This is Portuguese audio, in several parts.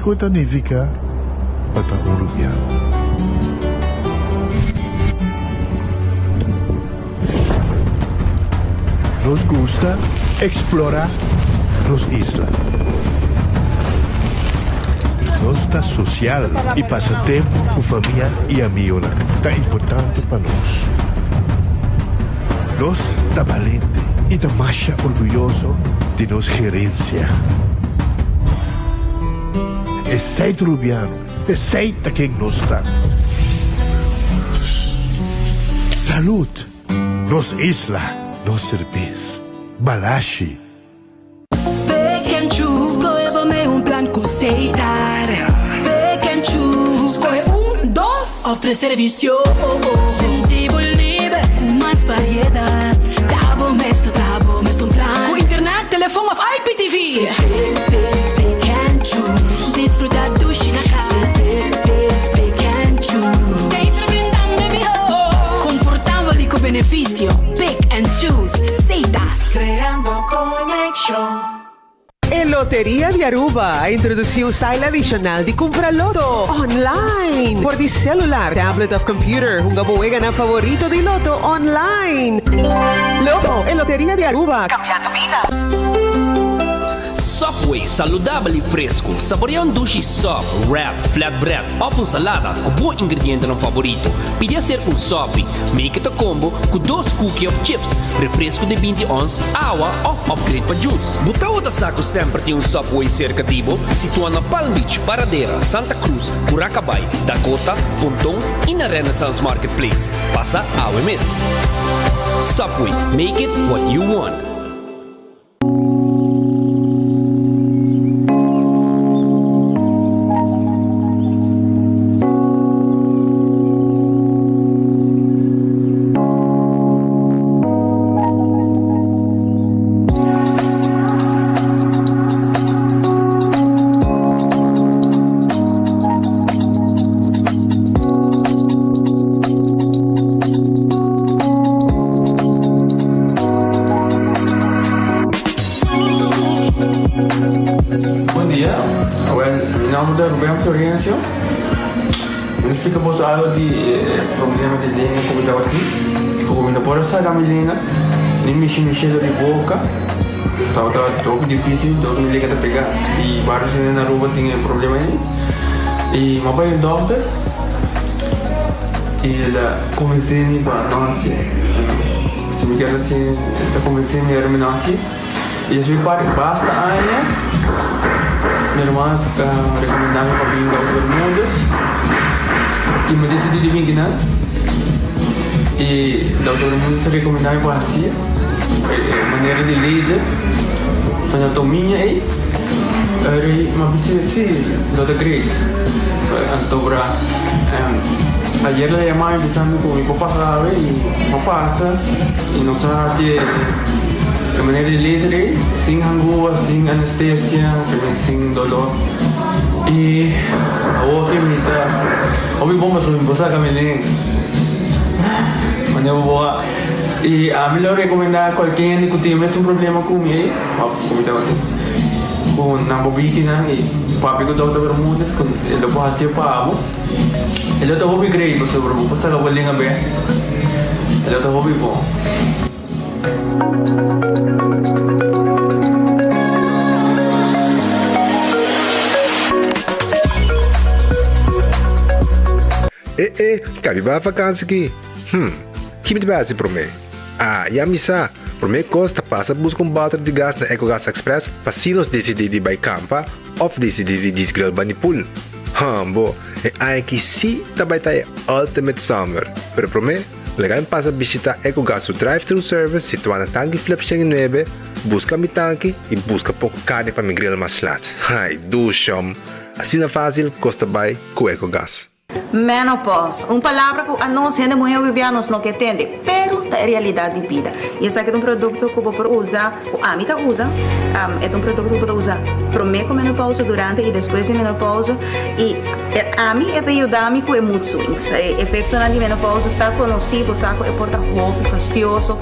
Ecota significa para Uruguaiano. Nos gusta explorar las islas. Nos está social y pasa tiempo con familia y amigos. Tan importante para nos. Nos está valiente y está más orgulloso de nos gerencia. Es ser uruguaiano, es ser quien nos está. Salud, nos isla. No cerveza, balashi. Pick and choose, escolhe um plano com aceitar. Pick and choose, escolhe 1, 2 ou 3 serviços. Sentivo livre, com mais variedade. Tá bom, mestre, um plano. Com internet, telefone of IPTV. Pick and choose, desfrutar do China casa. Pick and choose, sem servindão de confortável e com benefício. Pick and choose, Seidar. Creando conexão. En Lotería de Aruba introdució un style adicional de comprar loto online por di celular, tablet of computer. Un gabuega na favorito de loto online. Loto en Lotería de Aruba. Cambiando vida. Subway, saudável e fresco. Saboreia um duche soft, wrap, flatbread ou salada com bom ingrediente no favorito. Pide ser um sop, make it a combo com 2 cookies of chips, refresco de 20 ons, água ou upgrade para juice. Buta outra saco sempre tem um Subway cerca de você, situado na Palm Beach, Paradera, Santa Cruz, Curacabay, Dakota, Pontón e na Renaissance Marketplace. Passa a OMS. Subway, make it what you want. Explicamos algo de problema de língua como estava aqui. Como não pode sair a minha língua, nem mexer de boca. Estava muito difícil, então me liga a pegar. E vários na rua tinham problema aí. E meu pai é doutor. E ele convenceu-me para nós. Se me quer assim, ele convenceu-me para nós. E esse pai basta aí. Minha irmã recomendava para vir para os mundos. E me decidi de vir aqui, e o doutor Mundo se recomendava para assim, maneira de laser, fazer anatomia e mas sim, doutor Greg, então para ayer la llamaba empezando con mi papá sabe y no pasa y no sabe así de manera de laser, sin angúa, sin anestesia, sin dolor. E a que me está o mi bomba sobre mi esposa Camilín mañana boa e a mim eu recomendar qualquer que tenha um problema com ele como estava com na bobina e papi que estava todo mundo com ele pode fazer para ele está hobby great você bro você não vai ligar bem ele está hobby bom. Cabe para vacância aqui. Que me base para mim? Já me sa. Para mim custa passa buscar balde de gás na EcoGas Express para se nós decidir de ir campa ou decidir de desgrill banipul. Bo, é que se também tá Ultimate Summer. Pero para mim, legal passa visitar EcoGas o drive-thru service situado na tanque Flip 9, busca mi tanque e busca pouco carne para mi grill mais lat. Ai, ducham. Assim é fácil, custa bem com EcoGas. Menopause, palavra que a nós, gente mulher vivianos, não entende, pero é a realidade de vida. E esse aqui é um produto que eu vou usar, o Amita usa, é um produto que eu vou usar para menopausa, durante e depois de menopausa. E a mim é de ajudar-me com mood swings. O efeito na menopausa está conhecido, sabe? É por roupa fastidioso,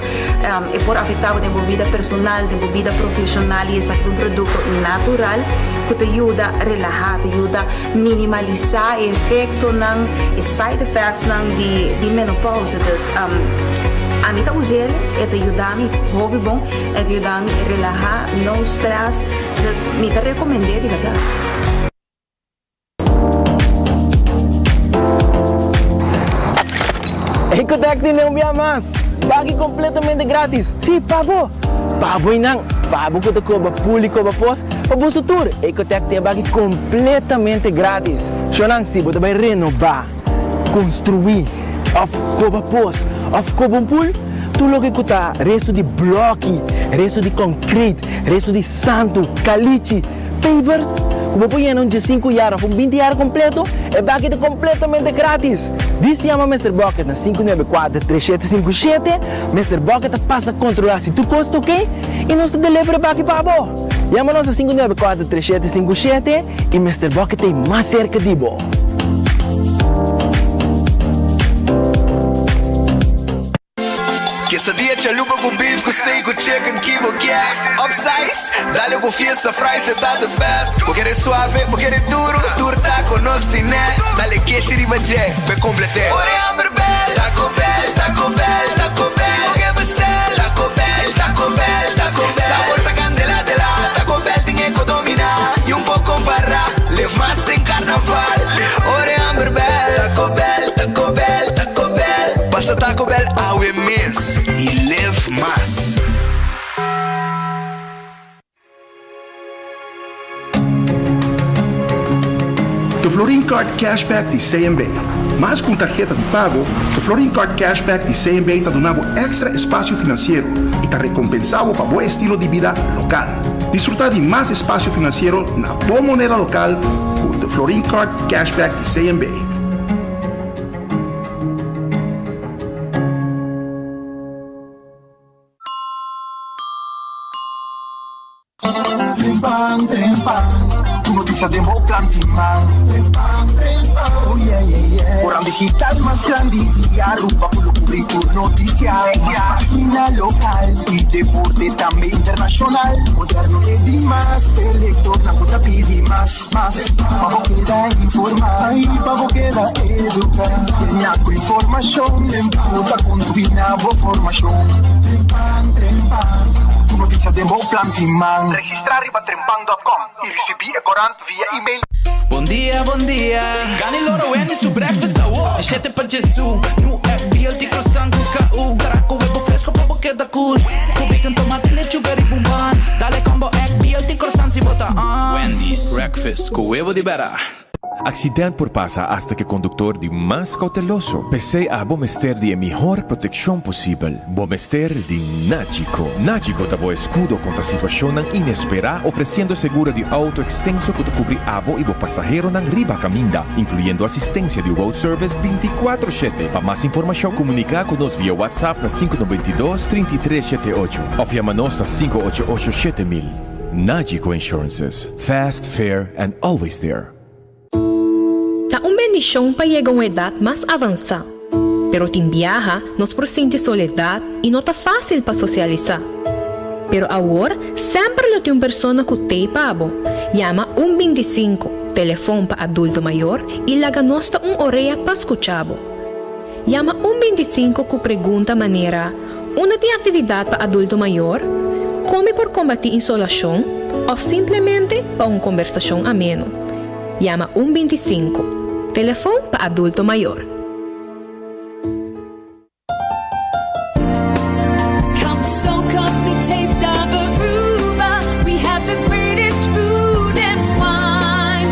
é por afetar a vida personal, a vida profissional. E esse aqui é um produto natural que te ajuda a relaxar, te ajuda a minimalizar o efeito, os side effects de menopausa. A mim usar é te ajudar-me, hobby bom, é te ajudar-me a relaxar, não stress. Então, me recomendei de verdade. Ecotec não me amas. Pague completamente grátis. Sim, Pabo. Pabo inang. Pabo que te cobra público para pós. Pabo sutur. Ecotec te pague completamente grátis. Xonang si, você vai renovar, construir, of cobra pós, of cobra pool. Tu logo que tá resto de bloco, resto de concreto, resto de santo, caliche, pavers. Como põe em de 5 horas, com 20 horas completo, é pague completamente grátis. Diz se chama Mr. Bucket na 594-3757. Mr. Bucket passa a controlar se tu custa ok e nós te delivra para aqui para bo. Chama-nos a 594-3757 e Mr. Bucket é mais cerca de bo. Quesadilla, chalupa com beef, com steak, com chicken, kibo, yeah. Upsize, dale com fiesta, fries, tá the best. Vou querer suave, vou querer duro, duro tá com nós, tiné. Dale queijo e ribanjé, vai completar. Ore Amber Bell, Taco Bell, Taco Bell, Taco Bell. Vou bestel, Taco Bell, Taco Bell, Taco Bell. Sabor tá candela de lá, Taco Bell tem que dominar. E pouco comparar, live mais tem carnaval. Ore Amber Bell, Taco Bell, Taco Bell, Taco Bell. Passa Taco Bell, awe miss. E live mais. O Florin Card Cashback de CMB. Mas com tarjeta de pago, o Florin Card Cashback de CMB está dando extra espaço financeiro e está recompensado para bom estilo de vida local. Desfrutar de mais espaço financeiro na boa moneda local com o Florin Card Cashback de CMB. Notícia de Moplan Timang. Oh yeah, yeah, yeah. Orang digital más grande y Aruba por lo cubrir noticias. Más página local y deporte también internacional. Moderno de más, elector, la puta pide más. Pago queda informar y pago queda educar. Tenía con información, en puta combina formación. Notícia de Moplan Timang. Registrar riba trempang.com e receber corante via e-mail. Bom dia. Gani loro weni su breakfast awo. Deixete pra Jesus. No BLT croissant busca o. Caraco webo fresco pra boqueta cool. Com bacon, tomate, lechuga e bumban. Dale combo egg BLT croissant si bota on. Wendy's breakfast com huevo de bera. Accidente por pasa hasta que conductor de más cauteloso. Pese a Bomester de mejor protección posible. Bomester de Nagico. Nagico dá escudo contra situación inesperada, ofreciendo seguro de auto extenso que te cubre abo y bo pasajero nan riba caminda, incluyendo asistencia de road service 24/7. Para más información, comunica con nos vía WhatsApp na 592-3378 o llamanos a 588-7000. Nagico Insurances. Fast, fair, and always there. Tá bendição para chegar a uma idade mais avançada. Pero tem viaja, nos presente soledade e não tá fácil para socializar. Pero agora, sempre tem uma pessoa que tem pabo. Llama 125, telefone para adulto maior e laga nosta orelha para escuchar. Llama 125 que pergunta maneira, uma tem atividade para adulto maior, come por combater insolação ou simplesmente para uma conversação ameno. Llama 125. Telefone para adulto maior. Come soak up the taste of Aruba. We have the greatest food and wine.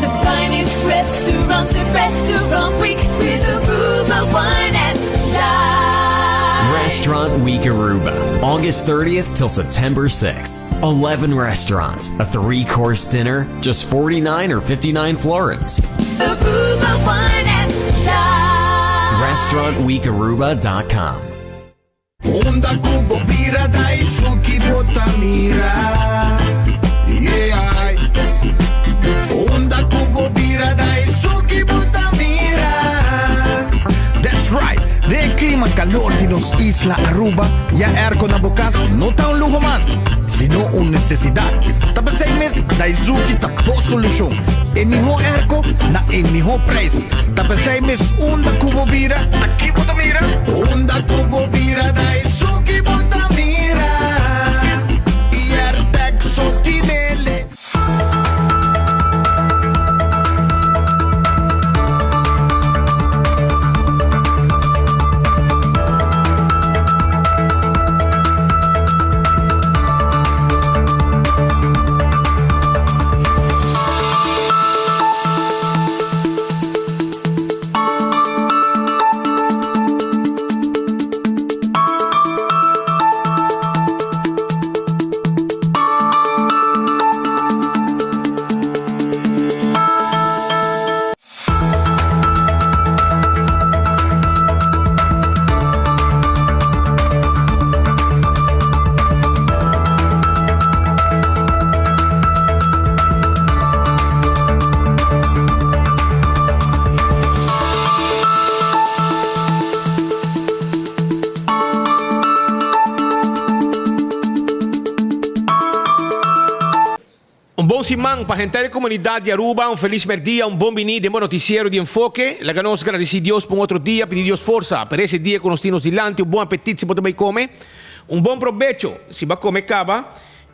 The finest restaurants in Restaurant Week with Aruba wine and dine. Restaurant Week Aruba, August 30th till September 6th. 11 restaurants, a 3-course dinner, just 49 or 59 florins. Aruba wine and dine. RestaurantWeekaruba.com. Onda cubo bira dai suki botamira. Yeah. Onda cubo bira dai suki botamira. That's right. De clima calor de los Isla Aruba, ya airco na bocas no está un lujo más, sino una necesidad. Tapa 6 meses, Daizuki tapó solución. En mejor airco, na en mejor precio. Tapa 6 meses, onda cubo vira, aquí bota mira. Onda cubo vira, Daizuki bota mira. Y Artexo Tinele. Simán, para gente da comunidade de Aruba, feliz dia, bom vinir de noticiero de enfoque. La que nos agradece Dios por outro dia, pedir Dios força para esse dia que nós temos dilante, bom apetite se você vai comer, bom provecho se vai comer cava.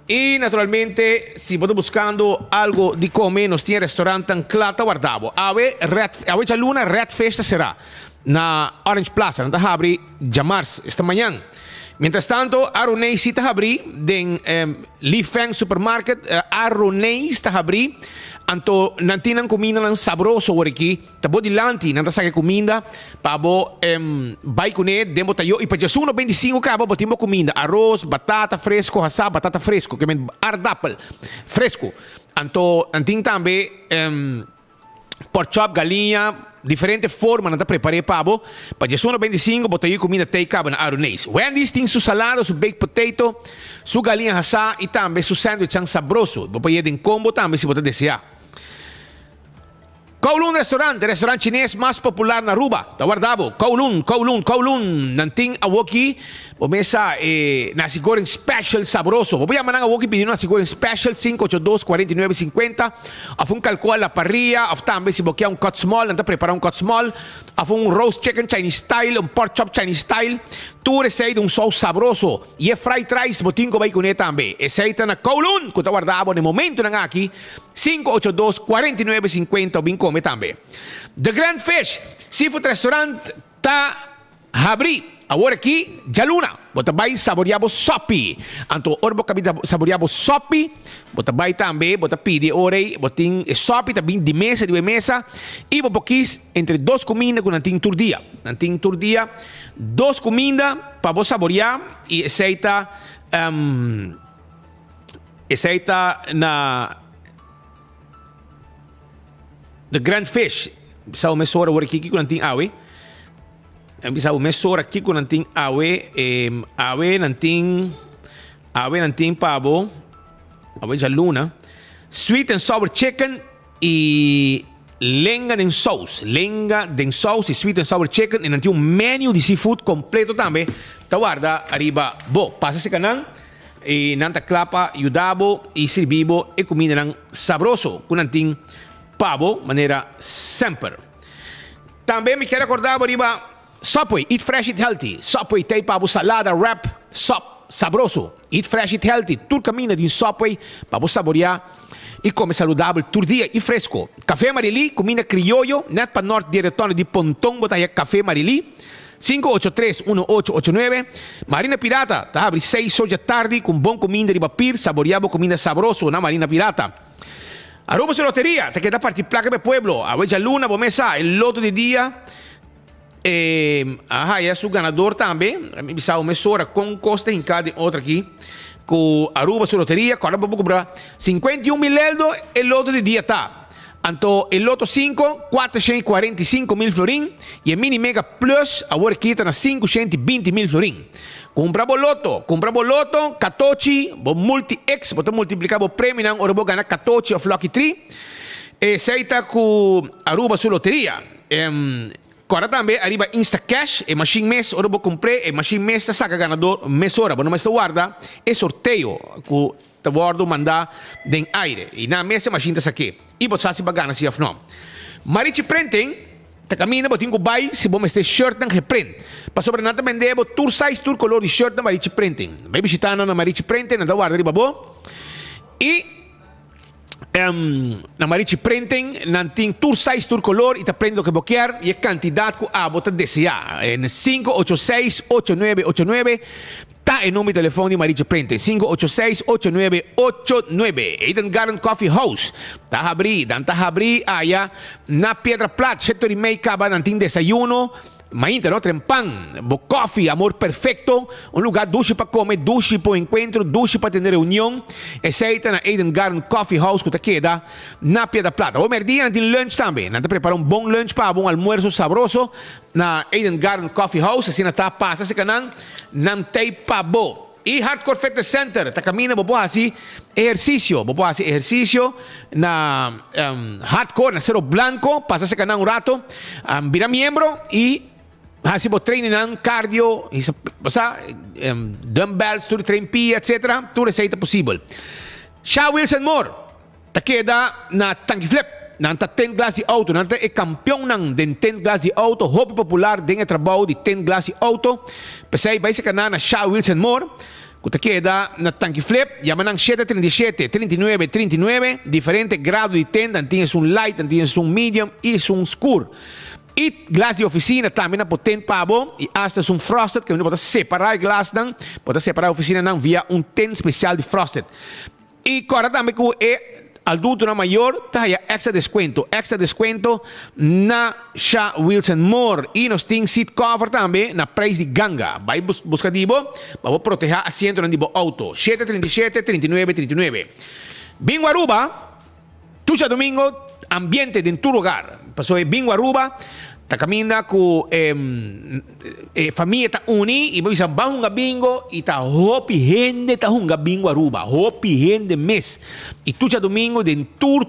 E naturalmente, se você buscando algo de comer, nós temos restaurante Anclata guardavo. Ave a luna Red Festa será na Orange Plaza, na Habri, Jamars, esta manhã. Mientras tanto, Aroneis está abri den Li Feng Supermarket, Aroneis está abri, anto nantinan comida lang sabroso aqui, tabo dilanti nanta sa comida, pabo vai comer, demo tayo ipajasu no 25 kaba botimbo comida, arroz, batata fresco, hasa batata fresco, que men ardapel fresco. Anto nantin tambe pork chop, galinha, diferente forma nanta preparei pabo, pajasu no 25 botayo comida tay kaba na Aroneis. Wendy's tem su salado, su baked potato, su galinha hasa e tambe su sandwich ang sabroso. Bopaye din combo tambe si bota desear. Kowloon restaurante chinês mais popular na Aruba. Tawardabo, Kowloon. Nanting awoki, bomesa nasi goreng special sabroso. Boboya manang awoki pedindo nasi goreng special 582-4950. Afun calcua la parrilla, aftambe si bokia cut small, nanta prepara cut small. Afun roast chicken Chinese style, pork chop Chinese style. Tu receita sauce sabroso. E fried rice, botingo bay kuné tambe. Receita na Kowloon, ko tawardabo no momento nang aki 582-4950 bin come tambe. The Grand Fish Seafood Restaurant ta habri. Agora aqui, Jaluna, bota vai saboreabo sopi. Anto orbo kabita saboreabo sopi, bota vai tambe, bota pidi orei, boting sopi também de mesa, e bopokis entre dos comidas com nanting turdia. Nanting turdia, dos comidas para vos saborear e aceita na The Grand Fish. Bisa o mesora agora aqui com nanting awe. Bisa o mesora aqui com nanting awe, nanting pavo, awe jaluna, sweet and sour chicken e lenga den sauce e sweet and sour chicken e nanti un menu di seafood completo também. Tá guarda arriba, passa se canang e nanta clapa yudabo e servibo e comida nang sabroso com nanting pavo maneira sempre. Também me quero acordar arriba Subway, eat fresh, eat healthy. Subway, tem pavo salada, wrap, sabroso. Eat fresh, eat healthy. Tu cammina di Subway, pavo saborear e come saudável todo dia e fresco. Café Marili, comida criollo, net para norte de retorno de Pontong, botaya Café Marili. 583-1889. Marina Pirata, tá abre 6 horas da tarde com bom comida de papir, saboreado comida sabroso na Marina Pirata. Aruba su lotería, te queda partir placa de pueblo. A ver, luna, bomesa, el loto de día. É su ganador também. Me bisa uma mesora com costa em cada outra aqui. Com Aruba su loteria, agora vamos comprar 51 mil euros, el loto de dia tá. Anto il Lotto 5, 445.000 florin. E il Mini Mega Plus, ora kita na 520.000 florin. Compra Lotto, 14, bo multi-X, bo multiplicar bo prêmio, nang ora bo gana 14 of Lucky 3. E seita ku Aruba su loteria. Agora também arriba Insta Cash e Machine Mes, ora bo comprei e Machine Mes saca ganador mês hora, bo não mais guarda, e sorteio ku te guardo mandar den aire. E na mesa machine saque. E bo sasi bagana si afno. Marichi printing, te camina bo tingo buy si bo este shirt nang reprint. Pa sobre nata mende bo tour size tour color di shirt na Marichi printing. Vai visitando na Marichi printing na guarda riba bo. E na Marichi printing nanting tour size tour color ita prendo che bocchiar e candidato ku abo te desia en 586-8989 ta e nome telefono di Marichi printing 586-8989 Eden Garden Coffee House ta habri aya na Piedra Plata setto di make up nanting desayuno Mainta, no? Trempan, coffee, amor perfecto, un lugar dulce para comer, dulce para encuentro, dulce para tener reunión. Aceita na Eden Garden Coffee House que te queda na Piedra Plata. O merdia de lunch também. Nada prepara um bom lunch para um almuerzo sabroso na Eden Garden Coffee House. Assim na tá passa se canan, não tem pabo. E Hardcore Fitness Center, ta camina bobo assim exercício na hardcore, na Cerro Blanco, passa se canan rato, vira miembro e assim bo treino nan cardio, dumbbells, tu trein pia, etc. Tu receita possível. Shaw Wilson Moore, ta queda na Tangi Flip. Nanta 10 glass de auto, nanta é campeão nang den 10 glass de auto, hobby popular den é trabalho de 10 glass de auto. Pensei vai se canar na Shaw Wilson Moore, que queda na Tanki Flip, yamanang 737, 39, 39, diferente grado de 10, tienes un light, tienes un medium e un scuro. E glass de oficina também na potente pabo e hasta um frosted que você pode separar o glass nang, pode separar a oficina nang via um 10 especial de frosted. E agora também que é adulto na maior, tá aí extra desconto na Shaw Wilson Moore e nós temos seat cover também na preço de ganga. Vai buscar dibo, para proteger assento na dibo auto. 737 39 39. Bingo Aruba, tuja domingo, ambiente dentro do lugar. Passou Bingo Aruba, ta caminha com família ta uni e bisa bahunga bingo e ta hopi hende ta hunga bingo Aruba hopi hende mes e tuja domingo den tour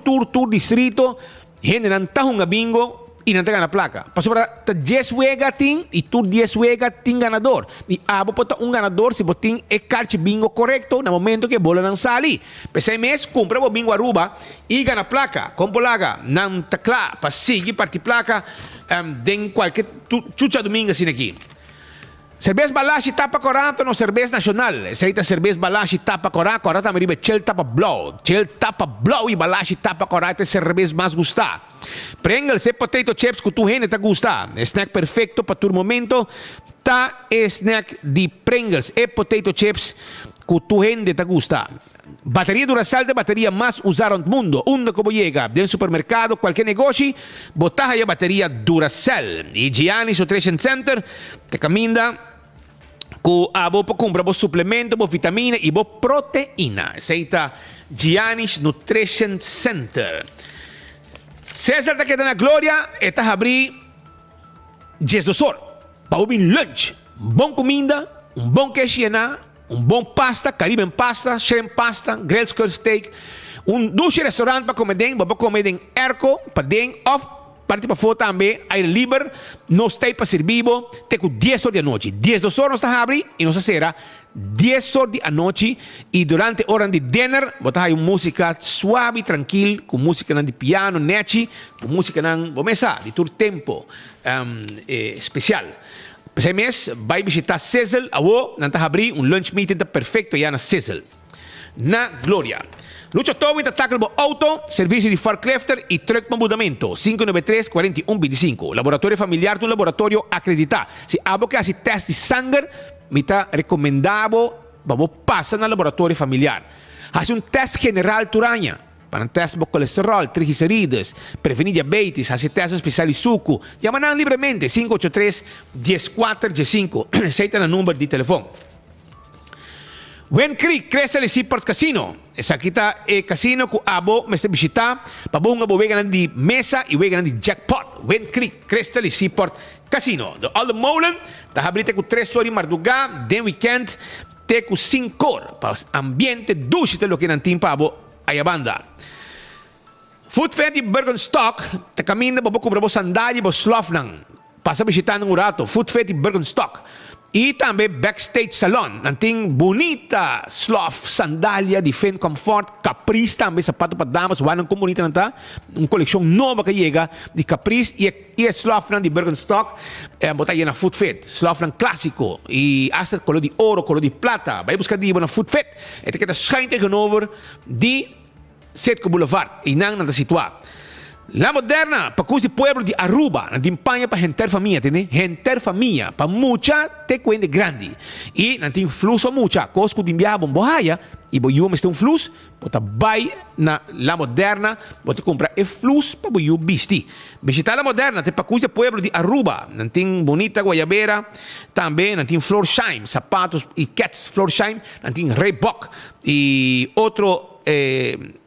distrito hende nan ta hunga bingo e nan ta gana placa passo para ta 10 wega ting e tu 10 wega ting ganador e abo pota ganador se botin e calci bingo correcto na momento que bola nan sali pesa mes compra bo bingo Aruba e gana placa compolaga nan ta cla pa sigi parti placa den qualche chucha domingo assim aqui. Cerveza Balashi tapa corato no cerveza nacional. Seita cerveza Balashi tapa corato, agora também ribe Chel tapa blow e Balashi tapa corato é cerveza mais gustar. Pringles e potato chips que tu gente tá gustar. Snack perfeito para tu momento. Tá snack de Pringles e potato chips que tu gente tá gustar. Bateria Duracell de bateria mais usada no mundo. Onde como chega? Del supermercado, qualquer negócio, botar aí a bateria Duracell. E Giannis Nutrition Center, te caminha com a boa compra, bo suplemento, bo vitamina e bo proteína. Aceita Giannis Nutrition Center. César da queda na glória, está a abrir 10 do sol. Para um lunch, bom comida, bom queixa, bom pasta, Caribbean pasta, shrimp pasta, grilled skirt steak, doce restaurante para comer dentro, para comer em Erco, para dentro, off, parte para fora também, aire livre, nós temos para servir, tem com 10 horas da noite. 10 horas nós estamos a abrir e nós será 10 horas da noite e durante a hora de dinner, botar aí música suave, tranquila, com música de piano, nechi, com música de todo tempo especial. Esse mês vai visitar Cecil, nanta abrir lunch meeting perfeito já na Cecil. Na Glória. Lucha Towing ataca o auto, serviço de forklifter e truck para mudamento. 593-4125. Laboratório familiar do laboratório acreditar. Se abo que hace teste de sangue, me está recomendado, vamos passar no laboratório familiar. Hace teste general turanha. Para teste de colesterol, triglicérides, prevenir diabetes, hace teste especial de suco. Llaman livremente 583-1415. Aceita o número de telefone. Wen Creek, Crystal Seaport Casino. Esa kita casino ku abo meste bisita, pabunga bo wegan di mesa i wegan di jackpot. Wen Creek, Crystal Seaport Casino. De Alde Molen, ta habrite ku 3 sori marduga, den weekend te ku 5 cor, pa ambiente dushite lo que nantin pabo ayabanda. Food Fair di Bergenstock, te camina bo compra bo sandalia bo slofnang. Pasa bisitando un rato, Food Fair di Bergenstock. E também Backstage Salon, nanting bonita slof, sandália de Fen Comfort, Caprice também, sapato para damas, wanang comunita nanta, coleção nova que chega de Caprice e slof de Bergenstock, botar aí na Food Fit, slof clássico, e hasta color de ouro, color de plata, vai buscar die na Food Fit, e te queda schijn tegenover die Setco Boulevard, e nang nanta situar. La Moderna, para custi pueblo de Aruba, na dimpanha para gente família, entende? Gente família, para mucha te cuende grande. E não tem fluxo mucha, cosco de enviar bombohaya, e boiu mas tem fluxo, bota vai na La Moderna, bota comprar e fluxo para boiu bisti. Visitar La Moderna, te para custi pueblo de Aruba, não tem bonita guayabera, também não tem Florsheim, sapatos e cats Florsheim, não tem Reebok e outro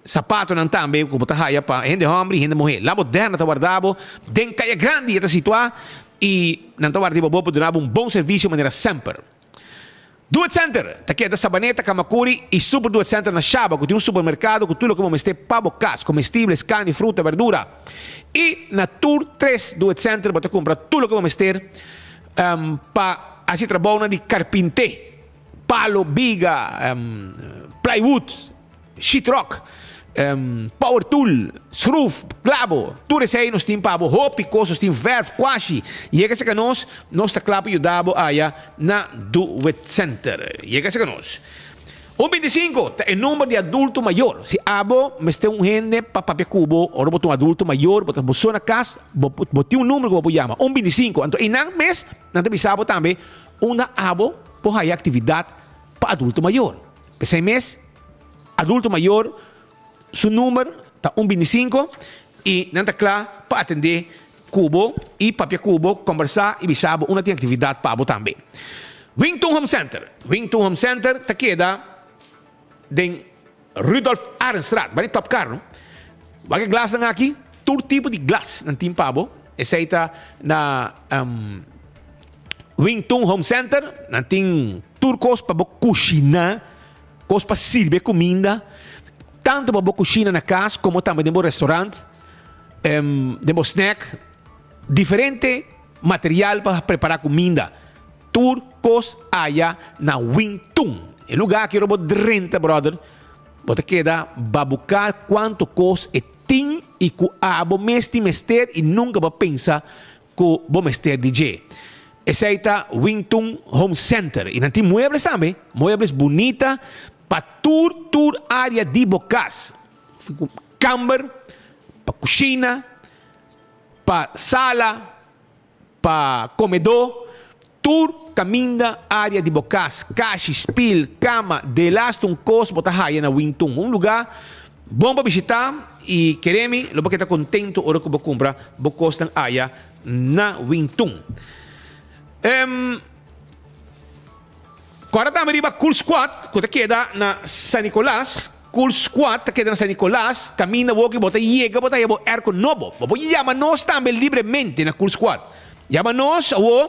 sapato nan também como tá haya para gente homem e gente mulher. La Moderna tá guardado, den caia grande está situada e nan tá guardado bobo donava bom serviço de maneira sempre. Duet Center, tá aqui da Sabaneta, Kamakuri e Super Duet Center na Chaba, que tem supermercado com tudo como este pavo cas, comestíveis, carne, fruta, verdura. E na Tour 3 Duet Center você compra tudo como este para assim trabalhar de carpinte, palo, biga, plywood, sheetrock, power tool, schroof, clavo, tudo isso aí nós temos para roupa, coisas, temos verf, quashi. E é que se nós está claro ajudamos aí na Duet Center. E é que se nós. 125 é o número de adulto maior. Se abo, mas tem gente para papel cubo, ou botar adulto maior, botar bolsa na casa, botar número que vou chamar. 125. Então, e não mês, não te bisabo também, uma abo por aí atividade para adulto maior. Pensei mês, adulto maior, seu número está 125 e não está claro para atender cubo e papel cubo, conversar e bisabo uma tem atividade para abo também. Wington Home Center. Wington Home Center está queda den Rudolf Arenstraat, vai top caro. Vai que glass na aqui, todo tipo de glass não tem pabo. Esse aí está na Wington Home Center, não tem turcos para cozinhar, coisas para servir comida, tanto para cozinhar na casa como também no restaurante, no snack, diferente material para preparar comida. Turcos allá na Wington. El lugar que eu vou renta, brother, você queda babucar quanto coisa é tem e que abo mester e nunca vai pensar que vou mester DJ. Esse aí tá Wington Home Center. E não tem muebles também, muebles bonita para tour área de bocas. Camber, para cozinha, para sala, para comedor. Tour caminha área de bocas, caixa, spill, cama, de last um costo botar aí na Wington, lugar bom para visitar e queremos, lo que está contento hora que vou comprar, vou costar aí na Wington. Agora também riba Cool Squad, que queda na San Nicolás. Cool Squad, queda na San Nicolás, camina walk e bota llega, bota aí bo erco novo. Vou chamar nós também livremente na Cool Squad. Llámanos no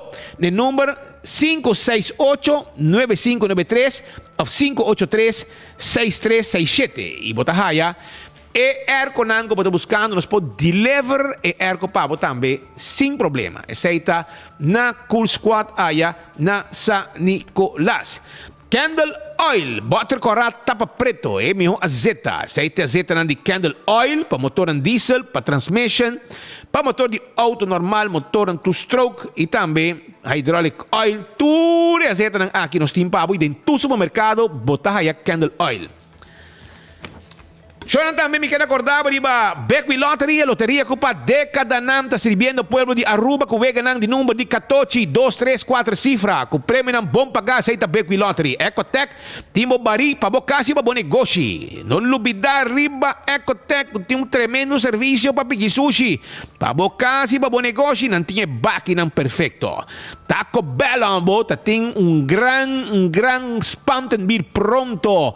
número 568-9593 o 583-6367. Y botas allá. E erco nango bota buscando, nos pode deliver e erco pabo também, sem problema. Aceita na Cool Squad allá na San Nicolás. Candle Oil, butter corrat tapa preto, miho azeta. Aceita azeta nan di Candle Oil, para motor en diesel, para transmission, para motor de auto normal, motor en two-stroke, e também hydraulic oil, tudo azeta nan aqui nos timpabo, e dentro do supermercado, botar aí Candle Oil. Yo también me quiero acordar, riba, Beckwith Lottery, lotería cupa década nam, está sirviendo pueblo de Aruba, que vega nang di número de 14, 2, 3, 4 cifra, que prêmio nam bom pagar, seita Beckwith Lottery. Ecotec, timo bari, pa bocasi, pa bom negócio. Não lubidar, riba, Ecotec, tem um tremendo serviço para pedir sushi. Pa bocasi, pa bom negócio, não tinha baki nam perfeito. Taco Bell, ambo, tem gran spam ten bir pronto.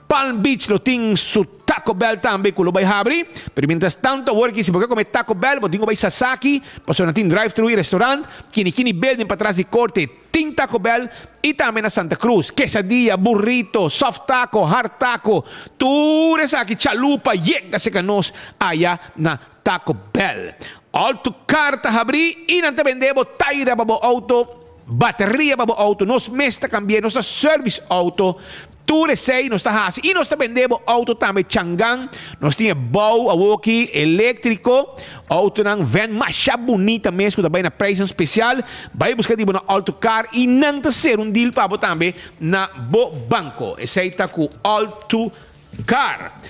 Palm Beach lo ting su Taco Bell tambe con lo bay habri. Pero mientras tanto, working si porque come Taco Bell, bo tingo bay Sasaki, paso na ting drive-thru i restaurant, kini building para atrás de corte, ting Taco Bell, y también a Santa Cruz, quesadilla, burrito, soft taco, hard taco, tures aquí chalupa, llega se canos allá na Taco Bell. All to carta habri, y nante vendebo taira babo auto, bateria babo auto, nos mesta cambie, nos service auto, Ture sei, nós está assim. E nós também vendemos auto também Chang'an. Nós tinha bau, awoki, elétrico. Auto nang van mais bonita mesmo, também na preço especial. Vai buscar tipo na autocar e não ser deal para também na bo banco. Esse está com autocar.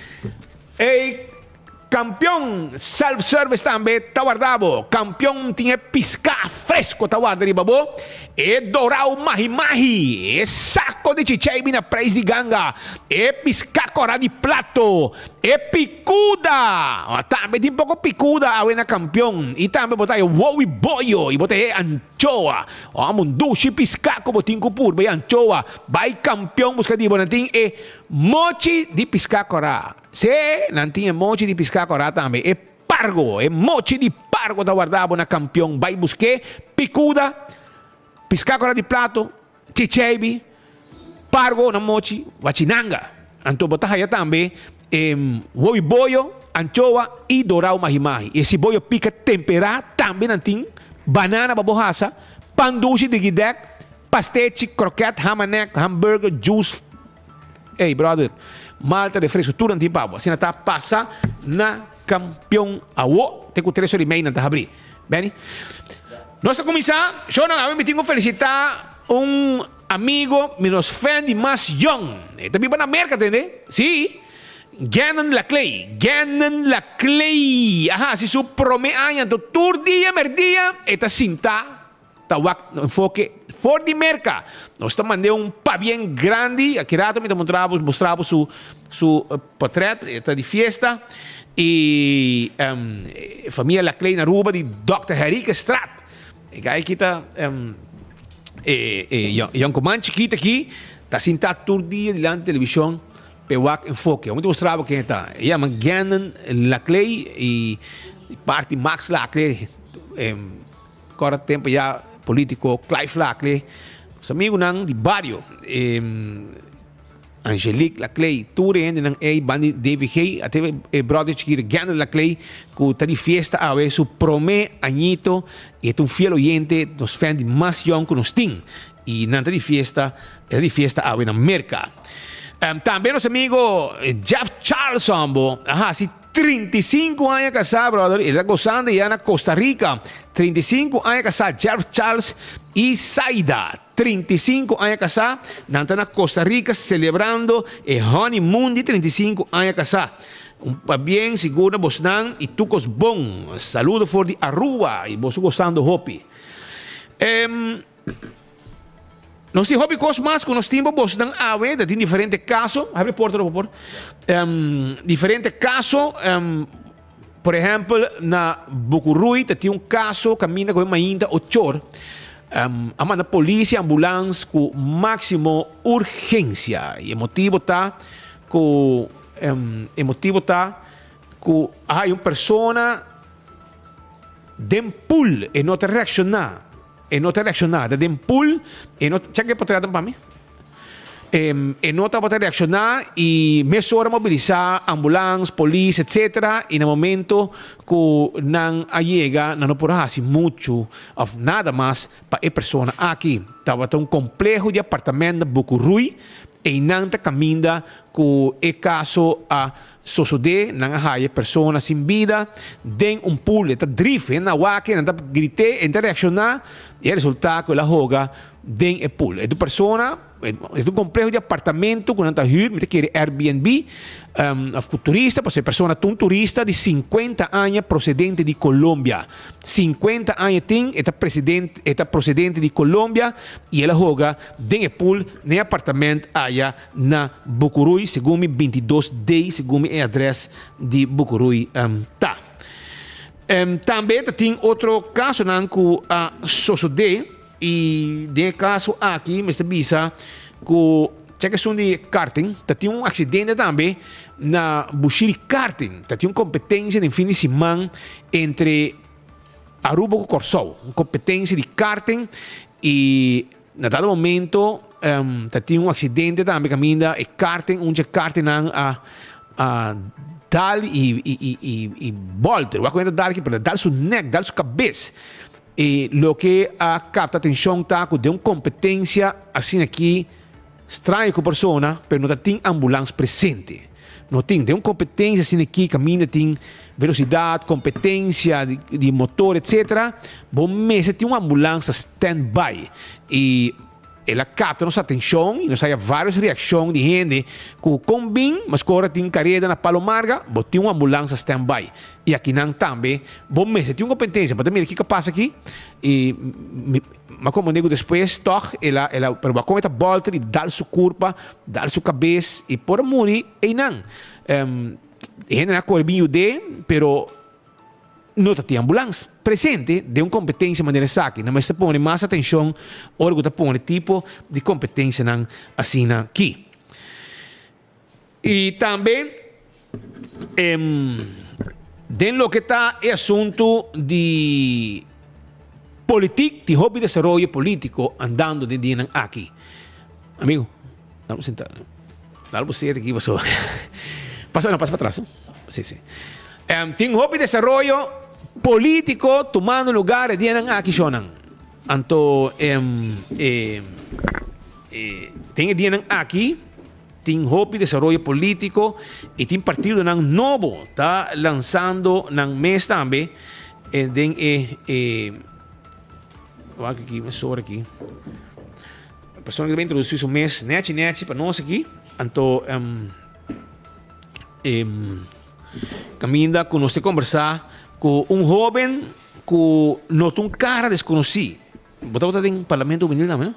E campeão self-service também, tá guardado. Campeão tinha piscar fresco, tá guardado ali, babo. E doral mahi-mahi. E saco de chichei na preço de ganga. E piscar cora de plato. E picuda. Também tem pouco picuda aí na campeão. E também botar o wowi boyo. E botar anchoa. O mundushi piscar como tinha pur. Vai anchoa. Vai campeão buscar de bonatim. E mochi de piscar cora. Se nanti mochi di piscar cora também. E pargo. E mochi di pargo da guardavo na campeão. Vai buscar picuda. Piscar cora de plato. Chichebi. Pargo na mochi. Wachinanga. Anto botar ya também. Wowi boyo. Anchoa e doral mahi-mahi. Esse boyo pica temperado também nanti. Banana babohasa. Pandushi de guidec. Pastete, croquete, hamanek, hamburger, juice. Hey, brother. Malta de fresco, tudo anti pabo. Assim tá passa na campeão awo. Tem com 3 horas e meia na abrir. Bem? Nossa comissão, eu não me tenho felicitar amigo, menos fan de mais young. Também para na América, entende? Sim. Gannon Laclay. Aha, si su prome año, todo dia, merdia, eta cinta, tawak, enfoque, for de merca. Nós mandando pa bien grande, aqui rato me mostrava su portrait, eta de fiesta, e família Laclay na Aruba de Dr. Henrique Strat. E aí kita, yang comando chiquito aqui, tá sentado todo dia diante da televisão, pewak enfoque. Eu me mostrava que está. Ela Gannon Laclay e parte Max Laclay, agora tempo já político Clive Laclay, os amigos nang de barrio, Angelique Laclay, tudo ainda nang bandi DVG, até brother chiquito Gannon Laclay, que tá de festa a ver su prome añito e é um fiel oyente dos fãs de mais young que nos tem e nanta de festa a ver na América. Também nosso amigo Jeff Charles, se 35 anos casado, brother, ele está gozando já na Costa Rica. 35 anos casado, Jeff Charles e Saida. 35 anos casado, está na Costa Rica celebrando o honeymoon de 35 anos casado. Bem, seguro, vos nan e tucos bom. Saludo for de Aruba e vos gostando hopi. Nós temos hobby cos mais que nós temos vos dan ave, tem diferentes casos. Abre porta por favor. Diferentes casos. Por exemplo, na Bucurui tem caso caminha com ainda 8 horas. A polícia, ambulância com máximo urgência. E o motivo está com há uma pessoa dentro e não reaccionar. E não está reaccionar. Da pool, e não... Tinha que poder dar para mim? E não está poder reaccionar e mesmo hora mobilizar ambulância, polícia, etc. E no momento que não chega, não pode fazer muito, of nada mais para a pessoa aqui. Estava um complexo de apartamento na Bucurui e não está caminhando com o caso a sosode na haye persona sin vida den um pulo tá drife na wake na grite enta reaccionar e o resultado que la hoga den e pulo é do persona é um complexo de apartamento com anta huur met que Airbnb of turista para ser persona um turista de 50 anos procedente de Colômbia 50 anos tem eta procedente de Colômbia e ela hoga den e pulo nem apartamento aya na Bucurui segundo 22D segundo o adres de Bucurui tá. Também tem outro caso que a Sosode e de caso aqui me está bisa que a questão de karting tem acidente também na Bushiri Karting tem competência de fim de semana entre Aruba e Corsol competência de karting e na dado momento tem acidente também caminha e karting karting a Dal e Bolter, vai comentar dar aqui para dar sua neck, dar sua cabeça. E lo que a capta atenção tá com de uma competência assim aqui estranha com a pessoa, mas não tem ambulância presente. Não tem de uma competência assim aqui, caminha tem velocidade, competência de motor, etc. Bom, mas tem uma ambulância stand-by e ela capta nossa atenção e nos há várias reações de gente que combina, mas agora tem carreira na Palomarga, tem uma ambulância stand-by. E aqui não também, bom mês, tem uma competência, para também o que passa aqui, e mas como eu digo depois, ela para como esta volta e dar sua curva, dar sua cabeça, e por morrer, e não. Gente na corbinho de, pero não tem ambulância presente de uma competência maneira saque, mas se põe mais atenção ou que põe tipo de competência não assim aqui. E também dentro do que está o assunto de política, de hobby de desenvolvimento político andando de dia aqui. Amigo, vamos sentar. Vamos sentar aqui, pasó. Passa para trás. Sim, sim. Tem hobby de desenvolvimento político tomando lugar de aqui sonan. Anto tem dia aqui tem hobby de desenvolvimento político e tem partido novo tá lançando nang mês também aqui me sobra aqui a pessoa que vai introduzir o mês net para nós aqui anto caminha com nós conversar com jovem que não tem cara desconhecido. Você tem parlamento juvenil também, não?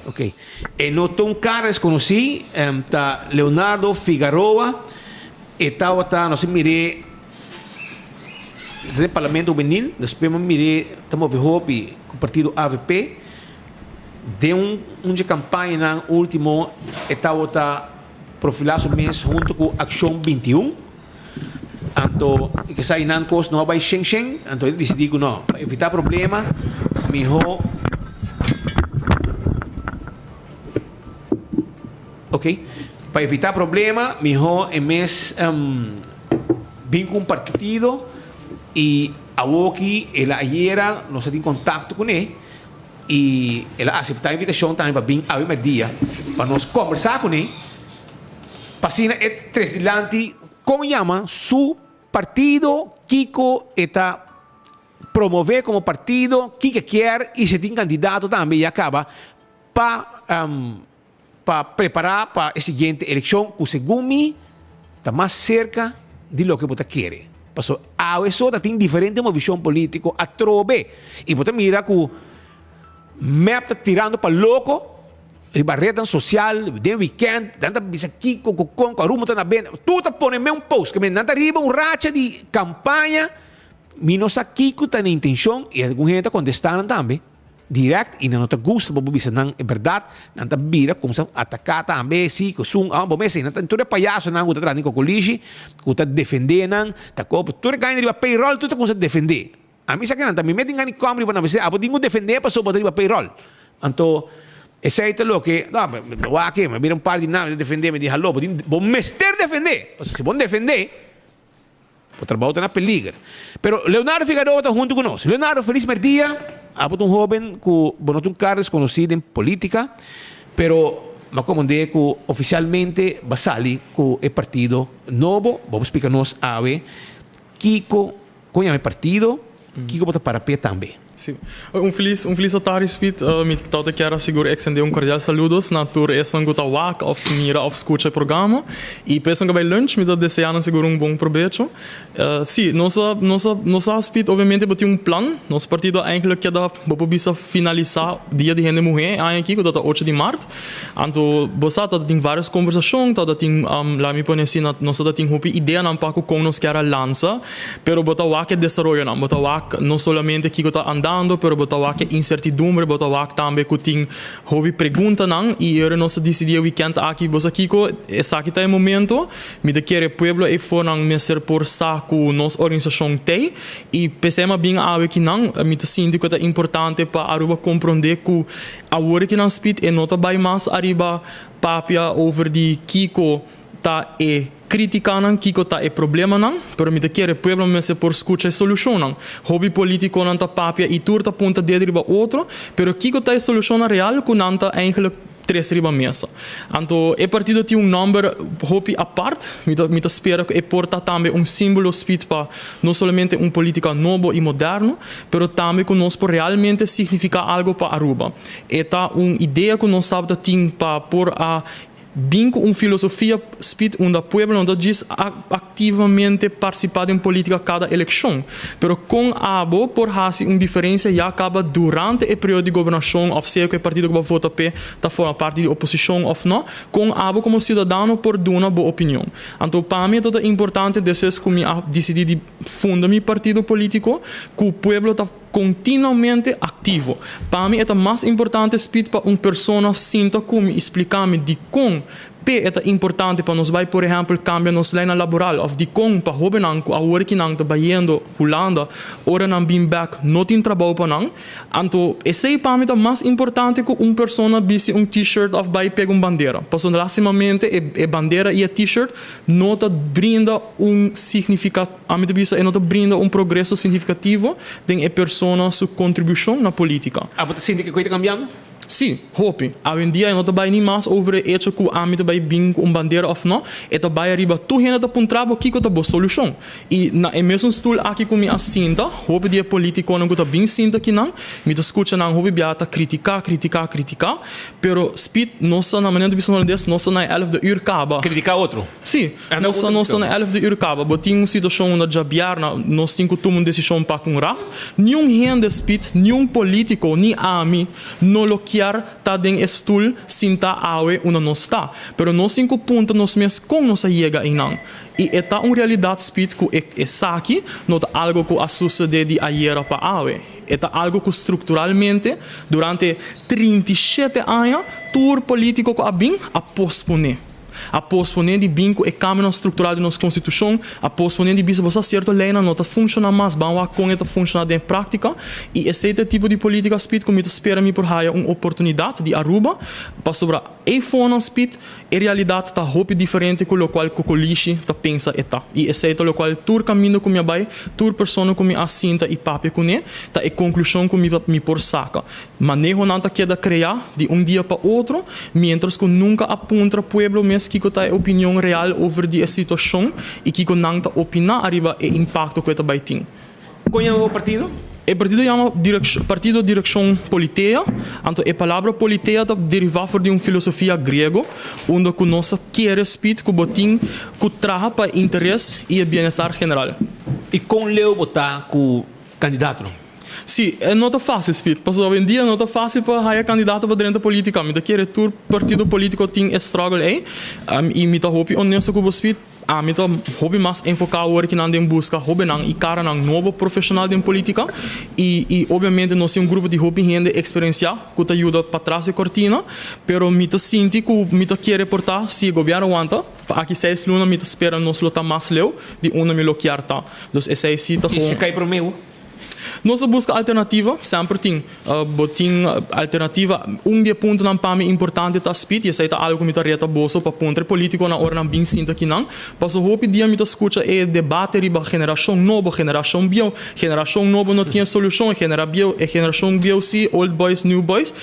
Ok. E não tem cara desconhecido, está Leonardo Figueroa, e está, não sei, mirei, do parlamento juvenil, depois me mirei, estamos vendo com o partido AVP, de uma campanha no último, e está profilado mês junto com Ação 21, anto que sai nan cos no vai Sheng, anto ele decidi que não, para evitar problema, melhor. Ok? Para evitar problema, melhor é mês vim com um partido e a Woki, ela era, nós temos contato com ele e ela aceitou a invitação também para vir ao mesmo dia para nós conversar com ele. Passina é três dilante, como chama, su partido Kiko está promover como partido que quer e se tem candidato também e acaba para preparar para a seguinte eleição que segundo mim está mais cerca de lo que você quer. Passou a isso tem diferente uma visão política a trove e você mira que o map está tirando para louco barreta social, de weekend, tanta bisa Kiko, Kokon, Karumo, tá na bem. Tu tá ponendo um post, que me nanta riba um racha de campanha, minos a Kiko tá na intenção, e alguma gente tá contestando também, direct, e não tá gusto, para bisa não é verdade, não tá vira, como se atacar também, sim, que sum, bom, mas não tá tudo é palhaço, não, que tá trazendo com o colégio, que tá defender, não, tá copo, tu é ganhando riba payroll, tu tá com defender. A mim, sabe que não, tá me metem ganhando câmera, para não ser, ah, pode defender, passou para riba payroll. Então, esse é o que, não, aqui, me vira um par de naves de defender, me diz, alô, vou mester defender. Se vão defender, o trabalho está na peligro. Pero Leonardo Figueroa está junto conosco. Leonardo, feliz dia. Há um jovem que não tem um cara desconhecido em política, pero ma como onde que oficialmente basali que é partido novo, vamos explicar nos ave, Kiko conhece partido, Kiko bota para pé também. Sim. Feliz tarde, Speed. Tot quero assegurar extender cordial saludos na tour essa gota wak of mira of escuta programa e pensam que vai lunch me desejando seguro bom proveito. Sim, nossa Speed obviamente botou plan. Nosso partido eigenlijk queda bisa finalizar dia de renda mulher aqui que data 8 de março. Anto bosata tem várias conversações, tá tem lá me põe assim nossa tem hopi ideia não paco com nos quer lança, pero bota wak é desenvolver não, bota wak não somente que tá pero botawa que incertidumbre, botawa também que tem hobby pergunta não e eu não se decidiu weekend aqui bosa Kiko essa aqui tá em momento me de querer pueblo e for não me ser por saco nos organização tem e pensei bem a que não me te sinto que é importante para Aruba compreender que a hora que não speed e nota by mais arriba papia over de Kiko tá e crítica não, Kiko tá é problema não, pero me te quer pueblo me se por escutar solução não. Hobby político não tá papia e turta ponta de riba outro, pero Kiko tá é solução real que não tá eigenlijk três riba mesa. Então, é partido tem número hobby à parte, me te espera que porta também símbolo speed para não somente política novo e moderno, pero também que nós por realmente significa algo para Aruba. É tá ideia que nós sabe tem para por a vinco filosofia speed onde o pueblo não diz ativamente participar em política cada eleição, pero com abo por hasi diferença já acaba durante o período de governação, ou seja, que o partido que vai votar p tá forma parte de oposição ou não, com abo como cidadão por dar uma boa opinião. Então para mim é tudo importante desses que me decidi de fundar meu partido político, que o pueblo tá continuamente ativo. Para mim é mais importante speed para pessoa sinta como explicar-me de como é importante para nós vai, por exemplo, cambiar nossa lei laboral, ou de como para jovem a hora que não está indo Holanda, hora não vem back, não tem trabalho para não. Então, esse para mim é mais importante que pessoa visse t-shirt ou vai pegar bandeira. Porque, lastimamente, a bandeira e a t-shirt não te brinda significado, a minha vista, não te brinda progresso significativo de a pessoa sua contribuição na política. Você sente que coisa cambiando? Sim, hope. Hoje em dia não vai nem mais over o hecho que a mim vai vir bandeira ou não, é vai arriba tu renda da puntrabo que tá boa solução. E na mesmo estilo aqui com me assinta, hope dia político não tá bem sinta que não, me escuta não hope biata criticar, pero speed nossa na maneira de personalidade nossa na 11 de uur acaba. Criticar outro? Sim, nossa na 11 de uur acaba. Botinho situação onde já biarna nós tem que tomar decisão para com raft. Nenhum renda speed, nenhum político, nem a mim, não lo tá den estul sinta awe una não está, pero nós 5 pontos nós mesmos com nossa chega em não. E é realidade speed que é aqui, não é algo que a suceder de ayer para awe. É algo que estruturalmente durante 37 anos tur político que a bem a posponer. A posponer de binco e câmara estrutural de nossa Constituição, a posponer de bisa você certo lei não está funciona mais bem, a com está funcionando em prática e esse tipo de política speed como eu espero me por haia uma oportunidade de Aruba para sobre e fona speed e realidade está hope diferente com o qual cocoliche está pensa eta e esse é o qual tur caminho com minha bai, tur persona com minha assinta e papel com né, tá e conclusão com me por saca. Manejo não tá queda criar de dia para outro, mientras que nunca apunta pueblo mesmo que tem opinião real over a situação e que não está opinar arriba o impacto que vai ter. Qual é o partido? O partido chama Partido Direção Politeia. Então, a palavra politeia deriva de uma filosofia grega, onde que nós queremos speed que botin que traga para interesse e bem-estar general. E com Leo votar com candidato? Sim, não é fácil, Speed. Porque hoje em dia não é fácil para candidato para dentro da política. Me daqui o partido político tem struggle aí. E me dá hope honesto com o Speed. Me dá hope mais enfocado agora que não tem busca hope não e cara não novo profissional em política. E obviamente nós temos grupo de hope rende experiencial que te ajuda para trás da cortina. Pero me dá sinto que me dá querer reportar se o governo aguanta. Aqui 6 lunas me dá espera nós lutar mais leu de uma me bloquear tá. Então esse aí sim tá com. E se cai para o meu? Nós busca alternativa, sempre tem alternativa. Dia ponto não para mim importante tá speed, e essa é algo que me reta bolso para ponto político na hora não bem sinta que não. Passo hope dia me escuta debate riba geração nova não tinha solução, geração bio sim, old boys, new boys.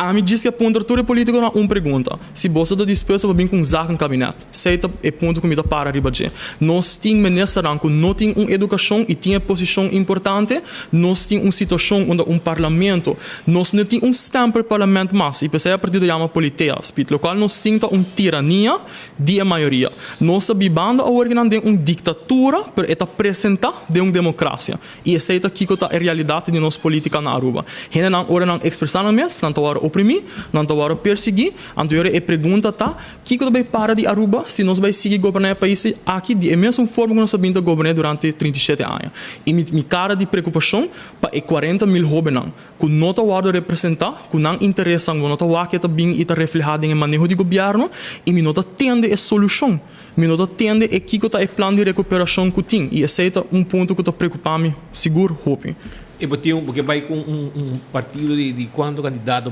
A mim diz que a pondertura política não pergunta. Se você está disposto a vir com um zaco no gabinete, sei é ponto que me dá para arriba de. Nós temos ministro que não tem uma educação e tem posição importante. Nós temos uma situação onde um parlamento, nós não temos um stempel parlamento mais. E pensei a partir do chama politea, lo qual nós temos uma tirania de maioria. Nós vivendo agora de uma ditadura para apresentar de uma democracia. E essa é a realidade de nossa política na Aruba. Hena não ora não expressar na mesa, não ora oprimir, não ora perseguir. Anterior é pergunta tá, que vai para de Aruba se nós vai seguir governar o país aqui de mesma forma que nós sabemos governar durante 37 anos. E minha cara de preocupação para 40 mil jovens que não ora representar, que não interessam, que não ora que está bem e está reflejado em manejo de governo e me não tende a solução. Me não tende a que está o plano de recuperação que tem. E esse é ponto que está preocupando-me, seguro, hope. E porque vai com partido de quanto candidato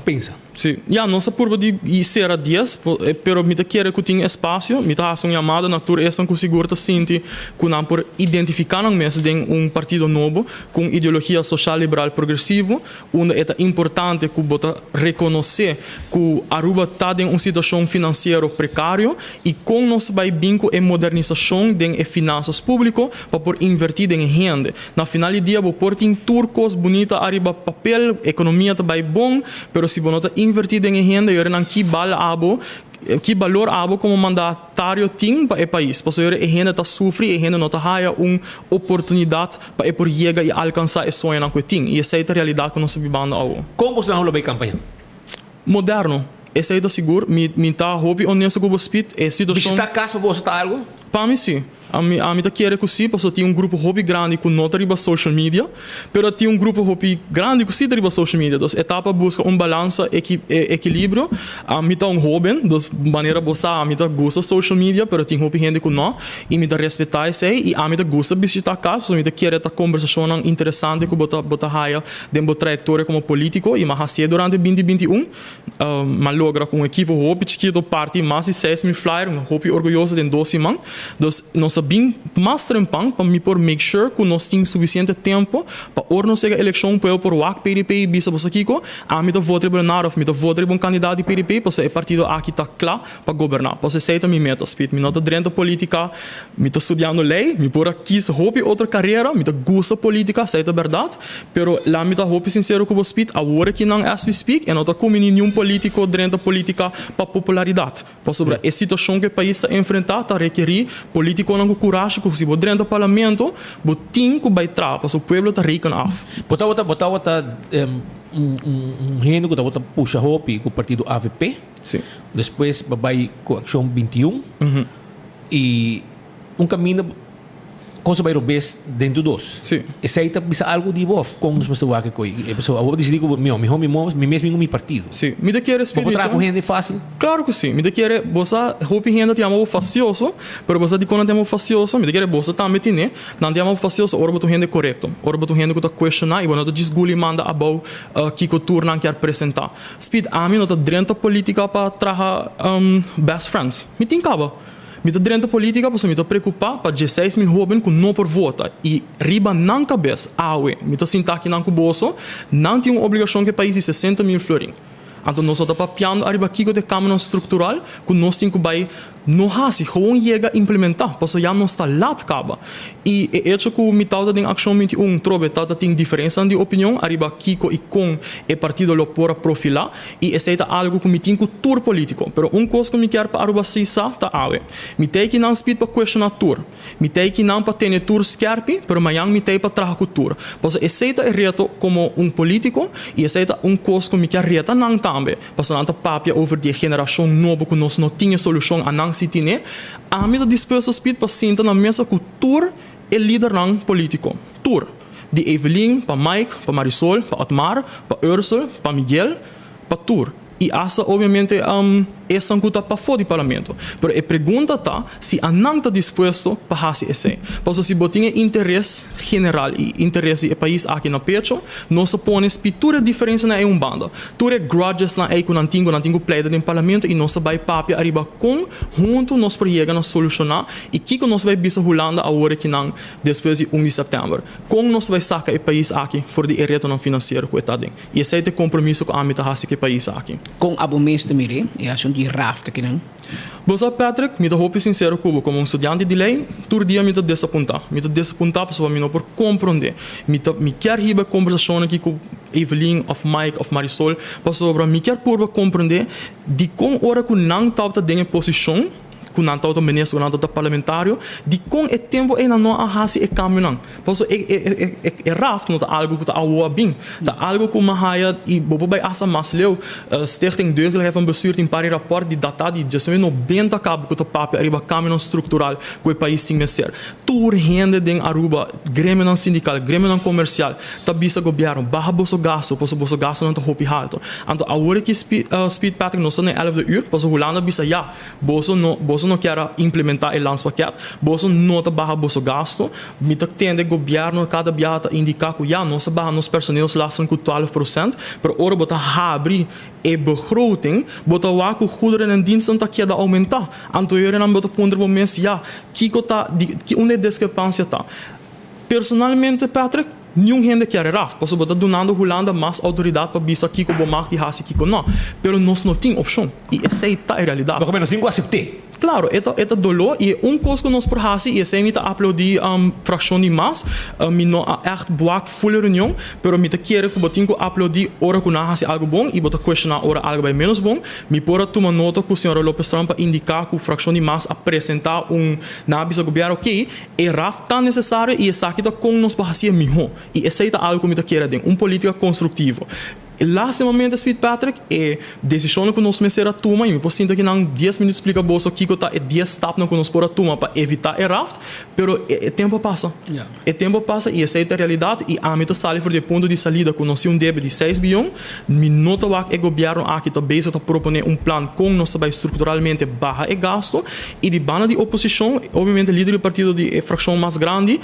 pensa? Sim, nossa curva de ser a 10, pero me quer que tenha espaço, me está uma chamada na tour essa que seguro sente que não por identificar não mesmo de partido novo com ideologia social liberal progressivo, onde é importante que bota reconhecer que Aruba está em uma situação financeira precária e com nós vai binco em modernização de finanças públicas para por invertir em renda. Na final do dia, vou pôr em turcos bonita arriba papel, economia está bem bom, pero se você não invertir em renda, eu não que valor abo como mandatário tem para o país. Porque a renda está sofrendo, a renda não está ganhando uma oportunidade para por chegar e alcançar o sonho que tem. E essa é a realidade que nós vivemos agora. Como você não vai campanha? Moderno. Essa é a seguro. Me está hobby honesto com o speed. É situação. Visitar casa para você estar algo? Para mim sim. A mim tá querer que sim, porque tem grupo hobby grande que não está social media, pero tem grupo hobby grande que sim está social media. Então, etapa busca balança, equilíbrio. A mim tá jovem, então maneira bossa, a mim tá gosta social media, pero tem hobby gente que não, e me tá respeitar isso e a mim tá gosta visitar casa, me tá querer esta conversação interessante que bota raia dentro da trajetória como político e mas durante 2021, mas logra com equipe hobby chiquito parte mais de 6.000 flyers, hobby orgulhoso de 12 man. Então, nós bem mais trampang para me por make sure que nós temos suficiente tempo para nós chegar a eleição para por WAC PDP e bisa você Kiko a mim da votar para Narov me da votar para candidato de PDP para o partido aqui está claro para governar para se aceita minha meta speed me não tá dentro da política me tá estudando lei me por aqui se hobby outra carreira me tá gosta política aceita verdade pero lá me tá hobby sincero com o speed agora que não as we speak e não tá como nenhum político dentro da política para popularidade para sobre a situação que o país está enfrentar tá requerir político não coragem que se você dentro do parlamento botim que vai tra para o povo tá rico af bota reino que tá puxa hopi com o partido AVP sim depois vai com a ação 21 e caminho coisa vai robes dentro dos sim esse aí tá bisa algo de voz com os pessoas que coi a pessoa eu decidi que me mesmo meu partido sim me de querer espírito para com gente fácil claro que sim me de querer você hopi renda te amo facioso pero você de quando te amo facioso me de querer você também tem não te amo facioso ora boto renda correto ora boto renda que tá questionar e quando tu desguli manda about que cultura não quer apresentar speed a mim não tá dentro política para trazer best friends me tem cabo me está dentro da política, porque me está preocupado para 16.000 jovens que não por votar. E riba não cabeça, me está sentindo aqui no bolso, não tem uma obrigação que o país de 60.000 florins. Então, nós estamos papiando arriba aqui com a Câmara Estrutural, que nós temos que não hasi, gewoon chega a implementar, porque já não está lá de cabo. E é isso que o mitad da ação 21 trobe, tem diferença de opinião, arriba aqui com o partido lo por profilar, e esse é algo que me tem cultura político. Pero coisa que me quer para Aruba Sisa, tá awe. Me tem que não speed para questionar tur. Me tem que não para ter tur scarpi, pero amanhã me tem para trazer cultura. Porque esse é reto como político, e esse é coisa que me quer reta não também. Porque não está papia over de geração nova que nós não tinha solução a não se ter. A mim disposto speed para sentar na mesa cultura e líder não político. Tur. De Evelyn, para Mike, para Marisol, para Otmar, para Ursula, para Miguel, para Tur. E essa, obviamente, essa anguta para fora do parlamento. Pero a pergunta tá se a não está disposto para fazer isso. Porque se botinha interesse general e interesse do país aqui na pecho, nós põe pintura diferença na banda. Ture grudges na com antigo pleito no parlamento e nós vai papi arriba com junto nós proiega na solucionar e que nós vai bisa Holanda a hora que não depois de 1 de setembro. Com nós vai sacar o país aqui for de retorno financeiro que está dentro. E esse é o compromisso com a meta hasi que país aqui. Com a bomesta mire, é assunto de raft aqui não. Bosa Patrick, me dá hope sincero como estudante de lei, todo dia me dá desapontar para mim não por compreender. Me quer riba conversação aqui com Evelyn of Mike of Marisol, para me quer por compreender de como hora que não está em posição com não está ministro, não está parlamentário, de com o tempo ainda não há e caminho não. Porque é raft não está algo que está ao bem, está algo que mahaya e bobo vai asa mas leu stichting deugel heeft een bestuur in pari rapport de data de gestão 90 cabo que está papo arriba caminho estrutural que o país tem ser. Tour rende den Aruba, grêmio não sindical, grêmio não comercial, tá bisa governo, barra bolso gasto, posso bolso gasto não tá hopi alto. Então a hora que speed pattern não são 11 uur, posso Holanda bisa ja, bolso não quer implementar o landspaket, bolso não tá barra bolso gasto, me tá tende governo cada biata indicar que ja, nossa barra nos personeel lasting com 12%, pero ora bota abrir e begroting, bota wa ku goederen en diensten tá queda aumentar. Então eu não bota ponder momentos ja, que onde discrepância tá. Personalmente, Patrick, nenhum gente quer raft, porque você está donando Holanda mais autoridade para bisa Kiko Bomar de Hasi Kiko não, pero nós não tem opção e essa é a realidade. Pelo menos ninguém aceitou. Claro, é dolor e coisa que nós por Hasi e essa é a aplaudir fração de mais, me não echt boa full reunião, pero me te quer que botinho aplaudir hora que não Hasi algo bom e botar questionar hora algo bem menos bom, me pora tomar nota que o senhor Lopes Trump para indicar que a fração de mais apresentar na bisa governo ok, é raft tão necessário e essa aqui tá com nós para Hasi melhor. E aceita algo que me quer den, política construtiva. Lastimamente, Speed Patrick, é decisão que nós começamos a tomar, e eu sinto que não 10 minutos explica bolsa que está é 10 etapas que nós podemos tomar para evitar o raft, pero o tempo passa. O tempo passa e aceita a realidade e a meta está ali por de ponto de saída que nós temos um débito de 6 bilhões, me nota que o governo aqui está bem a proponer plano com nós vai estruturalmente barra e gasto e de banda de oposição, obviamente líder do partido de fração mais grande.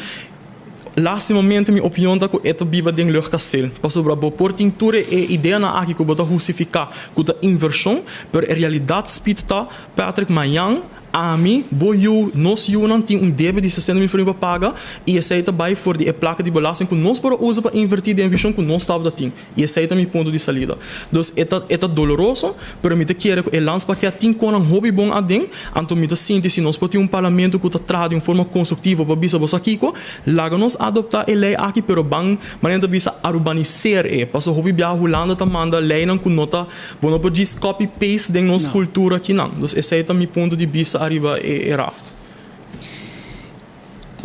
Lastimamente, minha opinião é que esta biba tem lugar castelo. Porque a portintura é ideia na aqui que eu justificar com a inversão, mas a realidade speed tá Patrick Mayan a mim, nós não tem débito de 60 mil francs para pagar e aceita vai for de placa de belasting que nós podemos usar para invertir a inversão que nós estamos tendo e aceita meu ponto de saída. Então, é doloroso, mas me quer que o landspaket tem com hobby bom a dentro, então me sinto se nós podemos parlamento que está de uma forma construtiva para bisa você aqui, laga nós adoptar a lei aqui, pero bang maneira bisa urbanizar porque o hobby bia Holanda tá manda lei não que nota, não pode copy paste de nossa cultura aqui não. Então, aceita meu ponto de vista arriba e raft.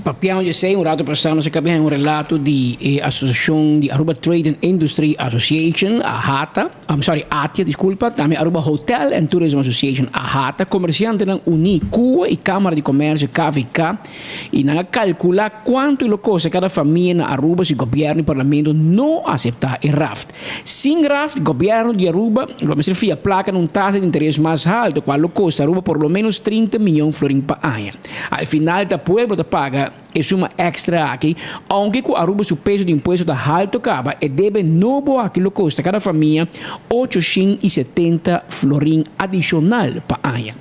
Papiamo di sei un rato passano se capiamo un relato di associazione di Aruba Trade and Industry Association ATIA disculpa, também Aruba Hotel and Tourism Association AHATA, comerciante ng uni Cuba e Câmara de Comércio KVK e nang calcula quanto lo costa cada família na Aruba se o governo e parlamento não aceitar o raft. Sem raft, o governo de Aruba lo mestre placa num taxa de interesse mais alto, qual lo costa Aruba por lo menos 30 milhões florins por ano. Al final, o pueblo te paga e suma extra aqui, aunque com Aruba o peso de imposto da alto caba e deve novo aquilo custa cada família 870 florins adicional por ano.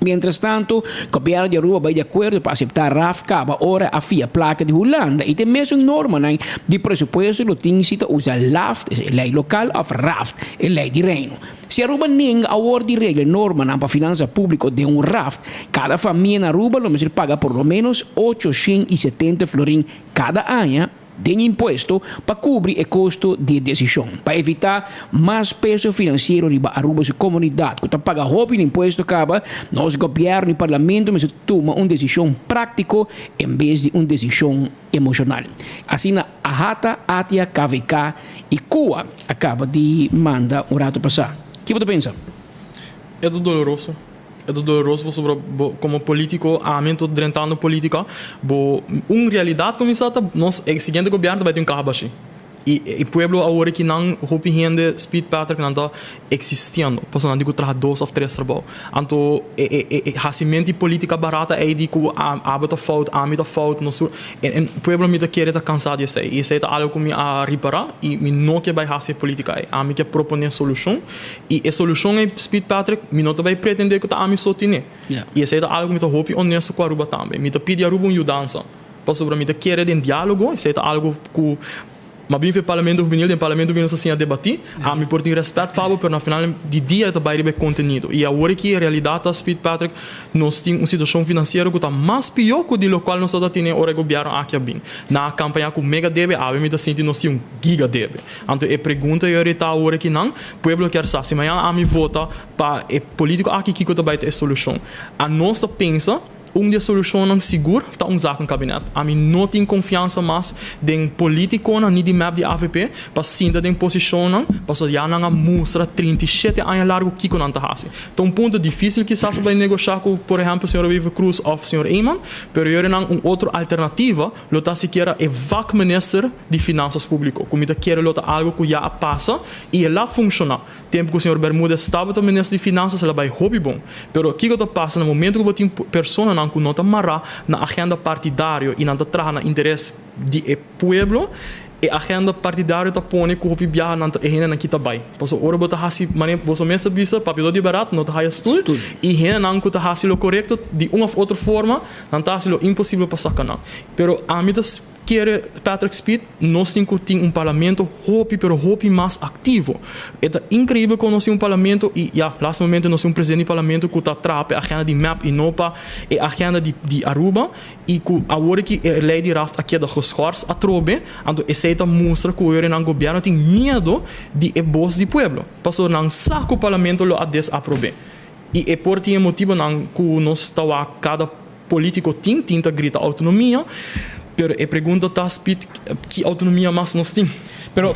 Mientras tanto, o governo de Aruba vai de acordo para aceitar RAF Caba ora a FIA placa de Holanda e tem mesmo norma de presupuesto lo tem cita usa LAFT, lei local of RAFT, e lei di reino. Se Aruba nem a ordem de regra norma para finança pública de RAFT, cada família na Aruba lo mesmo paga por lo menos 870 florins cada ano de imposto para cobrir o custo de decisão, para evitar mais peso financeiro de Aruba sua comunidade, que paga hobby de imposto acaba, nosso governo e parlamento mas toma uma decisão prática em vez de uma decisão emocional. Assim na AHATA, ATIA, KVK e CUA acaba de mandar rato passar. O que você pensa? É doloroso. É doloroso sobre como político, a mim estou drentando política, uma realidade como essa, nós, o seguinte governo vai ter um carro baixo. E pueblo agora que não hopi gente speed pattern não está existindo, posso não digo trabalhar 2 ou 3 trabalho. Então racimento política barata é de que a fout, a mita fout, no sur. En pueblo mita querer tá cansado de ser. E isso é algo que me a reparar e me não que vai fazer política aí. A me que propor solução e a solução é speed pattern, me não vai pretender que tá a me sotine. E isso é algo que me tá hopi honesto com a Aruba também. Me tá pedir a Aruba mudança. Posso sobre me tá querer de diálogo, isso é algo que mas bem feito parlamento juvenil, o parlamento juvenil assim a debater, a me portar respeito para o, mas no final de dia está bem contenido. E agora que a realidade Speed Patrick nós temos uma situação financeira que está mais pior que o local nós só temos hora governo aqui bem. Na campanha com mega deve, a me está sentindo nós temos giga deve. Então a pergunta é está agora que não, o povo quer saber se amanhã a me vota para o político aqui que está bem a solução. A nossa pensa dia solução não segura está usar no gabinete. A mim não tem confiança mais em político nem de map de AVP para sinta em posição não para só já não mostra 37 anos largo que não está assim. Então ponto difícil que se vai negociar com, por exemplo, o senhor Viva Cruz ou o senhor Eyman, pero eu não outra alternativa, lo tá sequer é vac minister de finanças público, como está quer lo tá algo que já passa e lá funciona. Tempo que o senhor Bermúdez estava também ministro de finanças, ela vai hobby bom. Pero o que está passa no momento que tem pessoa não que não está marra na agenda partidária e não está trazendo interesse de pueblo e a agenda partidária está pondo que o viaja não é renda aqui também. Posso ora botar assim, mas você mesmo bisa papel de barato não está aí estudo e renda não que está assim o correto de uma ou outra forma não está assim o impossível para sacar. Pero a mim quer Patrick Speed, nós temos parlamento hopi mais ativo. É incrível que nós temos parlamento e nesse momento nós temos presidente do parlamento que está atrás a agenda de MAP e NOPA e a agenda de Aruba e que agora que a lei de raft aqui da Roscors a trobe, então essa mostra que o governo tem medo de voz do povo. Passou não sabe que o parlamento lo a desaprove. E é por esse motivo que nós estamos a cada político tem que gritar autonomia. Pero a pergunta está que autonomia mais nós temos. Pero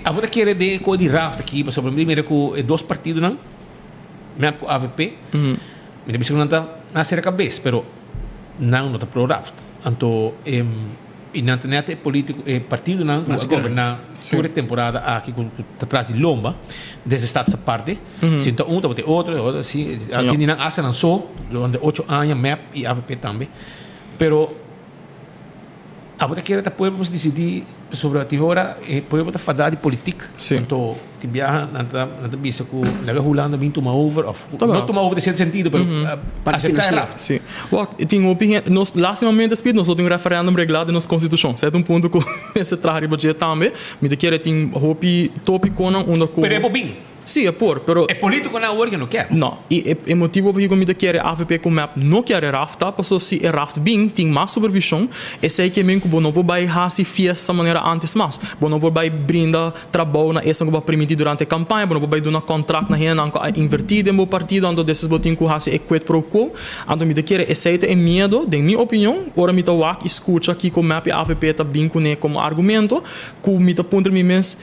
agora quer de com de raft aqui, sobre mim mira com 2 partidos não, mesmo com AVP, me disse que não está a ser a cabeça, pero não está pro raft. Então e na internet político partido não governar por temporada aqui com atrás de lomba desse estado essa parte, sinto tá ter outro assim, aqui não acha não só onde 8 anos MAP e AVP também, pero agora que era podemos decidir sobre a agora podemos falar de política. Então viaja na bisa com leva rolando bem toma over of não toma over de certo sentido para aceitar Rafa. Sim. Tem opinião nós lastimamente speed nós temos referendum reglado na constituição. Certo coisa que esse trabalho budget também, me quer tem hopi tópico não onde com pero é bobinho. Sim, pero é político na hora que não quer. Não, e é motivo porque como quer AVP com MAP não quer rafta, passou se é raft bem, tem mais supervisão, e sei que mesmo que não vai fazer fiesta maneira antes mais, não vai brindar trabalho na essa que vai permitir durante a campanha, não vai dar um contrato na renda que invertido em partido, onde desses botin que fazer equate pro co, então me quer aceita é medo, de minha opinião, ora me tá escuta aqui com MAP e AVP tá bem como argumento, que me tá ponto me mens,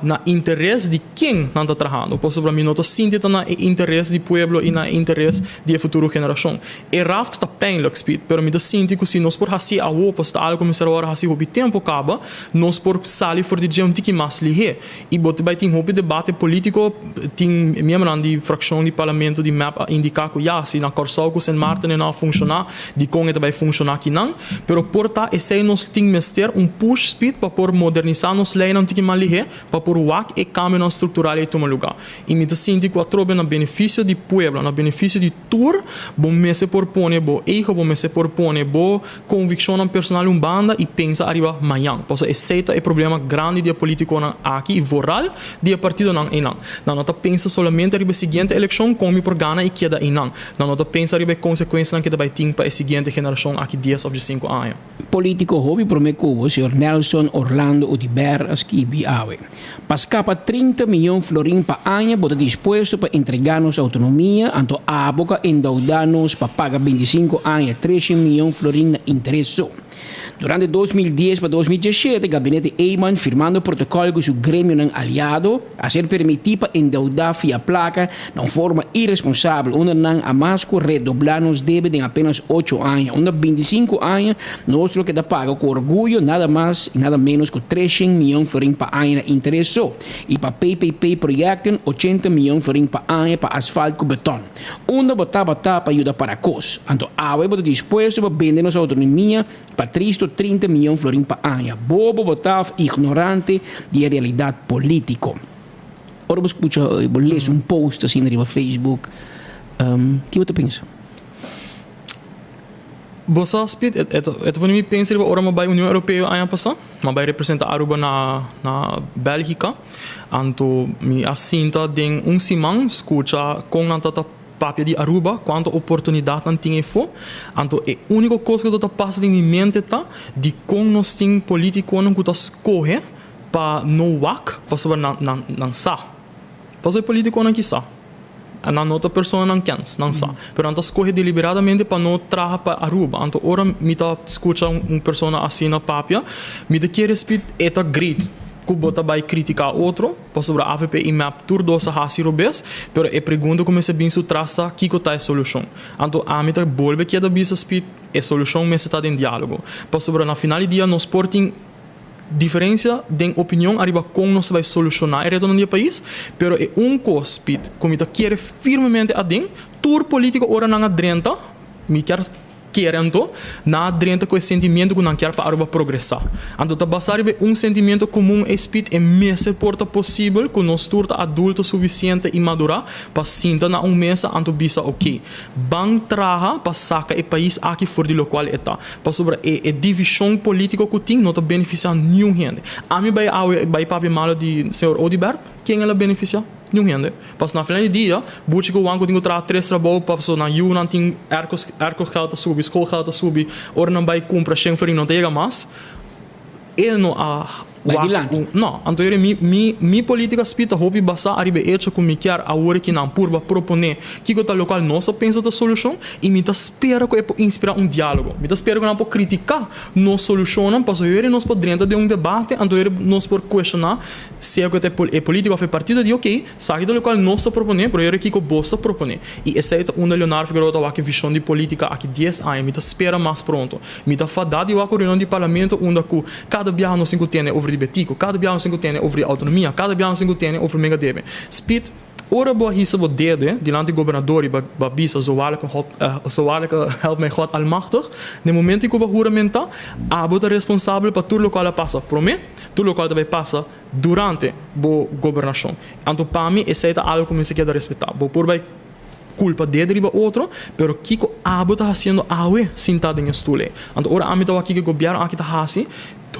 na interesse de quem não tá trabalhando. Posso para mim não sinto na interesse do povo e na interesse da futura geração. E raft está bem speed, pero me sinto que se nós por assim a roupa está algo como será hora assim o tempo acaba, nós por sair for de gente que mais lihe. E bote vai ter um debate político, tem membro de fração do parlamento de MAP indicar que se na Corsol que San Martin não funcionar, de como vai funcionar aqui não, pero porta esse nós tem mestre push speed para por modernizar nos lei não tem mais lihe, para por wak e cambio estrutural e tomar lugar. E me sinto que a trobe na benefício do povo, na benefício de tur, bom me se propõe, bom ego, bom me se propõe, bom convicção personal banda e pensa arriba amanhã. Posso aceitar o problema grande da política aqui e voral de partido não e não. Não tá pensa somente arriba seguinte eleição como por gana e queda e não. Não tá pensa arriba consequências que vai ter para a seguinte geração aqui 10 ou 5 anos. Político hobby para me cubo, senhor Nelson Orlando Odiber Askibi Awe. Pascapa 30 milhões florim para ano, bota disposto para entregar-nos autonomia, então a boca endeudar-nos para pagar 25 anos 13 milhões florim na interesse. Durante 2010 para 2017, o gabinete Eyman firmando protocolo com o grêmio não aliado a ser permitido para endeudar via placa de forma irresponsável, onde não a mais redoblar nos deve em apenas 8 anos. Onde 25 anos, nós que da paga com orgulho, nada mais e nada menos que 300 milhões de florins para ano de interesse. E para PPP projeto, 80 milhões de florins para ano para asfalto com beton. Onde botar para ajudar para cos. Então, a web está disposto para vender nossa autonomia para 330 milhões de florins para ano. Bobo botar ignorante da realidade política. Ora, você escuta, eu leio post assim no Facebook. Que você pensa? Você speed, para mim pensa que ora vai União Europeia aí passar, mas vai representar Aruba na Bélgica, anto me assinta den simão escuta com nanta papia de Aruba quanto oportunidade não tinha for, anto é única coisa que eu passa em minha mente tá de como nós tem político não que tá escorre para no wak para sobre não sa, para ser político não que sa. Na outra pessoa não quer, não sabe. Pero então escolhe deliberadamente para não trazer para Aruba. Então, ora, me tá escuta pessoa assim na papia, me te quer respeito, é great. Que bota vai criticar outro, para sobre a AVP e map tur dosa hasi robes, pero é pergunta como se bem su trasta, que tá a solução. Então, a me tá bolbe que da bisa speed, é solução, mas está em diálogo. Para sobre na final dia no sporting diferença de opinião arriba como nós vai solucionar o retorno do país, pero é coisa como está quer firmemente a dentro, tur político ora não adrenta, me querendo na adrenta com esse sentimento que não quer para Aruba progressar. Então, tá bastar sentimento comum espírito é mesa porta possível que nós turta adulto suficiente e madura para sentar na mesa anto bisa ok. Bang traha para sacar o país aqui fora do local está. Para sobre a divisão política que tem não tá beneficiar nenhum gente. A mim vai papi malo de senhor Odiberg, quem ela beneficia? Nenhum gente. Mas na final do dia, buchi que o banco tem que 3 trabalhos para pessoa na U não tem arcos geld subir, school geld subir, ora não vai comprar 100 florins não chega mais. Ele não não, então mi política spita hopi basa arriba hecho com me quer a hora que não purba propone que o local nossa pensa da solução e me tá espera que é inspirar diálogo. Me tá espera que não pode criticar nos solução, para ver nós podemos de debate, então nós por questionar se é que é político faz partido de ok, sai do local nossa propone, pero eu que o bosta propone. E essa é uma Leonardo Figueiredo que visão de política aqui 10 anos, me tá espera mais pronto. Me tá fadado e a reunião de parlamento onde cada biar nós tem over de betico, cada biar nós tem over autonomia, cada biar nós tem over mega debe. Speed ora boa hisa bo dede diante governador e babisa zoalika help mij God almachtig. No momento que o juramenta, a bota responsável para tudo o qual passa promete, tudo o qual também passa durante bo governação. Então para mim esse é algo que me se quer respeitar. Bo por vai culpa de deriva outro, pero kiko abo tá fazendo awe sentado em estule. Então ora amigo aqui que governo aqui tá hasi,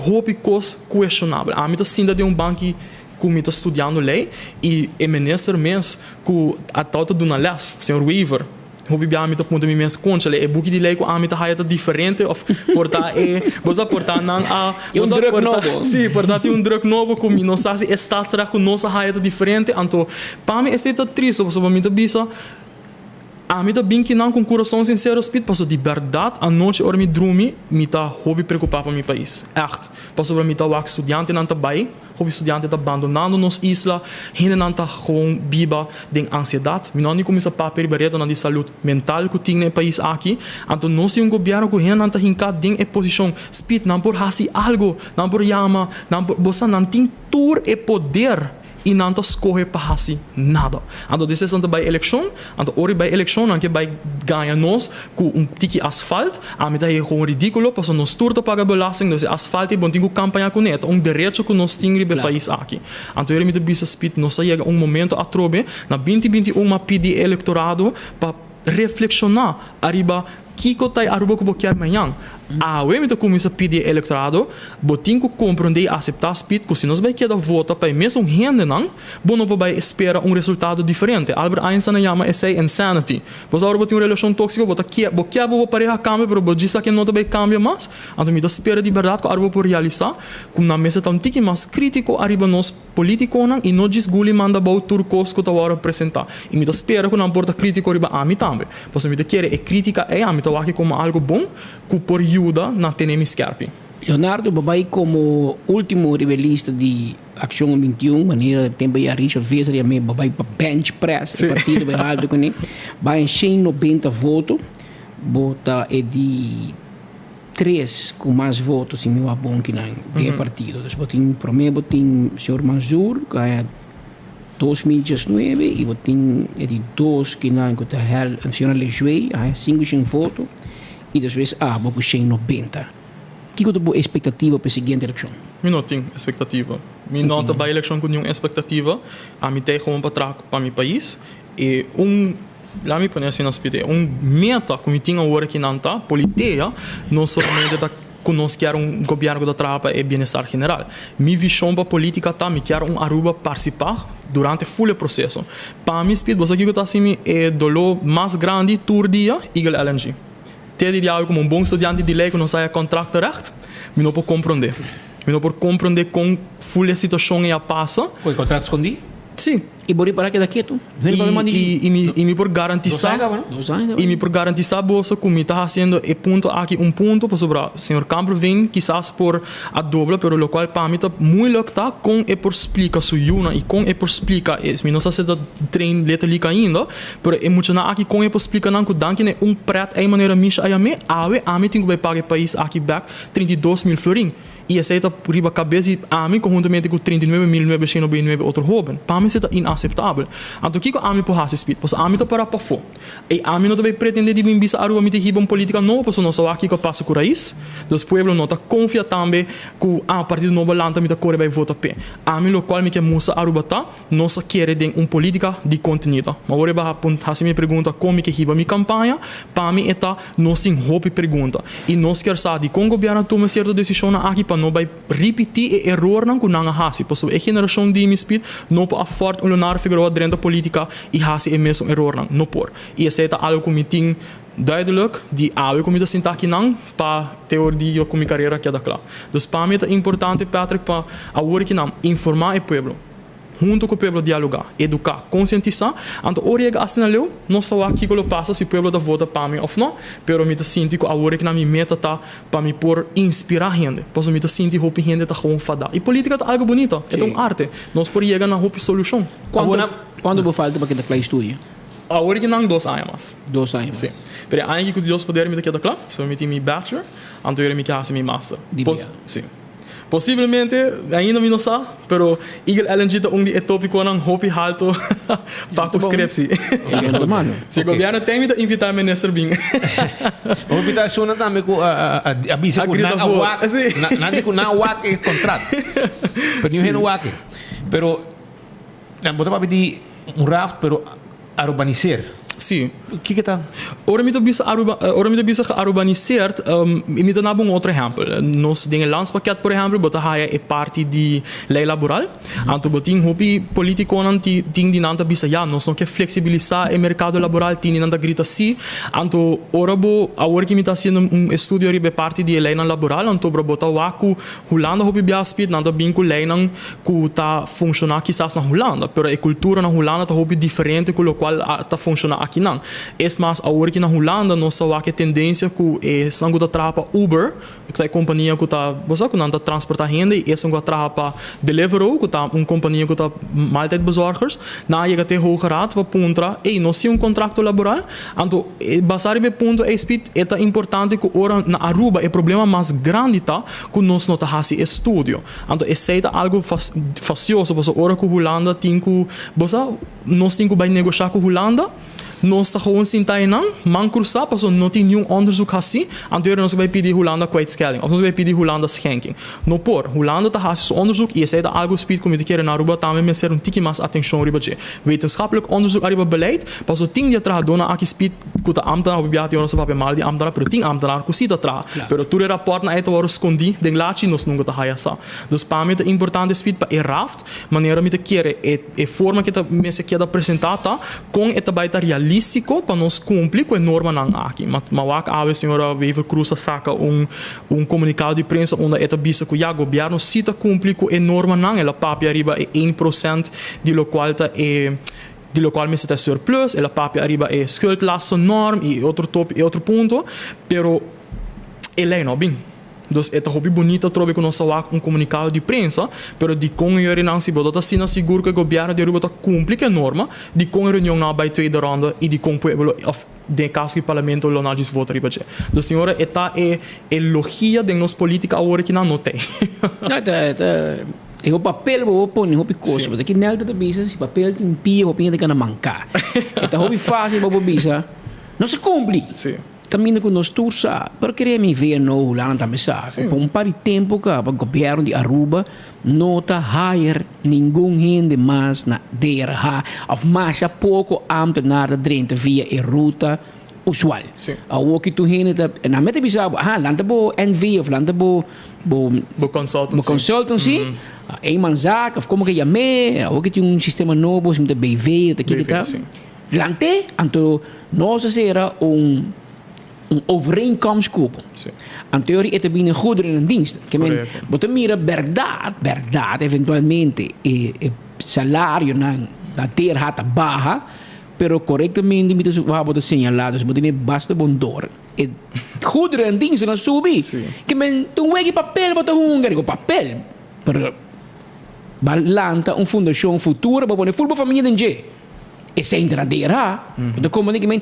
hope cos questionável. Amigo sinta de banco que me está estudando lei e o ministro mesmo que a tauta do nalas, senhor Weaver, hope bia amigo ponto me mesmo concha lei, buki de lei que amigo tá diferente of portar você portar não a drug novo. Sim, portar tem drug novo como não sabe se está será que nossa haia diferente, então para mim esse é triste, você vai me bisa a mim tá bem que não com coração sincero speed passo de verdade a noite ora me dormi me tá hobby preocupar para meu país echt passo para me tá o estudante não tá bem hobby estudante tá abandonando nos isla ainda não tá com biba de ansiedade me não nem começa papel barreto na de saúde mental que tem no país aqui então nós tem governo que ainda não tá hincado em posição speed não por hasi algo não por yama não por você não tem tour e poder e não escolhe para fazer nada. Então, decisão vai eleição, então, ora vai eleição, não que vai ganhar nós com tique asfalto, a mim é com ridículo, porque nós turta paga belasting, então asfalto é bom tem que campanha com ele, direito que nós temos no país aqui. Então, eu me debisa speed, nós chega momento a trobe, na 2021 pedir eleitorado para reflexionar arriba que tá Aruba que quer amanhã. A me tá começa a pedir eleitorado, botinho que compreender aceitar speed, que se nós vai querer votar para mesmo gente não, bom não vai esperar resultado diferente. Albert Einstein chama essa insanity. Você agora tem uma relação tóxica, bota que vou pareja cambia, pero vou dizer que não vai cambiar mais. Então me dá espera de verdade que Aruba por realizar, com na mesa tão tique mais crítico arriba nós político não e não desguli manda bau turcos que tá agora apresentar. E me dá espera que não porta crítico arriba a mim também. Você me dá querer crítica é a mim tá aqui como algo bom, que por ajuda na tenemi scarpi. Leonardo Babai como último ribelista de Ação 21, maneira tempo a Richard Veser e a mim Babai para bench press, o partido vai alto com ele, vai em 190 votos, bota é de 3 com mais votos em meu abon que não de partido. Então botin primeiro botin o senhor Mansour ganha 2019 e botin é de 2 que não que tá o senhor Lejuei, ganha 5 votos e depois boco 190. Que é a expectativa para a seguinte eleição? Eu não tenho expectativa. Eu não tenho a eleição com nenhuma expectativa. A mim tem como para meu país. E lá me parece assim, meta que eu tenho agora aqui na politéia, não somente da que nós queremos governo da trapa e bem-estar geral. Minha visão para a política tá, me quero Aruba participar durante o processo. Para mim, você aqui está assim, é dolor mais grande todo dia, igual LNG. Ter de como bom estudante de lei que não sai contrato recht, eu não posso compreender. Eu não posso compreender como a situação é a passa. O contrato escondido? Sim. E por para que daqui tu? E me por garantizar e me por garantizar bolsa como está fazendo e ponto aqui ponto para sobrar senhor Campbell vem quizás por a dobra pero lo qual para mim tá muito louco com e por explica su yuna e com e por explica es me não sei se da trein letra liga ainda pero é muito na aqui com e por explica não que danke né prat é maneira misha a me a me tenho que pagar país aqui back 32.000 florin e aceita por riba cabeça a mim conjuntamente com 39.999 outro Robin para mim isso é inaceitável então o que a mim por fazer speed pois a mim tá para fora e a mim não também pretende de mim bisa Aruba me ter política não pois não só aqui que passa com raiz dos pueblos não tá confia também que a partido novo lanta me tá corre vai votar p a mim lo qual me que musa Aruba tá não só quer de política de conteúdo mas agora vai apontar se me pergunta como que riba minha campanha para mim é não sem hope pergunta e nós quer saber com o governo toma certa decisão aqui para não vai repetir o erro não que não hasi pois a geração de me speed não pode afford Leonardo Figueroa dentro da política e hasi é mesmo erro não por e essa é algo que me tem duidelijk die oude comida sentar aqui não para teoria com minha carreira que é da claro dus para mim é importante Patrick para agora que não informar o povo junto com o povo dialogar educar conscientizar então origa assim leu não só aqui que passa se o povo da vota para mim ou não pero me sinto que agora que na minha meta tá para me por inspirar gente posso me sentir hope gente tá com fada e política tá algo bonito é uma arte nós por chegar na hope solução quando vou falar para que da classe estudia agora que não 2 anos 2 anos sim pero ainda que Deus poder me daqui da classe se eu me tenho meu bachelor então eu me quero fazer meu master sim possivelmente ainda não sei, pero igual LNG tá de tópico não hope alto para inscrever-se. Se o governo tem que invitar me nesse bem. A invitação não também com a visa com na awak, nada com na awak é contrato. Pero não é awak. Pero não botar para pedir raft, pero urbanizar. Sim. O que está? Ora me bisa urbaniseerd, me dá um outro exemplo. Nós temos um landspakket, por exemplo, bota haia é parte de lei laboral. Então, botin hopi político não tem de nada bisa já, nós não quer flexibilizar o mercado laboral, tem de nada grita sim. Então, ora que me está fazendo estudo sobre parte de lei laboral, então bota waku Holanda hopi biaspid, nada bem com lei não que tá funcionar quizás na Holanda, pero a cultura na Holanda tá hopi diferente com o qual tá funcionar aqui não. É mais agora que na Holanda nós só há que tendência que é sangue da trapa Uber, que é a companhia que tá, você que não tá transportar gente, e sangue da trapa Deliveroo, que tá uma companhia que tá maaltijdbezorgers, na chega até hoge raad para puntra, e nós temos contrato laboral, então basar be ponto é speed é importante que ora na Aruba é problema mais grande tá que nós não tá hasi estudio. Então é algo facioso, porque ora que Holanda tem que, você nós tem que vai negociar com Holanda. Nós estamos gewoon sintai não, mancursa, porque não tem nenhum onderzoek assim, então nós vai pedir Holanda kwijtschelding, of nós vai pedir Holanda schenking. No por, Holanda está fazendo onderzoek, e essa é algo speed como de querer na Aruba, também me ser tiki mais atenção riba je. Wetenschappelijk onderzoek arriba beleid, porque tem de traga dona aqui speed, que tá ambtenaar op biati ons papel mal de ambtenaar, pero tem ambtenaar que cita traga. Pero tu rapport na ito waro escondi, den lachi nós nunca tá haya sa. Dus para mim é importante speed para raft, maneira me te querer é forma que tá me se queda apresentada com eta baita realístico para nós cumprir com a norma não aqui. Mas a senhora Wever Cruz saca comunicado de prensa onde eta bisa que o governo cita cumprir com a norma não, ela papia arriba é 1% de lo qual tá de lo qual me está surplus, ela papia arriba é skuldlast norm e outro ponto, pero ele não bem. Dus é hobby bonito trobe que nós comunicado de prensa, pero de com ele não se bota assim seguro que o governo de Aruba cumpre que norma, de com reunião na by tweede ronda e de com pueblo of de caso que o parlamento lo não diz vota riba je. Dus senhora eta logia de nos política agora que não tem. O papel vou pôr em roupa coisa, porque aqui nela tá bisa, se papel tem pia, roupa tem que na mancar. Então roupa fácil vou bisa, não se cumpre. Sim. Caminho com nós tursa, pero queria me ver no lá também sabe. Por par de tempo que o governo de Aruba não tá hire nenhum gente mais na DRH, of mais a pouco amte nada dentro via a ruta usual. O que tu gente na meta bisa, landa bo NV of landa bo consultancy. Een man zaak of como que llame, o que tem sistema novo, se BV, o que tá. Lante, anto nós era overeenkomst kopen. In teorie het er binnen goederen en diensten. Que men bota mira verdade, eventualmente salario na terra tá baja, pero correctamente me bota señalados, bota nem basta bondor. Goederen en diensten na subi. Que men tu wegi papel bota hungarico papel. Pero balanta fundação futura para poner full família dentro. E se entradeira, então como que men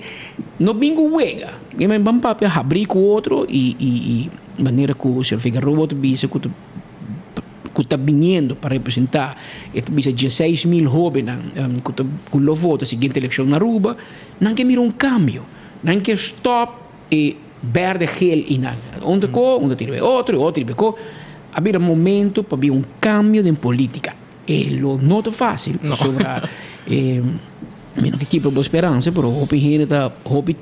no bingo wega, que men bam papel abrir com outro e maneira que o senhor Figueiredo outro bisa que está vindo para representar, este bisa 16.000 jovens que lo voto seguinte eleição na Aruba, não que mira cambio, não que stop e verde gel e não, onde tira outro co, havia momento para ver cambio de política, e lo não é fácil sobre menos que tipo de esperança, pero hopi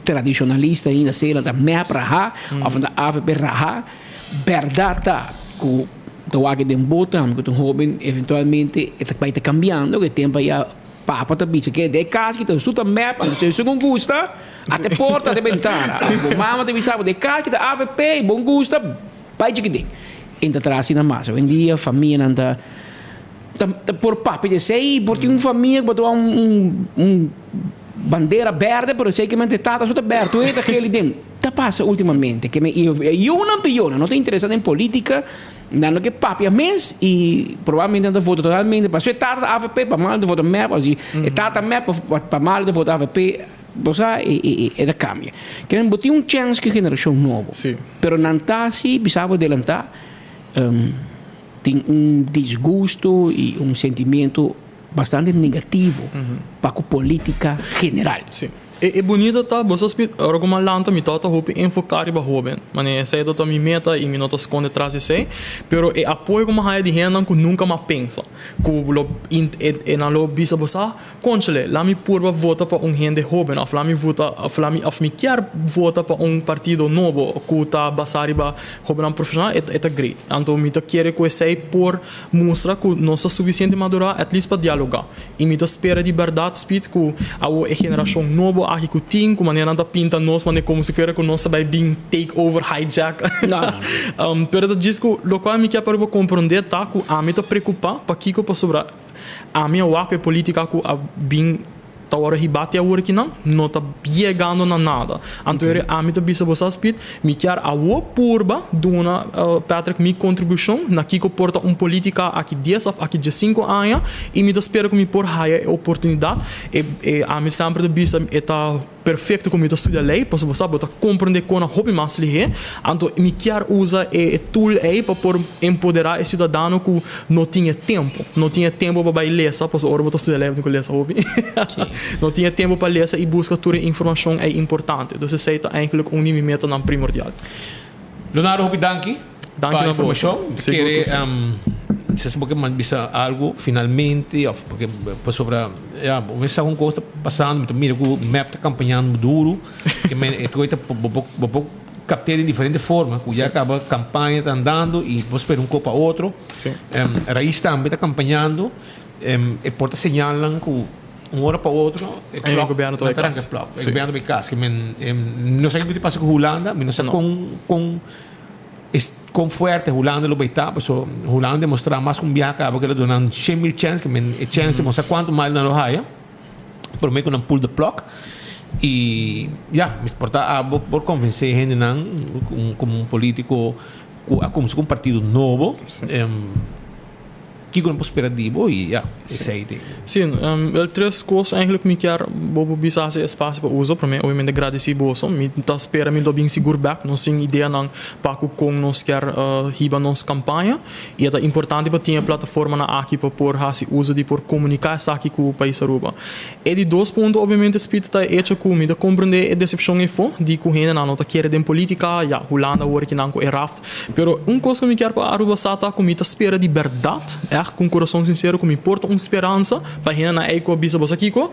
tradicionalista ainda sei lá da MEP raha, of da AVP raha, verdade tá que o águia de bota, que um jovem eventualmente vai estar cambiando, que tempo já papa tá bicho que de casa que tá tudo MEP, se não gosta, até porta de ventana, mama te bisava de casa que tá AVP, bom gosta, pai de que tem, ainda traz na massa, um dia família anda por papo de sei porque família botou bandeira verde pero sei que mente tá tudo aberto e daquele tem tá passa ultimamente que eu não tô interessado em política dando que papo mês e provavelmente anda voto totalmente passou tarde AVP para mal de voto MEP assim e tarde MEP para mal de voto AVP bosa e da cambia que não botou chance que geração novo pero não tá se bisava adelantar tem desgosto e sentimento bastante negativo para a política general. Sim. É bonito tá, vocês agora como lanta me tá hope enfocar ba jovem, mas sei do mi meta e minutos esconde atrás de sei, pero é apoio como haia de renda que nunca mais pensa, que lo na lo bisa bosa, conchele, lá me purba vota para gente jovem, of lá me vota, of me quer vota para partido novo, que tá basari ba jovem profissional, é great. Então me tá querer que sei por mostrar que não é suficiente madurar, at least para dialogar. E me tá espera de verdade speed que a geração nova aqui que tem, como maneira da pinta nós, mas como se fosse que nós vai being take over hijack. Não. Pero diz que o qual me quer para compreender tá que a me tá preocupar para que para sobre a minha waco política que a bem tá hora ribate a hora que não tá chegando na nada. Então a me tá bisa bossa speed, me quer a o purba dona Patrick mi contribuição na que porta política aqui 10 of aqui 5 anos e me espero que me por haia oportunidade e a me sempre de bisa eta perfeito como eu estudo a lei, posso você botar compreender com a hobby mais lihe, então me quer usa e tool aí para por empoderar o cidadão que não tinha tempo para ler, só posso ora botar estudar lei com ler hobby, não tinha tempo para ler e busca toda informação é importante, então você sei eigenlijk meta não primordial. Leonardo hobby danke na informação, querer se sabe que bisa algo finalmente porque sobre começar com coisa passando mira o map está campanhando duro que é coisa captar de diferente forma que já acaba a campanha está andando e depois espera copa outro raiz também está campanhando e porta señalan que hora para outro o governo está o governo vai casa que não sei o que passa com Holanda não sei com forte Holanda lo beita, so Holanda mostrar mais um viaje porque ele dona 100.000 chance que chance mostra quanto mais na loja, por meio que não pull the plug E me importa por convencer a gente como um político como um partido novo que não prosperativo e isso aí tem. Sim, três coisas eigenlijk me quer bobo bisa se espaço para uso para mim obviamente agradecer boso me tá espera me do bem seguro back não sem ideia não para com nós quer hiba nos campanha e é importante para ter plataforma na aqui para por hasi uso de por comunicar essa aqui com o país Aruba e de dois pontos obviamente speed tá hecho com me da compreender a decepção é fo de correndo na nota quer de política Holanda work não com raft pero coisa que me quer para Aruba sata com me tá espera de verdade com coração sincero que me importa esperança para gente na eco bisa bosa kiko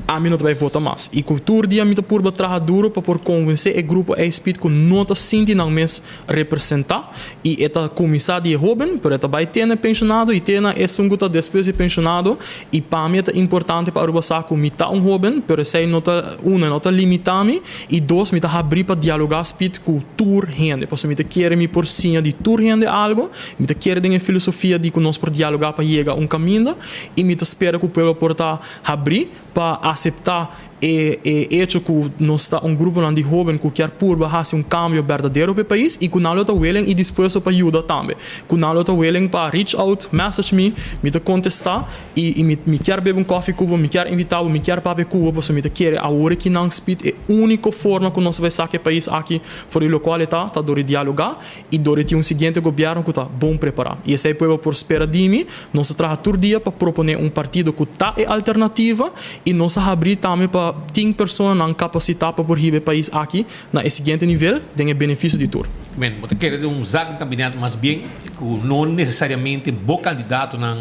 a mim não vai votar mais e cultura dia me tá por batraha duro para por convencer o grupo é speed com nota sinti não mes representar e eta comissário de jovem por eta vai ter pensionado e ter na essunguta depois de pensionado e para mim é importante para o saco me tá jovem pero sei nota nota limitame e dois me tá abrir para dialogar speed com tour gente posso me tá querer me por cima de tour gente algo me tá querer de filosofia de conosco por dialogar para chegar caminho e me espera que o povo porta abrir para aceitar hecho que nós está grupo de jovens que quer por fazer cambio verdadeiro para o país e que não está willing e disposto para ajudar também que não está willing para reach out message me te contestar e me quer beber coffee cubo me quer invitar me quer papel cubo porque me quer a hora que não speed é a única forma que nós vai sair o país aqui fora do local está dori dialogar e dori ter seguinte governo que está bom preparado e esse é o povo por espera de mim nós trabalha todo dia para proponer partido que está é alternativa e nós abrir também para 10 pessoas não capacitadas para por o país aqui na seguinte nível tem benefício de tudo. Bem, você quer usar o gabinete mais bem que não necessariamente bom candidato na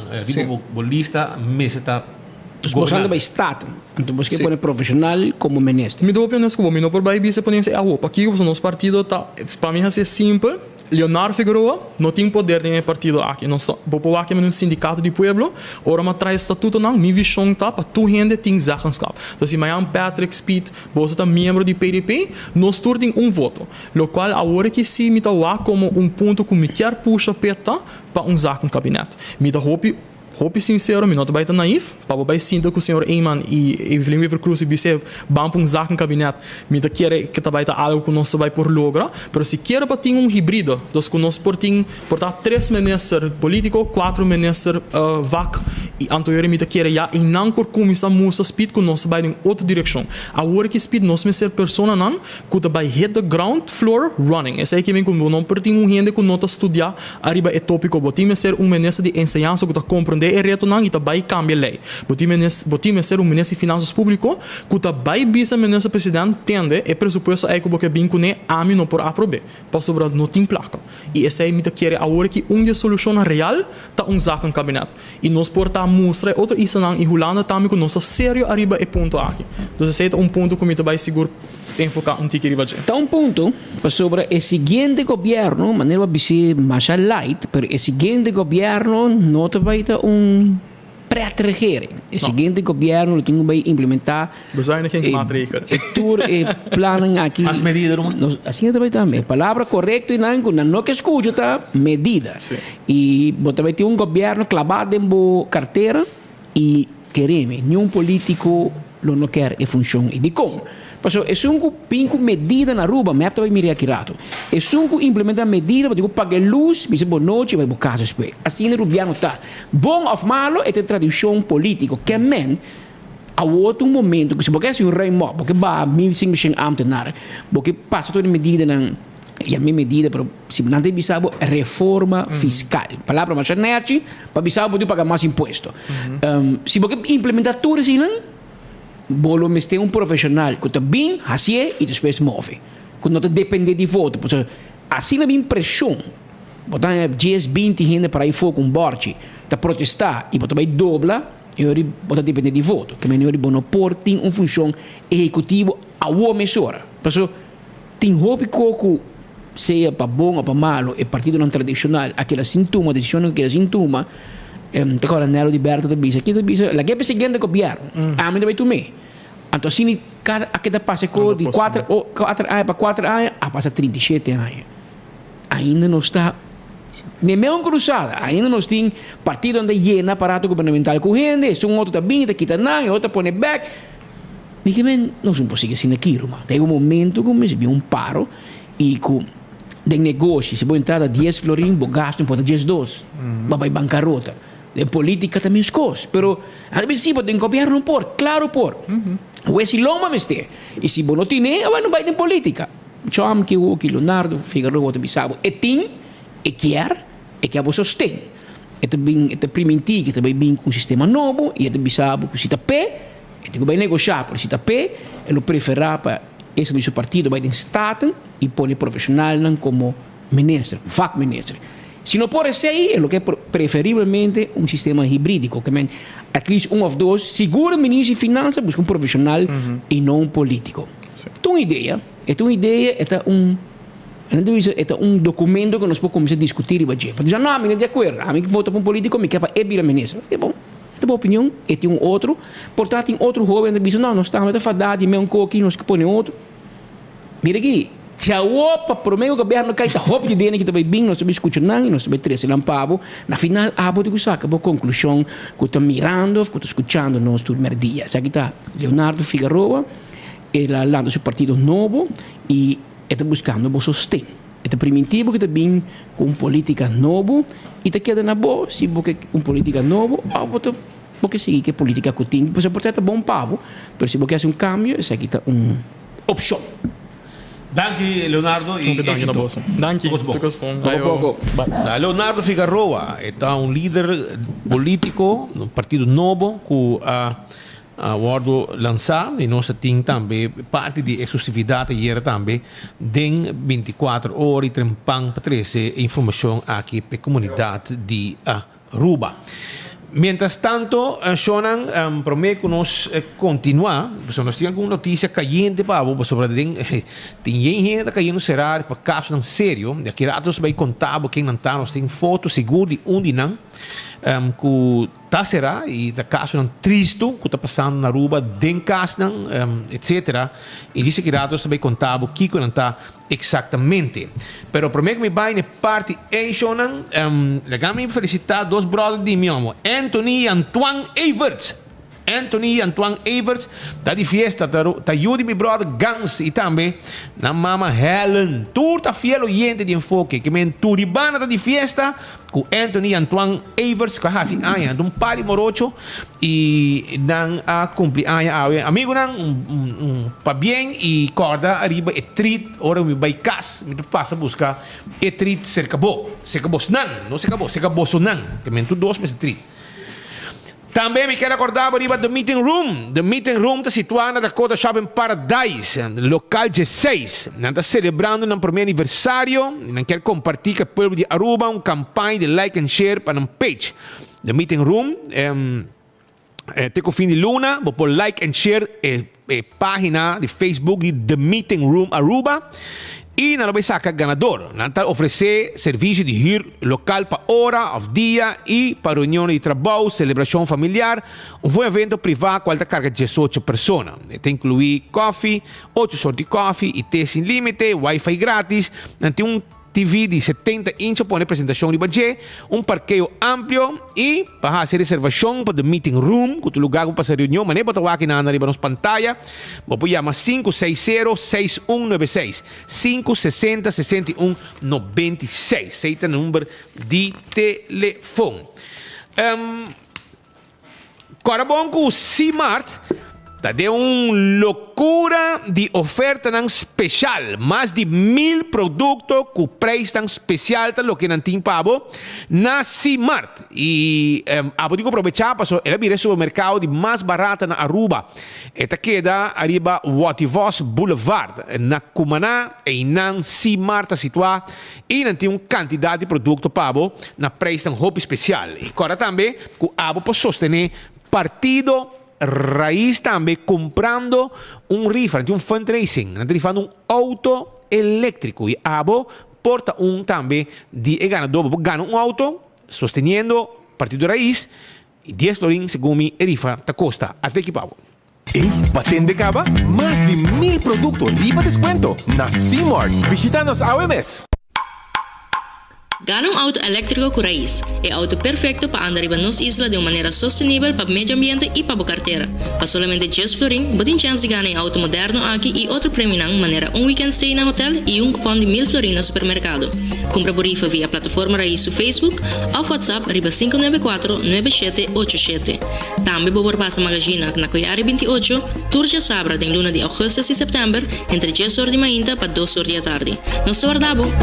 lista mas está Esboçando vai Estado. Então você põe profissional como ministro. Me dou opinião que vou por baixo você põe aqui o nosso partido tá para mim é simples. Leonardo Figueroa não tem poder de partido aqui. Nós vou aqui no sindicato de pueblo. Ora mas traz estatuto não, minha visão tá para tu gente tem zakenskap. Então se Mayan Patrick Speed, você tá membro de PDP, nós todos tem voto. Lo qual a hora que se me tá como ponto que me quer puxa peta para zaken cabinet. Me tá hope sincero, me não vai estar naif, para vai sinto que o senhor Eyman e Evelyn Weaver Cruz e vão para zaken cabinet, me tá quer que tá vai estar algo que nós vai por logra, pero se quer para ter híbrido, dos que nós por tá 3 ministros político, 4 ministros vac e anterior me tá quer e não por começar musa speed que nós vai em outra direção. A hora que speed nós me ser persona não, que tá vai hit the ground floor running. Esse é que vem como não por gente que não tá estudar arriba é tópico, botim me ser ministro de ensinança que tá compreender e reto não e vai cambiar lei. Botim ser ministro de finanças público que vai vice ministro presidente tende e pressuposto é que porque bem com a mim não por aprovar. Posso sobre não tem placa. E esse aí me tá querer a hora que solução real tá zaken cabinet. E nós porta mostra outra isso não e Holanda também que nós sério arriba é ponto aqui. Então esse é ponto que me vai seguro enfocar tique riba. Tá ponto sobre o seguinte governo, maneira de ser mais light, pero o seguinte governo não vai ter pré-regering. O seguinte governo tem que implementar tour e planos aqui. As medidas, assim também também. Palavra correta e não que escuta tá medidas. E você vai ter governo clavado em carteira e queremos nenhum político não quer a função e de como. Porque é pinco medida na rua, mas vai mirar aqui rato. É implementar medida, para pagar luz, bisa boa noite, vai buscar casa espelho. Assim o governo está. Bom ou malo é a tradição política, que é a outro momento que se você é rei mó, porque vai 1.500 ambtenaar, porque passa toda medida na e a minha medida para se não tem bisabo reforma fiscal. Palavra mais nerd, para bisabo pode pagar mais imposto. Se você implementar tudo assim, bolo me tem profissional que está bem, assim e depois move. Que não depende de voto. Porque assim não tem pressão. Botar 10, 20 gente para ir fogo com borte, para protestar e botar vai dobla, e aí botar depende de voto. Que melhor de bono por tem uma função executiva a uma mesura. Porque tem roupa que seja para bom ou para malo, é partido não tradicional, aquela sintoma, decisão aquela sintoma. Agora Nero de Berta da Bisa, aqui da Bisa, la que é seguinte governo, a mim também tomei. Então assim, aqui da passa de 4 anos para 4 anos, a passa 37 anos. Ainda não está nem mesmo cruzada, ainda não tem partido onde llena aparato governamental com gente, um outro está bem, está quitando, outro põe back. Dije, men, não somos possível assim aqui, mas tem momento que me um paro e com de negócio, se vou entrar a 10 florim, vou gastar para 10 dos, vai bancarrota. De política também as coisas, pero a vezes pode governo por, claro por. O esse loma meste. E se não tem, não vai em política. Chama que o Leonardo Figueroa te bisabo, e tem, e quer, e que a você sostém. E te primenti que também bem com um sistema novo, e te bisabo que se tá pé, e te vai negociar por se tá pé, e lo preferar para esse do seu partido vai em staten e põe profissional como ministro, ministro. Se não pode ser aí, é o que é preferivelmente um sistema hibrídico, que at least um of dois, segura o ministro de finanças, busca um profissional e não um político. Então, uma ideia é um documento que nós podemos começar a discutir e dizer, para dizer, não, eu não de acordo, a mim que vota para um político, me quer para vir a ministro. É bom, esta é a minha opinião, e tem um outro, portanto, tem outro jovem que diz, não, nós estamos a falar de meio aqui, nós que põe outro. Mira aqui, opa, por meio do governo que está roupa de dinheiro que também bem, nós estamos escutando e nós estamos três lampavo. Na final, abo de que acabou a conclusão que estou mirando, que estou escutando nos últimos dias. Aqui está Leonardo Figueroa, ele lando seu partido novo e está buscando o sostém. É primitivo que está bem com política nova e está quedando na boa, se você com política nova, porque seguir que política que tem, você pode ter bom pavo, mas se você quer um cambio, essa aqui está uma opção. Danke, Leonardo. Danke na bolsa. Danke. Leonardo Figueroa é um líder político no Partido Novo que a Wordo lançar e nós temos também parte de exclusividade e também de 24 horas e trempang para trazer informação aqui para a comunidade de Aruba. Mientras tanto, Shonan, prometo que nós continuar, porque nós temos alguma notícia caliente para você, sobre tem gente que caindo será para caso não sério, de aqui a vai contar quem não está, nós temos fotos seguro de onde não, que tá será e da caso não triste que está passando na Aruba, den caso não, etc. E disse que a vai contar o que não está exatamente. Pero prometo que me vai na parte em Shonan, legal-me felicitar dois brothers de meu amo, Anthony e Antoine Everts. Anthony e Antoine Everts tá de fiesta, tá ajuda meu brother Gans e também na mama Helen. Tu tá fiel oyente de enfoque, que men turibana tá de fiesta com Anthony e Antoine Everts, que hasi aya de pari morocho e dan a cumprir aya amigo nan pa bem e corda arriba e treat ora me vai cas, me passa buscar e treat cercabo nan, não cercabo sonan, que men tu dois mas treat. Também me quero acordar para o Meeting Room. The Meeting Room está situado na Dakota Shopping Paradise, local 16. Está celebrando o primeiro aniversário. Não quero compartilhar com o povo de Aruba uma campanha de like and share para uma page. The Meeting Room tem o fim de luna. Vou pôr like and share a página de Facebook de The Meeting Room Aruba. E não vai sacar ganador. Não está oferecer serviço de rir local para hora, of dia e para reunião de trabalho, celebração familiar. Um evento privado com alta carga de 18 pessoas. Tem incluir coffee, 8 sortes de coffee e té sem limite, Wi-Fi grátis. Tem um TV de 70 inches para apresentação de budget, parqueio amplo e para fazer reservação para o meeting room, que o lugar para fazer reunião, mas nem para estar aqui na pantalla, vou chamar 560-6196, 560-6196, esse é o número de telefone. Agora bom com o C-Mart, tá de loucura de oferta não especial. Mais de 1000 produtos com preço tão especial, tá, que não tem pavo, na C-Mart. E vou aproveitar para ela vir supermercado de mais barata na Aruba. Esta queda arriba Wativos Boulevard, na Cumaná, e na C-Mart situada. E não tem uma quantidade de produtos pavo na preço tão especial. E agora também, que abo para sostener partido Raiz também comprando rifa, um fundraising, rifando um auto elétrico. E Abo porta também de ganador, gana um auto, sosteniendo Partido Raiz, e 10 florins, segundo rifa, te costa até que pago. Ei, patente caba, más de 1000 productos rifa descuento na C-Mart. Visítanos a OMS. Gana un auto eléctrico con raíz. El auto perfecto para andar en nos isla de una manera sostenible para el medio ambiente y para la cartera. Para solamente 10 florin, botin chance de ganar un auto moderno aquí y otro premio de manera un weekend stay en hotel y un cupón de 1000 florin en supermercado. Compra por rifa via plataforma Raíz su Facebook o WhatsApp riba 594-9787. También por pasa magazine na Coyari 28, Turja Sabra de luna de agosto y septiembre, entre 10 horas de mañana para 2 horas de tarde. Nos guardamos.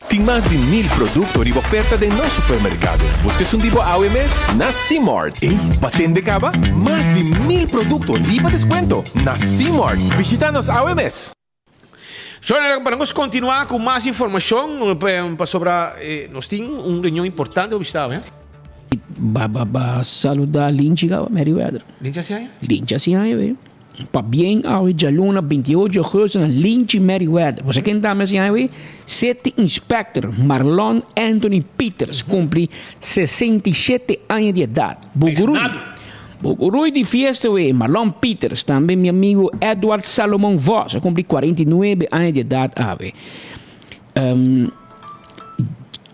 Tem mais de 1000 produtos e oferta de no supermercado. Busques un tipo AOMS na C-Mart. Ei, batende caba? Mais de 1000 produtos riba descuento na C-Mart. Visita-nos AOMS. João, para nós continuar com mais informação sobre nós temos reunião importante obstável, né? Saludar Lincha Meriwether. Lincha assim? Lincha assim, velho. Para bem, hoje de luna 28 de agosto na Lincha Meriwether. Você quem está assim, velho? Sete Inspector Marlon Anthony Peters cumpre 67 anos de idade. Bugurui de festa, Marlon Peters, também meu amigo Edward Salomon Voss, cumpre 49 anos de idade.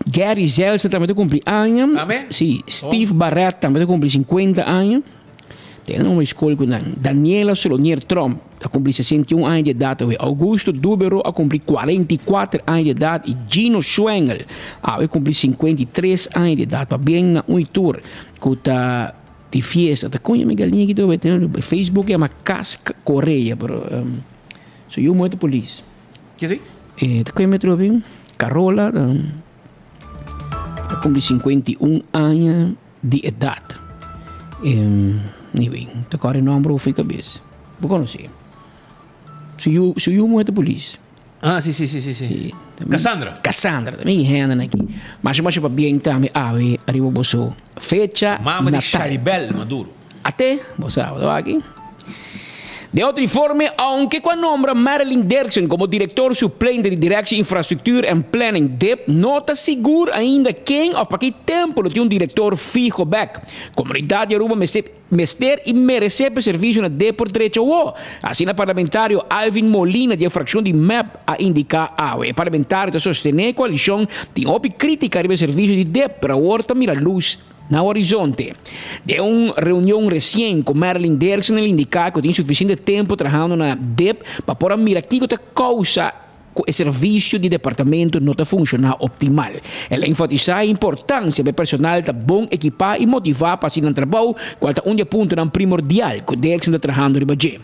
Gary Zelsa também cumpre anos. Sim, Steve Barrett também cumpre 50 anos. Tem uma escola com Daniela Solonier Trump, a cumprir 61 anos de idade. Augusto Dubero a cumprir 44 anos de idade. E Gino Schwengel a cumprir 53 anos de idade. Para bem na tour que está de fiesta. Tá com a galinha que tu no Facebook é uma casca Coreia, pero sou eu muito polícia. Que assim? Tá com a metro bem Carola a cumprir 51 anos de idade. Nível, tá com o nome eu fico cabeça. Vou conhecer. Sou eu muito polícia. Ah, sim. Cassandra, também renda aqui. Mas para bem também, arriba você. Fecha Mama de Charibel Maduro. Até, você aqui. De outro informe, aunque quando nombra Marilyn Derksen como diretor suplente de Direção de Infraestrutura e Planning DEP, não está seguro ainda quem ou para que tempo tem um diretor fijo back. Comunidade de Aruba mester e merecer serviço na DEP por direito ao. Assim, o parlamentário Alvin Molina, de fração de MEP, a indicar o parlamentário de sostener a coalição tem opinião crítica de serviço de DEP para a mira luz na horizonte. De uma reunião recente com Marilyn Derksen, ele indica que tem suficiente tempo trabalhando na DEP para pôr a mira aqui que causa o serviço de departamento não está funcionando optimal. Ela enfatiza a importância do personal estar bom equipar e motivar para seguir no trabalho, qual é um ponto primordial que Derksen está trabalhando de budget.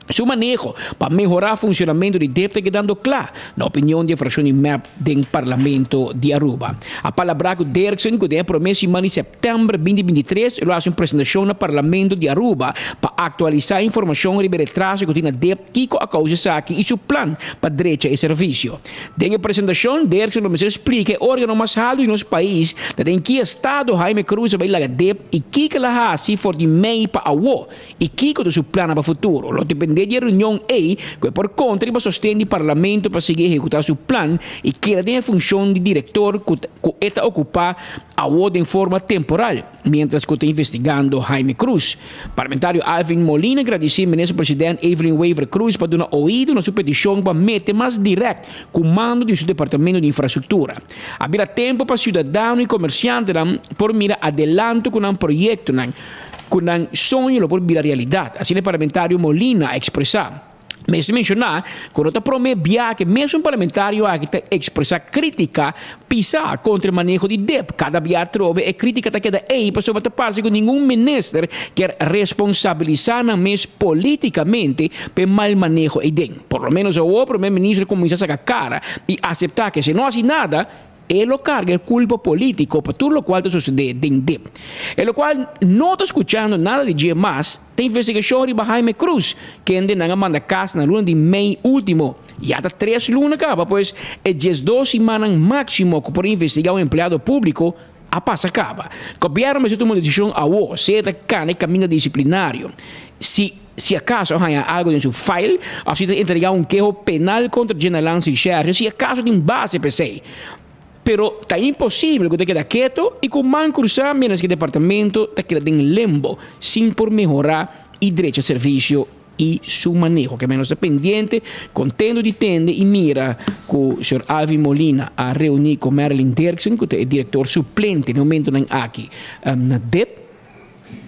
Su manejo para melhorar o funcionamento de DEP está quedando claro, na opinião de fração de MEP do Parlamento de Aruba. A palavra que Derksen, que tem promessa em setembro de 2023, ele faz uma apresentação no Parlamento de Aruba para atualizar a informação sobre o retraso que tem na DEP, que a causa aqui e seu plano para direito e serviço. Dentro da apresentação, Derksen nos explica o órgão mais alto em nosso país, em que estado Jaime Cruz vai lá DEP e que ela se for de meio para a UO e que o seu plano para o futuro. Lo depende de reunião que por contra ele sustenta o parlamento para seguir executar seu plano e que ele tem a função de diretor que está ocupar a ODE em forma temporal, mientras que está investigando Jaime Cruz. Parlamentário Alvin Molina agradeceu ao ministro-presidente Evelyn Weaver Cruz para dar ouvido na sua petição para meter mais direto comando do seu departamento de infraestrutura. Havia tempo para cidadão e comerciante por mirar adelanto com um projeto com um sonho por virar realidade. Assim, o parlamentário Molina expressar. Mas mencionar, quando está prometendo que mesmo um parlamentário que expressar crítica, pisar contra o manejo de DEP, cada dia trove e crítica está queda aí, para sobre parte que nenhum ministro quer responsabilizar na mesa politicamente pelo mal manejo aí dentro. Por lo menos o primeiro-ministro começa a sacar cara e aceitar que se não faz nada, ele carga culpa político para tudo o qual está sucedendo em DEP. E o qual não está escutando nada de dia mais, tem investigação de Jaime Cruz, que ainda não manda casa na luna de meio último. E até 3 lunas acaba, pois é 12 semanas máximo por investigar um empregado público a passa acaba. O governo vai tomar uma decisão a o certa cana e caminho disciplinário. Se acaso há algo em seu file, ou se entregar um queijo penal contra o general Sérgio, se acaso tem base PC. Pero está impossível que te quede quieto e com man cruzar menos que o departamento te queda em limbo, sem por melhorar o direito de serviço y su manejo, que menos pendiente, contento de tende y mira que el señor Alvin Molina a reunir con Marilyn Derksen, que es el director suplente en el momento aquí, na DEP,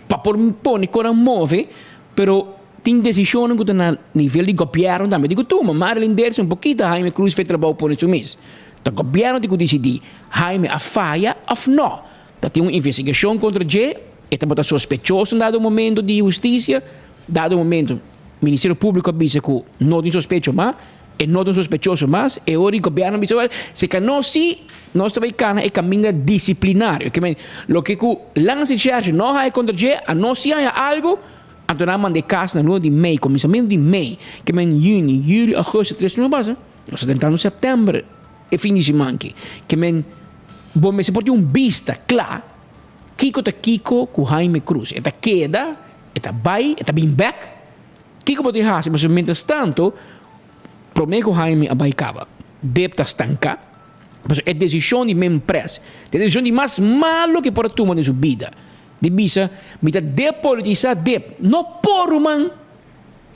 para poner con move, pero tem decisões que na nível de governo também. Digo, tu, Marilyn Derksen, pouquinho, Jaime Cruz fez trabalho por isso mesmo. Então, o governo tem que decidir, Jaime a falha ou não. Então, tem uma investigação contra o G, e também está sospechoso dado momento de justiça, dado momento, o Ministério Público avisa que não tem suspeito mais, e não tem sospechoso mais, e agora o governo avisa, se que não se, nós também é caminho disciplinário. O que o lance de charge não é contra o G, a não se há algo, então, nós mandamos caso na lua de maio, começamento de maio, que é junho, julho, agosto, 3 não passa. Nós estamos entrando em setembro, e fim de semana, que é bom, se pode vista, claro, Kiko com Jaime Cruz. Eta queda, eta vai, eta bem back. Kiko pode fazer, mas mientras tanto, promete que Jaime abaicava. Deve estar estanca, mas é decisão de minha empresa. É decisão de mais malo que pode tomar em sua vida. De bisa, mita depolitizar, não por man.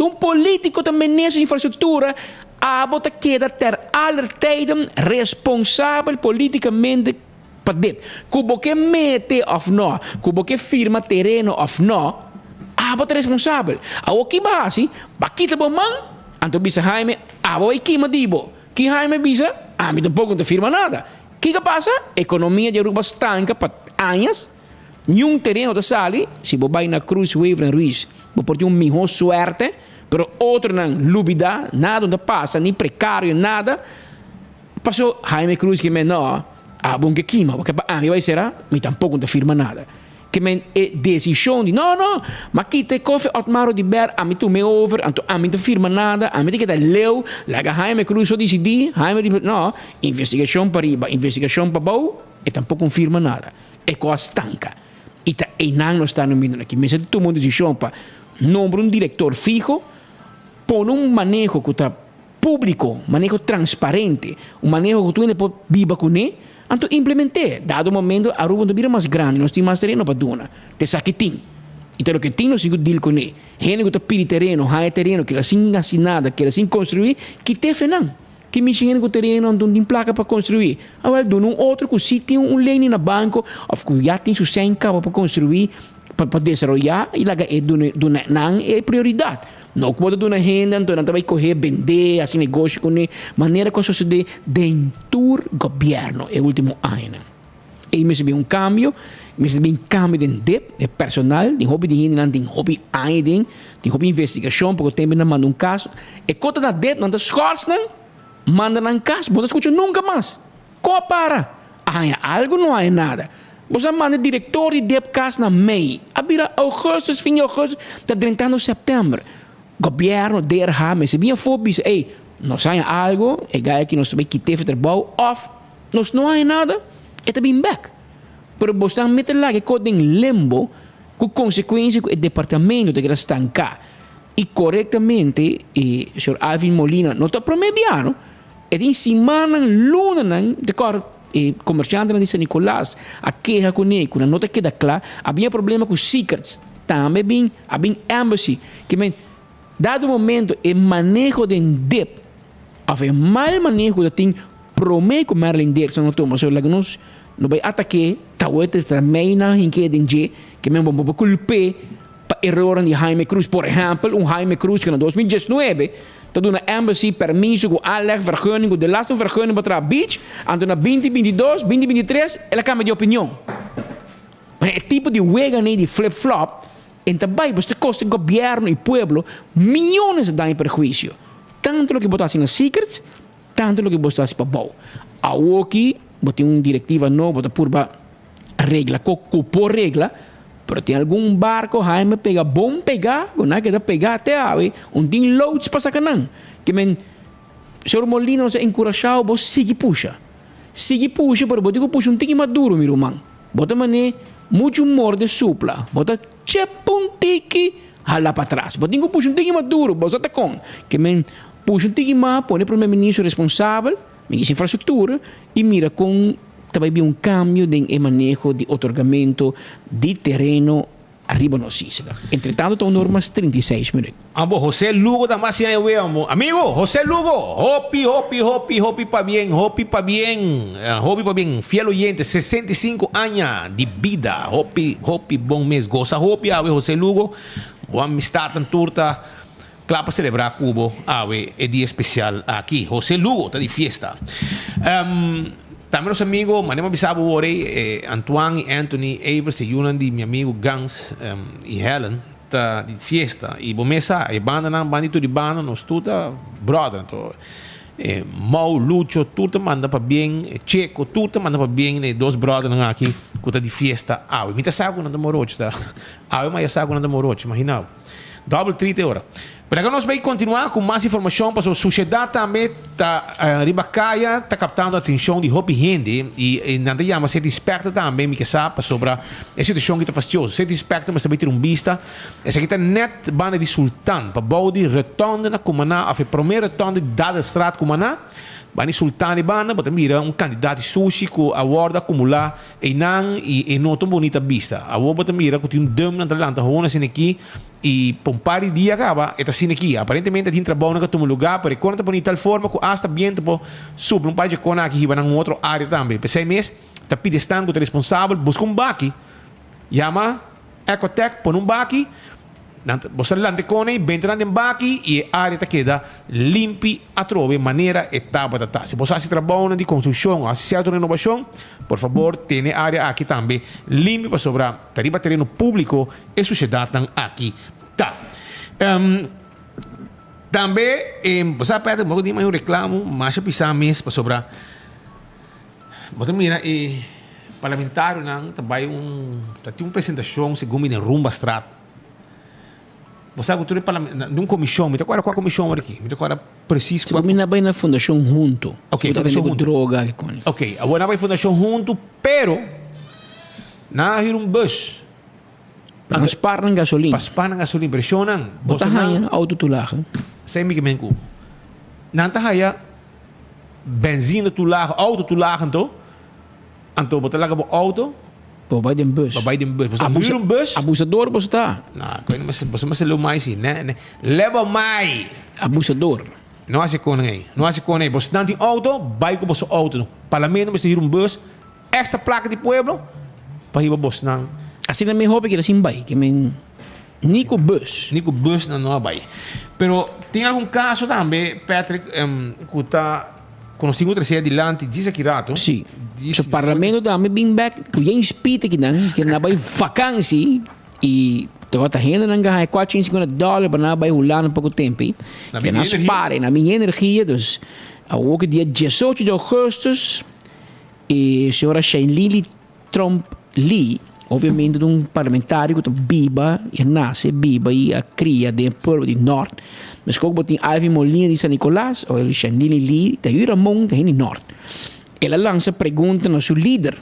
Um político também nessa infraestrutura, a bota queda ter altijd responsável politicamente para dep. Cubo que mete of não, cubo que firma terreno of não, a bota responsável. A o que base, bakita bom man, anto bisa Jaime, a o que dibo, que Jaime bisa, a mim tampouco não firma nada. Que passa? Economia de Aruba estanca para anos. Nenhum terreno da sali, se você vai na Cruz Weaver Ruiz, você pode ter uma melhor sorte, pero outro não lubida, nada onde passa, nem precário, nada. Passou Jaime Cruz que me não, bom que quima, porque a mim vai ser, mas tampouco não firma nada. Que me é decisão de não, mas aqui tem coffee Otmaro de Ber, a mim tu me over, a mim não firma nada, a mim tem que dar leu, laga Jaime Cruz só decidir, Jaime não, investigação para riba, investigação para baixo, e tampouco firma nada. É coisa estanca. E não está no meio aqui. Mas se tu tomou decisão para nombrar diretor fijo, por manejo que está público, manejo transparente, manejo que tu ainda pode viver com ele, então implementei. Dado o momento, a Aruba não vira mais grande, nós temos mais terreno para donar. Te saque tem. Então, o que tem, nós temos que deal com ele. Gente que está pedindo terreno, há terreno, que ela sem assinada, que ela sem construir, que te fenam. Que me chegam com o terreno onde tem placa para construir. Agora, do outro que se tem lane na banco, ou que já tem seu 100 para construir, para desenvolver, e lá não é prioridade. Não pode dar uma renda, então não vai correr, vender, assim, negócio com ele. Maneira que isso de dentro do governo, é o último ano. E me recebi cambio, de DEP, de personal, de hobby de gente, de hobby ainda, de hobby investigação, porque tem que mandar caso. E conta da DEP, não está escolas, não? Manda na casa, você escuta nunca mais. Qual para? Algo não há nada. Você manda diretor de DEP casa na MEI. Abira agosto, fim de agosto, está 30 de setembro. Governo, DRH, mas se vinha fobis, nós há algo, é que nós também que teve trabalho, off, nós não há nada, é também back. Pero você está metendo lá que code em limbo, com consequência que o departamento de estancar. E corretamente, o senhor Alvin Molina não está promediando. E em semana, luna, de cor, comerciante de San Nicolás, a queixa com ele, quando não queda claro, havia problema com secrets. Também havia embassy. Que, dado o momento, o manejo de DEP, havia mal manejo de tem promete com Marilyn Derksen, não toma, senhor Lagos, não vai atacar, talvez também não hinque de G, que mesmo vamos culpar para erro de Jaime Cruz, por exemplo, Jaime Cruz que em 2019 está dando embassy permisso com Alex vergunning, com de laatste vergunning para a beach, en na 2022, 2023, ela cambia de opinião. Mas é tipo de wega de flip-flop, então vai, você custa o governo e o povo milhões de danos perjuízo. Tanto lo que botasse nas secrets, tanto lo que botasse para bom. A aqui, botei diretiva não, bota por regra, por regra, pero tem algum barco, Jaime pega bom pegar, não que dá pegar até aí, tem loads para sacanan. Que senhor Molina nos encorajado, você sigue puxa, pero você puxa tique maduro, meu irmão. Bota mané muito morde supla, bota chepuntique, hala para trás. Bota puxa tique maduro, você tá com. Que puxa tique mais, põe primeiro-ministro responsável, ministro de infraestrutura e mira com também vi cambio de manejo de otorgamento de terreno arriba nos isla. Entretanto, estão normas 36 minutos. Amo, José Lugo também assim eu amo. Amigo, José Lugo, hopi pa bien, hopi pa bien. Fiel oyente, 65 anos de vida. Hopi bom mês. Goza hopi, ave José Lugo. Boa amistade, turta. Claro, para celebrar Cuba, é dia especial aqui. José Lugo está de fiesta. Também os amigos, manema bisabo ore, Antoine e Anthony Evers, se unem de meu amigo Gans e Helen, está de fiesta. E bomesa, e banda não, bandito de banda, nós tudo, brother. Então, Mau, Lucho, tudo manda para bem, Checo, tudo manda para bem, né? Dois brothers aqui, que está de fiesta. Me está saco na demorote, tá? Mas saco na demorote, imagina. Double 30 horas. Para que nós vamos continuar com mais informação, para a sociedade também está ribacaia, está captando a atenção de hobby gente e nada mais ser esperta também, me que sabe sobre a situação que está fastidiosa. Ser esperta, mas também ter vista. Essa aqui está net banda de sultan, para body retorno na Cumaná, a primeira retorno de dada estrada Cumaná. Bani sultan e banda, bota mira candidato de sushi que a warda acumular e não tão bonita vista. A warda mira que tem dam na talanta, uma assim aqui e por pari dia acaba, está assim aqui. Aparentemente tem trabalho que toma lugar, para quando está de tal forma que hasta bem tipo super par de cona aqui vai em outra área também. Para 6 meses, está pidestando que é responsável, busca baki, chama Ecotec, põe baki. Você lande com ele, bem entrando em baki e a área queda limpa a trove maneira etapa da Se você se trabalha de construção, associado a renovação, por favor, tenha área aqui também limpa para sobrar tarifa terreno público e sociedade aqui. Também, você aperta, eu digo mais reclamo, mas eu preciso mesmo para sobrar. Você mira, parlamentário, também tem uma apresentação, segundo em Rumba Strat. Você sabe que tu é de uma comissão, me agora qual a comissão aqui? Me agora preciso. Você combina bem na fundação junto. Ok, fundação junto. Droga. Ok, agora vai fundação junto, pero na ir bus. Para spar na gasolina. Para spar na gasolina, pressionan. Bota haya autotulagen. Sem me que menku. Nanta haya benzina tulagen, auto tulagen to. Anto bota laga bo auto. Bij de bus. Huur een bus? Abusador você está. Não, você mas leu mais né? Leva mais. Abusador. Não há se conhece. Não há se conhece. Você não tem auto, vai com você auto. Parlamento mas hier um bus, extra placa de pueblo, para ir para você não. Assim na minha roupa que assim vai, que men Nico bus não vai. Pero tem algum caso também, Patrick, que está conhecido terceiro adiante, diz aqui rato. Sim. O parlamento também bem back, que é inspita que na vai vacância e toda a gente não ganha $450 para não vai rolar um pouco tempo. Que não pare na minha energia, dus ao dia 18 de agosto, e a senhora Shailene Trump Lee, obviamente um parlamentário que biba e nasce biba e a cria de povo de norte, mas como tem Ivy Molina de San Nicolás ou ele Shailene Lee da Iramon de norte. Ela lança pergunta no seu líder,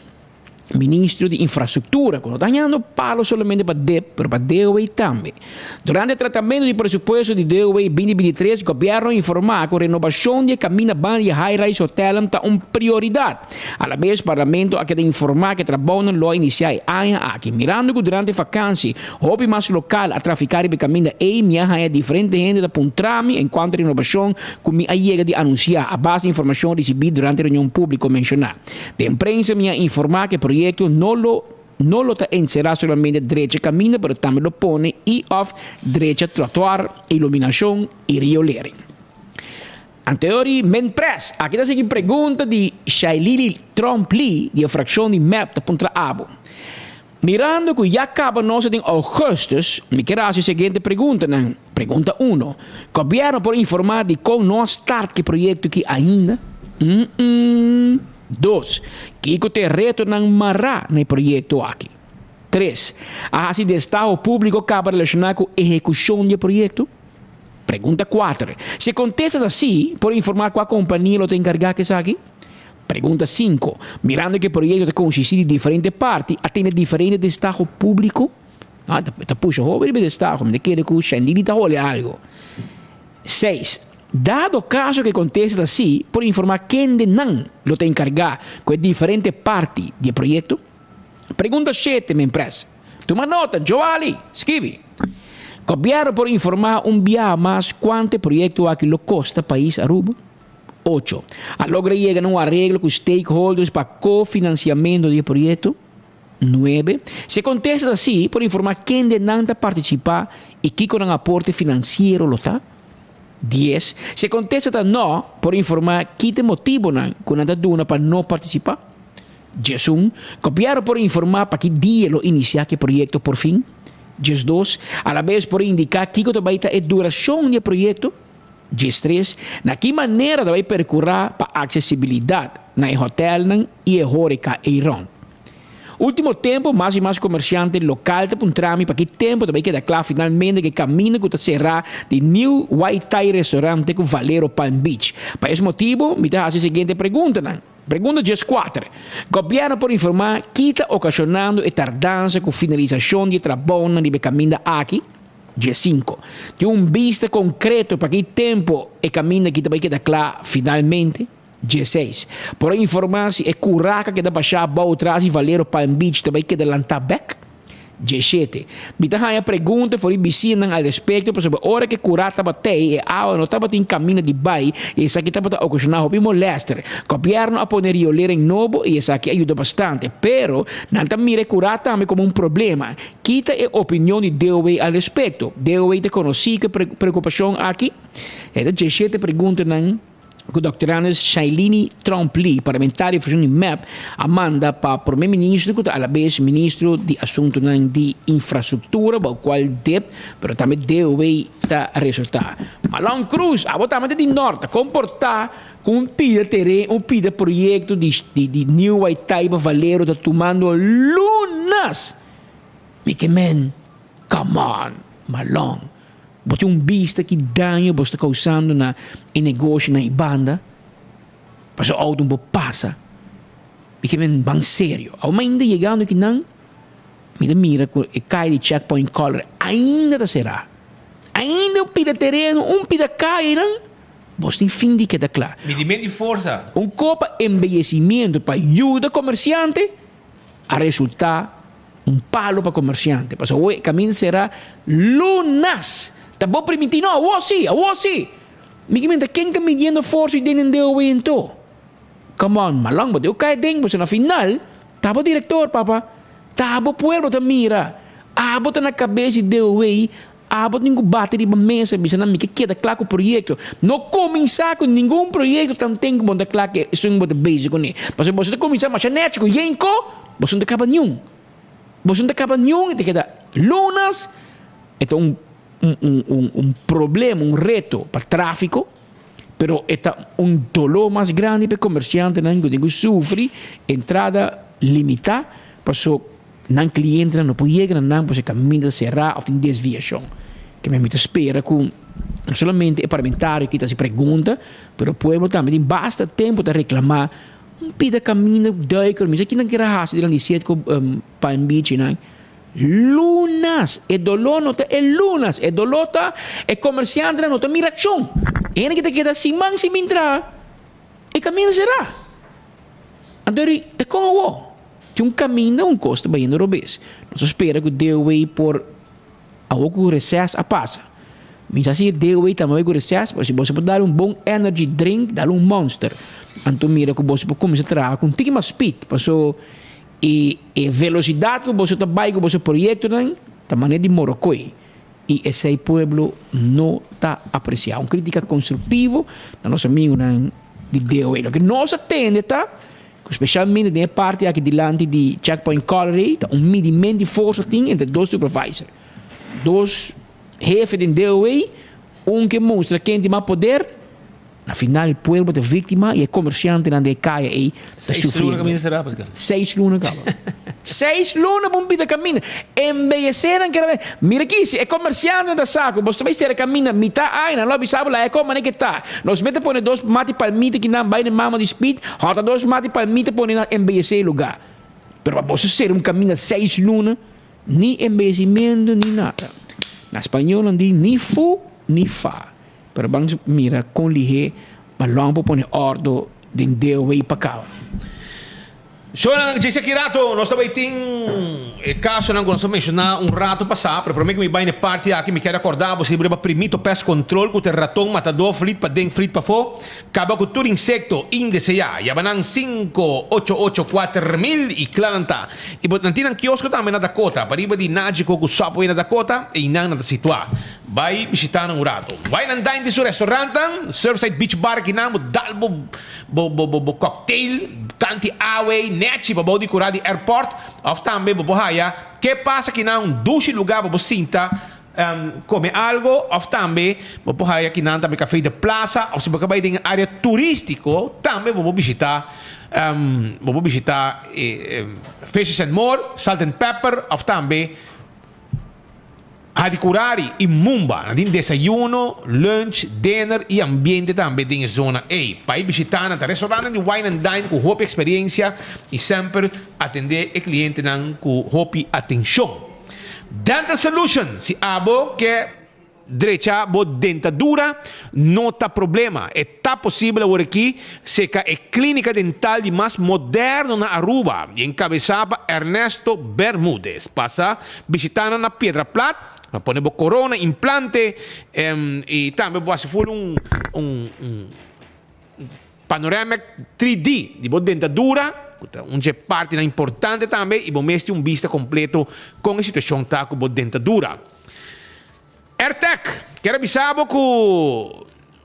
ministro de infraestrutura, quando está ganhando palo somente para DEP, mas para DOE também. Durante o tratamento do pressuposto de DOE 2023, o governo informou que a renovação de caminho ban e high-rise hotel está uma prioridade. A la vez, o parlamento quer informar que o trabalho lo iniciar aqui, mirando que durante a vacância, houve mais local a traficar e caminho e minha é diferente gente da puntrame enquanto a renovação como a chega de anunciar a base de informação recebida durante a reunião pública mencionada. De imprensa, minha informar que o proyecto no lo encerrará solamente derecha camino, pero también lo pone y off derecha trotuar, iluminación y riolere. Anteriormente, press, aqui está a seguinte pergunta de Shailene Trump Lee, de fracção de MAP da Punta Abo. Mirando que já acaba nosso em agosto, me quero fazer a seguinte pergunta. Pergunta 1. O governo pode informar de como não está o projeto que ainda? 2. Kiko te reto ng mará no projeto aqui. 3. A assim de Estado público acaba relacionado com a execução do projeto? Pergunta 4. Se contestas assim, por informar qual companhia lo te encargar que está aqui? Pergunta 5. Mirando que o projeto consiste de diferentes partes, atende diferente de Estado público? Puxa, joven de Estado, me quero que o Shailene está olhando algo. 6. Dado o caso que acontece assim, por informar quem de não lo te encargar com diferentes partes do projeto? Pergunta 7, minha empresa. Toma nota, Joali, scrivi. Governo por informar dia mais quanto projeto aqui lo costa país Aruba? 8. A logra llega um arreglo com stakeholders para cofinanciamento do projeto? 9. Se contesta assim por informar quem de nanta participar e que com um aporte financeiro lo tá? 10. Se contesta não por informar que te motivo não com nada duna para não participar? 11. Copiar por informar para que dia lo iniciar que projeto por fim? 12. A la vez por indicar que vai ter a duração do projeto? 13. Na que maneira vai percorrer para acessibilidade na hotel e a hórica e ron. Último tempo, mais e mais comerciantes locais te puntrami para que tempo também queda claro finalmente que caminho que será de New White Thai Restaurante com Valero Palm Beach. Para esse motivo, me dá a seguinte pergunta. Pergunta 4. Governo por informar que está ocasionando a tardança com finalização de trabalho de caminho aqui? 5. De vista concreto para que tempo e caminho que também queda claro finalmente? 16. Por informar se é curaca que dá baixar a boa atrás e Valero Palm Beach também queda lantar back? 17. Me dá a pergunta for bicina a respeito sobre a hora que curata batei e a não estava em caminho de bai e isso aqui estava ocasionando o molestar. Governo a poner ler em novo e isso aqui ajuda bastante, pero não está mire curata também como problema. Quita a opinião de DOE a respeito. DOE te conheci que preocupação aqui? É 17 pergunta não. Com o doutorando Shailini Tromp-Lee, parlamentar de MEP, Amanda para o primeiro-ministro, que a vez ministro de assuntos de infraestrutura, o qual DEP, mas também DOE está a resultar. Malon Cruz, a botamento de norte, comportar com um pida projeto de New White Thai Valero, está tomando lunas. Mickey Man, come on, Malon. Você vista que danho você está causando em negócio na banda, mas o auto não passa. E que vem bem sério. Ainda chegando que não, mira que cai de checkpoint collar, ainda será. Ainda o pida terreno, pida cai, não? Você tem fim de que está claro. Medimento de força. Copa envelhecimento para ajuda comerciante a resultar palo para comerciante. Mas o caminho será lunas. Tá bom permitindo, a você. Me comenta quem está medindo força e dentro de o evento. Come on, malang, mas eu caio dentro, você na final, tava diretor, papa. Tava pueblo, tá mira. Abo tá na cabeça de o abo ninguém bate de mesa, bisa na que queda claro o projeto. Não começar com nenhum projeto, tam tem que montar claro que isso é muito básico, né? Mas você começar mais genético, yenko, você não acaba nenhum. Você não acaba nenhum, e te queda lunas, então problema, reto para tráfico, pero está dolor mais grande para comerciante, que sofre entrada limitada, para não cliente não pode chegar, não pode caminho cerrar ou tem desviação. Que me espera com não somente o parlamentar que se pergunta, pero o povo também basta tempo de reclamar, pida caminho daí, mas aqui não quer raça de sete com Palm Beach, não. Lunas, e dolor não é lunas, e dolor tá, e comerciante não tá miração. E que te queda simang se mintra, e caminho será. Andori, te como tem caminho, custo bem no robês. Nós espera que deu aí por algo recesso a passa. Mas assim deu aí também com recesso, se você pode dar bom energy drink, dar monster. Então mira que você pode começar a trabalhar com tique mais speed, passou e velocidade que você trabalha com você projeto da maneira de Morocoi e esse povo não está apreciando crítica construtiva da nossa amigo de DOE o que nós atende tá especialmente da parte aqui delante de checkpoint collar tá medimento de força tem entre dois supervisors jefes de DOE que mostra quem tem mais poder. Afinal, o povo é vítima e é comerciante na caia e está sofrendo. 6 lunas, cara. 6 lunas para pedir caminho. Embeleceram que era. Mira aqui, se é comerciante da saco, você vai ser caminho, mitad aí, na lobby sabe lá, é como é que está. Nós metemos põe 2 mate palmita que não vai na mama de speed, rota 2 mate palmita põe na embelecer lugar. Pero para você ser caminho 6 lunas, nem embellecimento, nem nada. Na espanhol não diz nem fu, nem fa. Pero vamos mira com lihe, mas logo pone ordem de DOE para cá. Shona Jesse Kirato, nós também tem caso não gosto de mencionar rato passado, para mim que me vai na parte aqui, me quero acordar, você vai primito pest control, com o ratão matador, flit para dentro, flit para fora, acaba com todo insecto indesejado, e abanang 5884000 e clananta. E botan tinang kiosco também na Dakota, para iba di Nagico com Subway na Dakota, e inang na situar. Vai visitar ng rato. Vai nang dine di su restaurant, Surfside Beach Bar, kinamo dalbo cocktail, tanti away, nechi, babaw di curadi airport, of tambe bobohaya, que pasa kinang dushi lugar babo sinta, come algo, of tambe bobohaya kinang tambe cafe de plaza, of se bakabay ding area turistico, tambe bobo visita Fishes and More, Salt and Pepper, of tambe Adicurari e Mumba, din desayuno, lunch, dinner e ambiente também din zona A. Para visitar na restaurante de Wine and Dine com hopi experiência e sempre atender o cliente com hopi atenção. Dental Solution, si abo que derecha bo dentadura não tá problema. É tá possível agora aqui se que é clínica dental de mais moderno na Aruba e encabeçava Ernesto Bermúdez. Passa visitando na Piedra Plata. Ponemos corona, implante e também pode ser panoramic 3D de boa dentadura, parte importante também e vamos ter vista completo com a situação tá com boa dentadura. AirTech, quero avisar que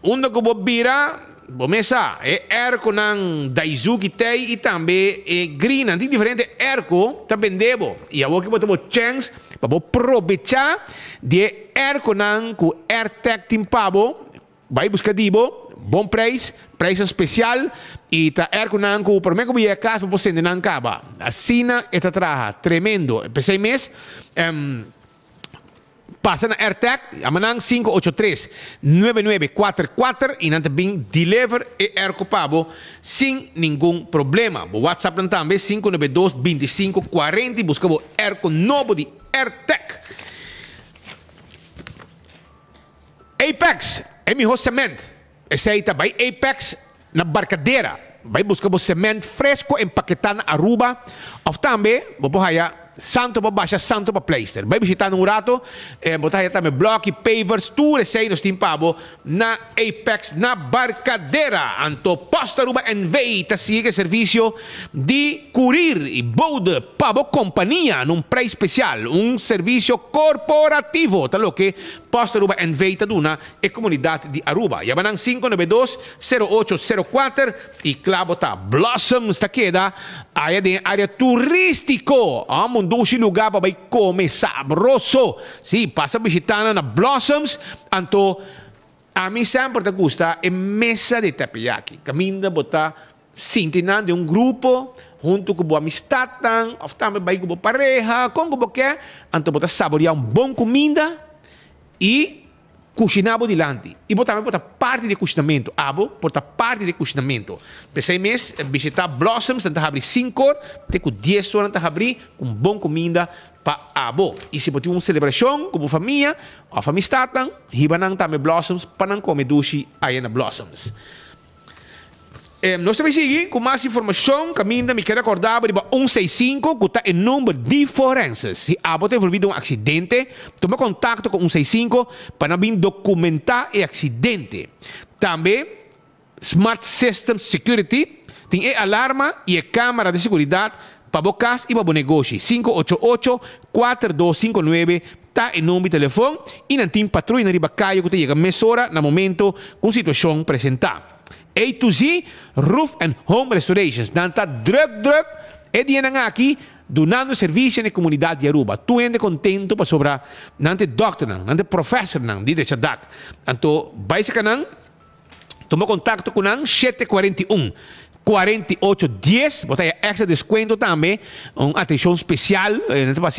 onde que vou virar, vamos é airco ng Daisuke Tei e também é green, tem diferente airco também devo e agora que vou ter chance para aproveitar de airco ng com AirTech timpabo, vai buscar dibo, bom preço especial e tá airco ng com por mim como é caso para você não acaba, assina esta traja tremendo, pensei mês passa na AirTech, amanang 583-9944 e nanta bing deliver e airco pabo sem nenhum problema. O WhatsApp lang também 592-2540 busca o airco novo de AirTech. Apex é meu cement. Essa aí tá vai Apex na barcadeira. Vai buscar o cement fresco empaquetado na Aruba. Of também, vou borrar santo para baixa, santo para pleister. Vai visitar um rato, botar também bloco, pavers, tudo isso aí nos timpabo na Apex, na barcadeira. Anto posta Aruba NV, tá siga serviço de curir e bode pabo companhia num preço especial, serviço corporativo, tá lo que posta Aruba NV tá duna e comunidade de Aruba. Yabanang 592-0804 e clavo tá Blossoms tá queda área turístico. Dois lugar para comer sabroso. Sim, passa visitando na Blossoms. Então, a mim sempre te gusta é mesa de takoyaki. Caminha, botar sintinando de grupo, junto com a amistad, ou também vai com a pareja, com o que é. Então, botar saborear bom comida e cozinhar dilante. E também botar parte de cozinhamento. Botar parte de cozinhamento. Pensei mês, visitar Blossoms, então abrir 5 horas, tem 10 horas, então abrir com bom comida para abo. E se botar uma celebração com a família, a amistad, hibanang também Blossoms, para não comer dushi aí na Blossoms. Nós também seguimos com mais informação. Caminha, me quero acordar para 165, que está em número de forenses. Se abo tem envolvido um acidente, toma contato com 165 para não documentar o acidente. Também, Smart System Security tem alarma e câmera de segurança para o casa e para o negócio. 588-4259 está em número de telefone e não tem patrulha na ribacaio que chega mesura no momento com situação apresentada. A to Z, Roof and Home Restorations. Nanta druk, e di na aqui, donando serviço na comunidade de Aruba. Tu ende contento para sobrar, nante doctor, nante professor, di de chadak. Anto, vai sa kanang, toma contato com nang 741-4810, botar extra desconto também, atenção especial,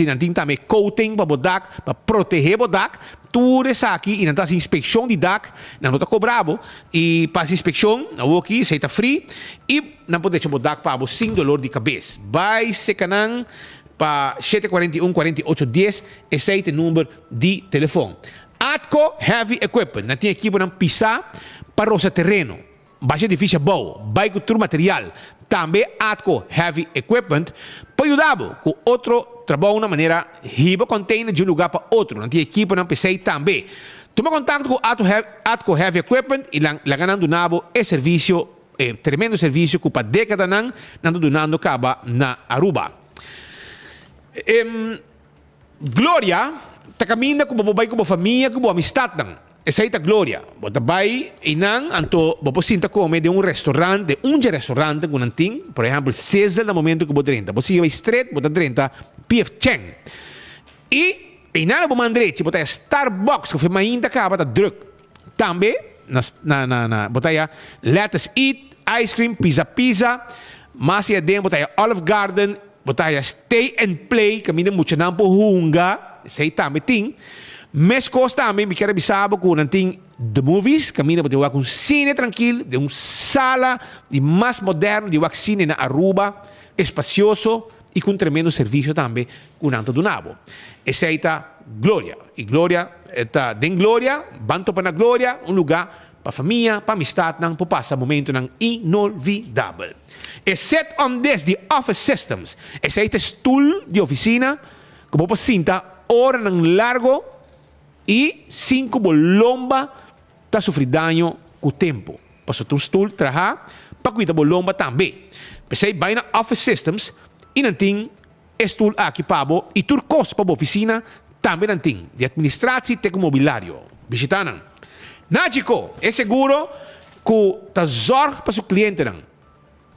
nanti também coating para bodak, para proteger bodak, tudo isso aqui, e nanti inspeção de DAC, não está cobrado, e passa inspeção, aqui, aceita free, e não pode deixar bodak para sem dolor de cabeça. Vai se canang para 741-4810, esse é o número de telefone. Atco Heavy Equipment, não tem equipo para pisar para roça terreno. baixa difícil bom, vai com outro material. Também atco heavy equipment para ajudar com outro trabalho de maneira riba container de um lugar para outro. Não tem equipe, não pensei também. Toma contato com atco heavy equipment e lá ganhando nabo é serviço, tremendo serviço que para década não donando caba na Aruba. Glória tá caminhando com o pai, com a família, com a amistade. Essa é a Glória. Bota pai e não, anto você sinta comer de um restaurante com um ting, por exemplo, César no momento que você entra. Você vai straight, você entra PF Cheng. E nada para mandar, botar Starbucks, que foi ainda acaba de druk. Também botar lettuce eat, ice cream, pizza, mas e dentro botar Olive Garden, botar stay and play, caminha muito não por hunga, sei também tem. Mas costa também me quero avisar com um ting the movies, caminha botar com cine tranquilo, de sala de mais moderno, de cine na Aruba, espacioso e com tremendo serviço também com anto do nabo. Essa é a Glória. E Glória está dentro Glória, banto para na Glória, um lugar para família, para amistade, para passar momento inolvidável. Except on this, the office systems. Esse é o stool de oficina que você sinta hora ng largo e 5 bolomba está sofrendo dano com o tempo. Para o stool trabalhar, para cuidar bolomba também. Pensei bem na office systems e não tem stool aqui para e turcos para a oficina também não tem. De administração e mobiliário. Visitando. Nágico, é seguro que está zorg para o cliente.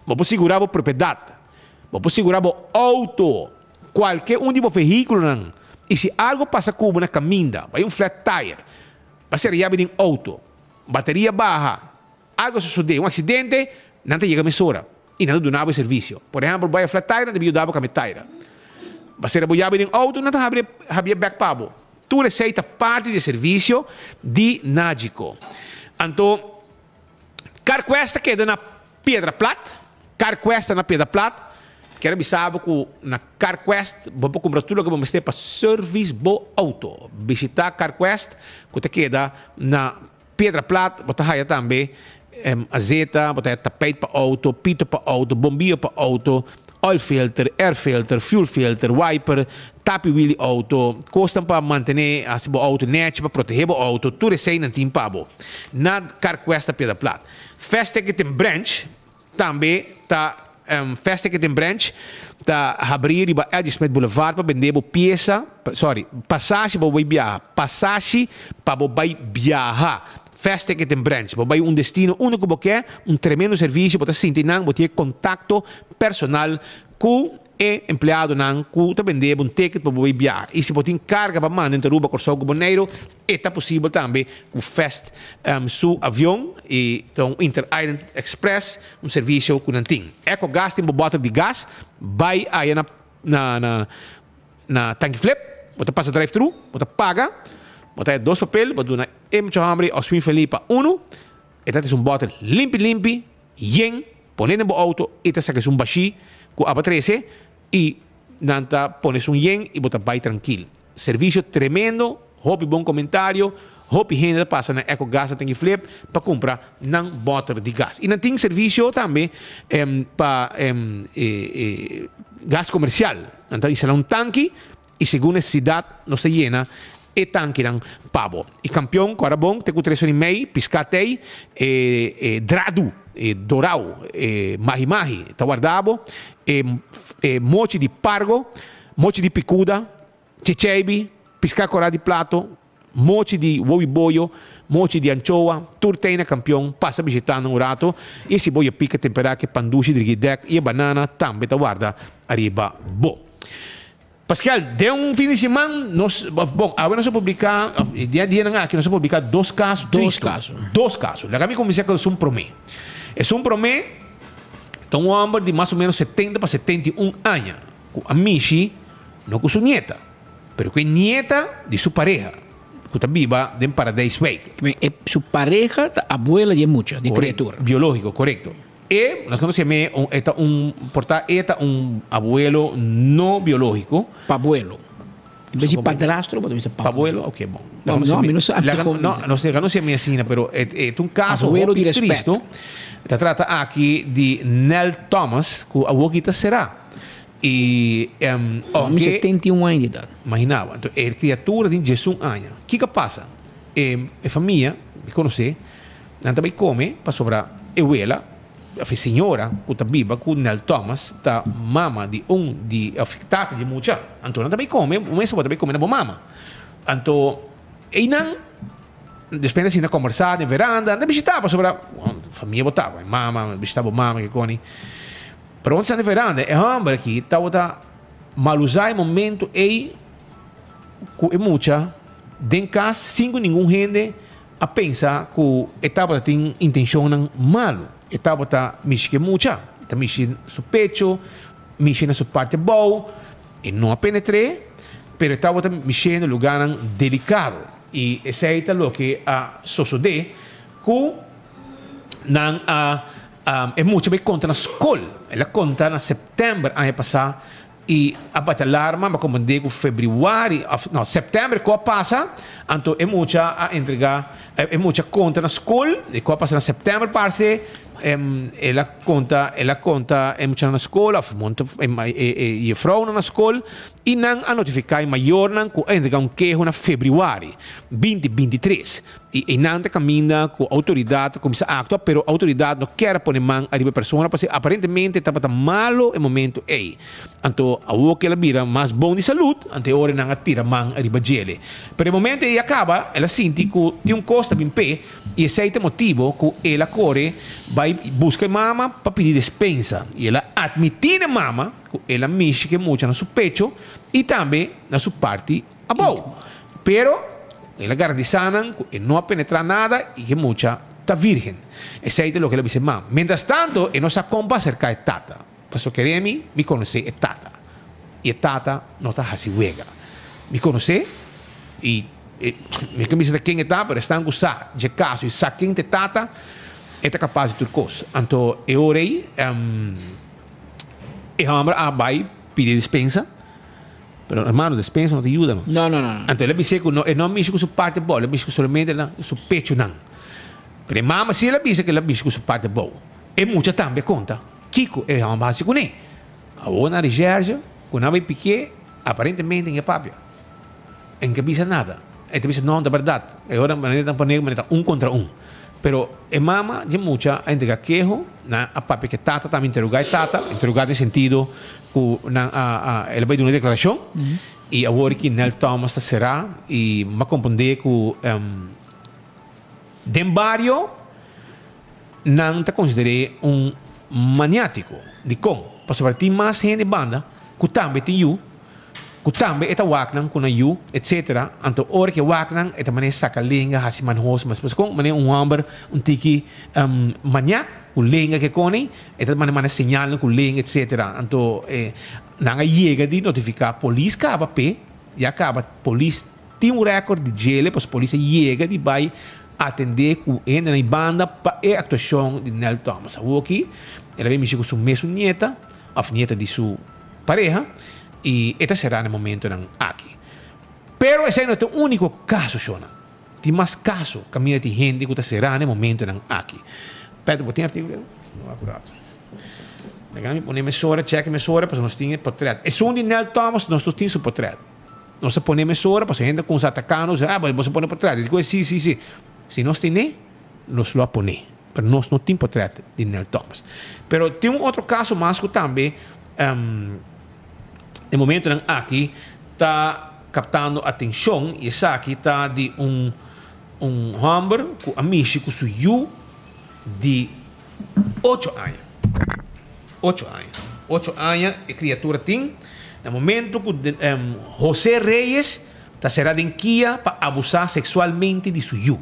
Você segurar a propriedade. Você segurar o auto. Qualquer tipo de veículo. E se algo passa com uma caminha, vai flat tire, vai ser llave de auto, bateria baixa, algo sucede, um acidente, não te chega a mesura e não dá serviço. Por exemplo, vai a flat tire, não te dá a tire. Vai ser a llave de auto, não te abre back pabo. Tu receita parte do serviço de Nágico. Então, CarQuest queda na Pedra Plata, CarQuest na Pedra Plata. Quero avisar que na CarQuest vou comprar tudo que vamos ter para service bo auto. Visitar CarQuest, que te queda na Pedra Plata, botar aí também azeta, botar tapete para auto, pito para auto, bombilho para auto, oil filter, air filter, fuel filter, wiper, tapi wheel auto, custam para manter assim o auto net, para proteger o auto, tudo isso aí não tem pabo. Na CarQuest da Pedra Plata. Festa que tem branch, também está festa que tem branch, está a abrir e Eddie Smith Boulevard para vender passagem para o viajar, passagem para o viajar. Festa que tem branch, vai um destino único porque um tremendo serviço, para sentir não, ter contato personal com o empregado não, que vender um ticket para o viajar. E se você carga para mandar entre Aruba, Corsão, Boneiro, é possível também com o Fest su avião e então Inter Island Express, um serviço que não tem. Eco gás tem bottle de gás, vai aí na tanque flip, você passa drive-thru, você paga. Botar 2 papel, botar na hambre ou swing feliz uno. Esta é bottle limpi, yen, poner no auto, esta saca baixi com a 13 e nanta pones yen e botar vai tranquilo. Serviço tremendo, hobby bom comentário, hobby gente passa na Eco Gas tem flip para comprar não bottle de gás. E não tem serviço também para gás comercial. Então instalar tanque e segundo necessidade não se llena e tanque ng pabo. E campeão, corabong, te kutreso ni May, piscatei, dradu, dorau, mahi-mahi, tawardabo, mochi di pargo, mochi di picuda, chichebi, pisca cora di plato, mochi di wowiboyo, mochi di anchoa, turteina campeão, passa visitando un rato, e si boia pica temperare che pandushi di rigidec, e banana, tambe tawarda, arriba bo. Pascal, de um fim de semana, agora nós vamos publicar, dia a dia aqui nós vamos publicar 2 casos. 2 casos. Lá que comecei com um promê. É um promê, então um homem de mais ou menos 70 para 71 anos, com a Michi, não com sua nieta, mas com a nieta de sua pareja, que está viva em Paradise Way. Sua pareja, a abuela de mucha, de criatura. Biológico, correcto. E nós temos um abuelo não biológico. Pabuelo. Invece padrastro, potrebbe essere Pavuelo, ok, bom. No, non so. Non sia mia sina, però è un caso Abuelo di triste. rispetto. Si tratta anche di Nell Thomas, che a Wokita sarà. E mi 71 anni di età. Immaginava, è criatura di Gesù Agna. Chi che passa? E famiglia, mi conosce, non mai come, pa sopra Ewela, a signora, puta biba, con Nell Thomas, da mamma di affittata di muccia. Anto non mai come, un mese potrebbe come una mamma. Anto, e non, despende si una conversata in veranda, ne visitava sopra, famiglia votava, mamma, visitava mamma che coni. Però non si veranda, e ambra qui, stava malusai momento e muccia, den cas, sem nenhum gente a pensar que estava tem intenção malo, estava tá mexer mucha, tá mexer su pecho, mexer na sua parte boa e não a penetré, pero estava tá mexer no lugar delicado e esse é o que a sucede que não é muito bem conta na escola, ela conta na setembro ano passado. E a bater alarma, mas como digo, fevereiro, não, setembro, que passa, então é muita a entregar, é muita conta na escola, e que passa na setembro, parce, ela conta, é muita na escola, e a frau na escola, e não a notificar maior, não, que entregar queijo na fevereiro, 2023, e não caminha com a autoridade, começa a actuar, pero a autoridade não quer pôr mão a pessoa, porque aparentemente estava malo no momento aí. Então, a que ela vira mais bom de saúde, ante a hora não atira mão a gele. Pero no momento aí acaba, ela sente que tem custo bem pé, e esse é o motivo que ela corre, vai buscar mama para pedir despensa. E ela admite a mama, que ela mexe que muito no seu pecho, e também na sua parte a boa. Pero, ela garantizaram que não penetra nada e que mucha está virgem. Esse é o que ela diz, mamãe. Mientras tanto, e nossa compa cerca de tata. Passo que me conhece é tata. E tata não está assim huega. Me conhece e me camisa quem está, mas está gostar de caso e sabe quem é tata, é capaz de tudo coisa. Então, eu orei, e a vai pedir dispensa. Pero hermano, despensa não te ajuda. Não. Então ele disse que não mexe com sua parte boa, ele mexe somente com seu pecho não. Pero mama, se ela disse que ela mexe com sua parte boa, e muita também conta. Kiko é uma base com ele. A outra regerja, quando vai piquer, aparentemente em papel. Em que bisa nada. Ele disse não, da verdade. É hora maneira contra um. Pero e mama de mucha a entregar queijo na a papi que tata também interrogar em sentido que ela vai dar uma declaração e agora que Nell Thomas será e me compreender que den barrio não te considerei maniático de como para sobre mais gente de banda que também tem you que também é waknan com a you etc. Então hora que waknan é também saca lenga hasi manhos mas com mané hamber tiki maniac o lenga que cone é também señal com lenga etc. Então não chega de notificar polícia acaba p e acaba polícia tem recorde de gele para polícia chega de vai atender com ele na banda para a atuação de Nell Thomas. O aqui ela vem mexer com sua mesma nieta, a nieta de sua pareja. E este será no momento aqui. Pero esse não é o único caso, Shona. Tem mais casos, caminho de gente que será no momento aqui. Pedro, tem artigo? Não, acurado. Legal, põe emissora, check emissora, para nós temos portrait. E se um de Nell Thomas, nós temos o portrait. Nós põe emissora, para a gente com os atacanos, você põe portrait. Digo, sim. Se nós temos, nós lo põe. Pero nós não temos portrait de Nell Thomas. Pero tem outro caso mais que também no momento aqui está captando atenção e essa aqui está de um homem com a amigo com seu yu de 8 anos. 8 anos a criatura tem no momento que José Reyes está será de Kia para abusar sexualmente de seu yu.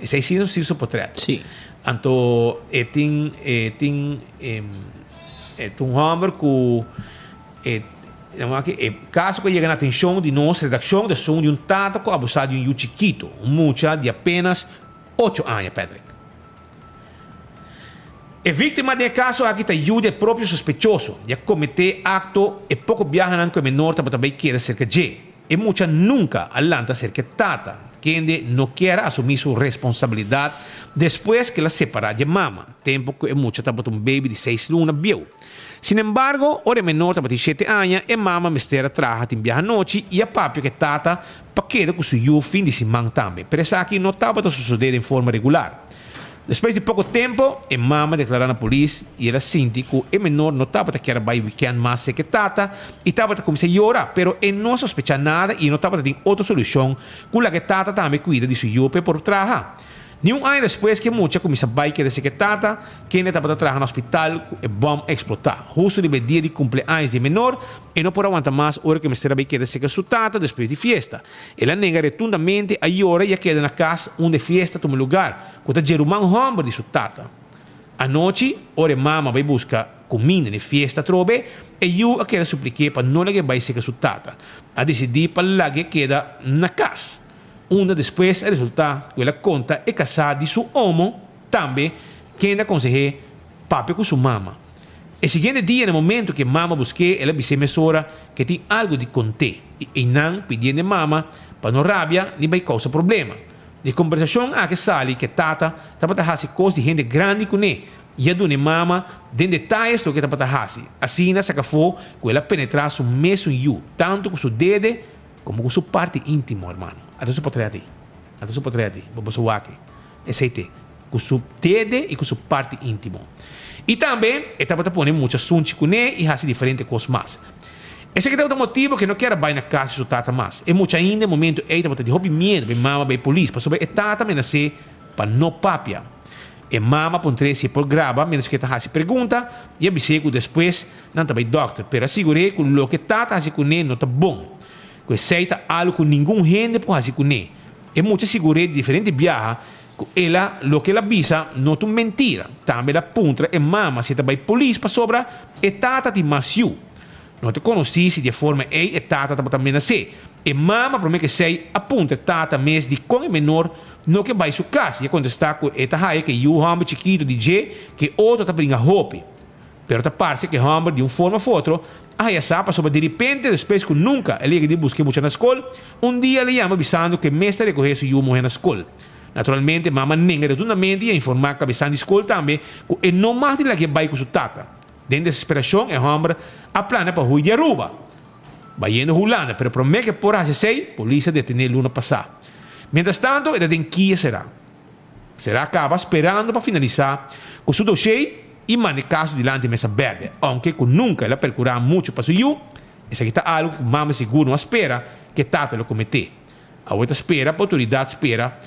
Esse é seu portrait. Sim. Então tem um homem com caso que chega na atenção de nossa redação, de som de tata que abusado de um chiquito, mucha de apenas 8 anos, Patrick. A vítima do caso aqui está ajuda o próprio suspeitoso de cometer acto e pouco viaja com o menor também queda cerca de. e mucha nunca adelanta ser que tata, quien no quiera asumir su responsabilidad después que la separa de mamá, tiempo que mucha tapat un baby de 6 lunas view. Sin embargo, ora menor tapat 7 años e mamá mestera traja in viaja noche e a papio que tata pa queda com su fin de semana também. Pero essa aqui não estava a suceder em forma regular. Depois de pouco tempo, a mamá declarou na polícia e ela sente que o menor não estava a querer ir weekend mais que tata e estava a começar a chorar, pero ele não sospechava nada e não estava a ter outra solução com a que tata também cuida de seu yupe por trabalhar. Nenhum ano depois que muita começa a que desse que tata, quem estava a trabalhar no hospital e bom explotar. Justo no dia de cumpleaños de menor e não por aguentar mais hora que me estava que desse que sua tata depois de festa. Ela nega rotundamente a hora e queda na casa onde festa toma lugar, com o gerumão homem de sua tata. A noite, ora mama vai buscar comida na festa trobe e eu aquela supliquei para não lagar vai ser que sua tata. A decidir para lagar queda na casa. Una depois a resultar que ela conta é casada de seu homem também que ainda aconselhou papi com sua mama. E seguinte dia, no momento que mama busquei, ela disse mesora que tem algo de conter e não pedindo mama para não rabia nem vai causar problema. De conversação a que sali que tata estava a fazer coisas de gente grande com ele e a dona mama den detalhes do que estava a fazer. Assim, na saca foi que ela penetrar seu mesmo you, tanto com seu dedo como com sua parte íntima, irmão. Até você pode ti. Até você pode ti. Vamos fazer aqui. Esse com seu dedo e com sua parte íntima. E também, estava a pôr muitas assuntos com ele e fazer diferentes coisas mais. Esse aqui é o motivo que não quero ir na casa de sua tata mais. É muito ainda no momento que estava de hobby medo, de mama, de polícia, para sobre a tata me nascer para não papia. E mama pontre se por grava, menos que tata se pergunta, e avisei que depois não estava doctor, pero assegurei que o que tata se com ele não está bom. Que aceita algo que ninguém gente pode fazer com ele. E muita segurança de diferentes viagens, ela, lo que ela avisa, não é mentira. Também ela aponta e mama se vai polícia para sobra e tata de macio. Não te conheci de forma e tata também nascer. E mama para mim que sei aponta tata mês de com o menor no que vai sua casa. E quando está com esta raia que eu homem chiquito de G que outro tá brinca roupa. Pero tá parece que homem de uma forma ou outra a sapa sobre de repente, depois que nunca ele que busque muito na escola, dia ele chama avisando que mestre recorre seu yumo na escola. Naturalmente, mama nega rotundamente e informar que avisando de escola também que não mais de que vai com sua tata. Dentro da desesperação, o homem a plana para Rui de Aruba. Vai indo Holanda, pero promete que por hace 6, polícia detener luna passar. Mientras tanto, ele tem que será. Será acaba esperando para finalizar com seu dossiê e manda caso diante de mesa verde, aunque nunca ela percurará muito para seu esse aqui está algo que mama seguro não espera que tata lo cometer. A outra espera, a autoridade espera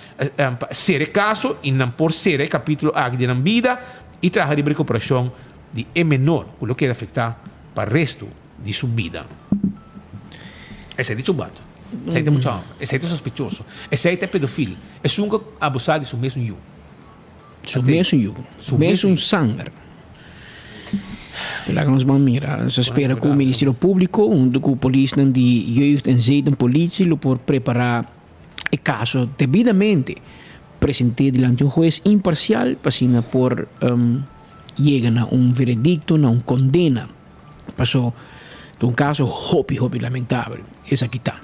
ser caso e não por ser capítulo aqui de vida e trazer de recuperação de menor, o que afetar para o resto de sua vida. Esse é de chumbato. Esse é muito homem. Esse é sospechoso. Esse é pedofilo. Esse nunca abusado de seu mesmo you. Seu mesmo sangue. Pela que nós vamos mirar, nós espera que o Ministério Público, com a polícia de jeugd en zeden politie, por preparar o caso devidamente, presentar diante de um juez imparcial, para por llegar a um veredicto, a uma condena. Passou de um caso hobby lamentável. Esse aqui está.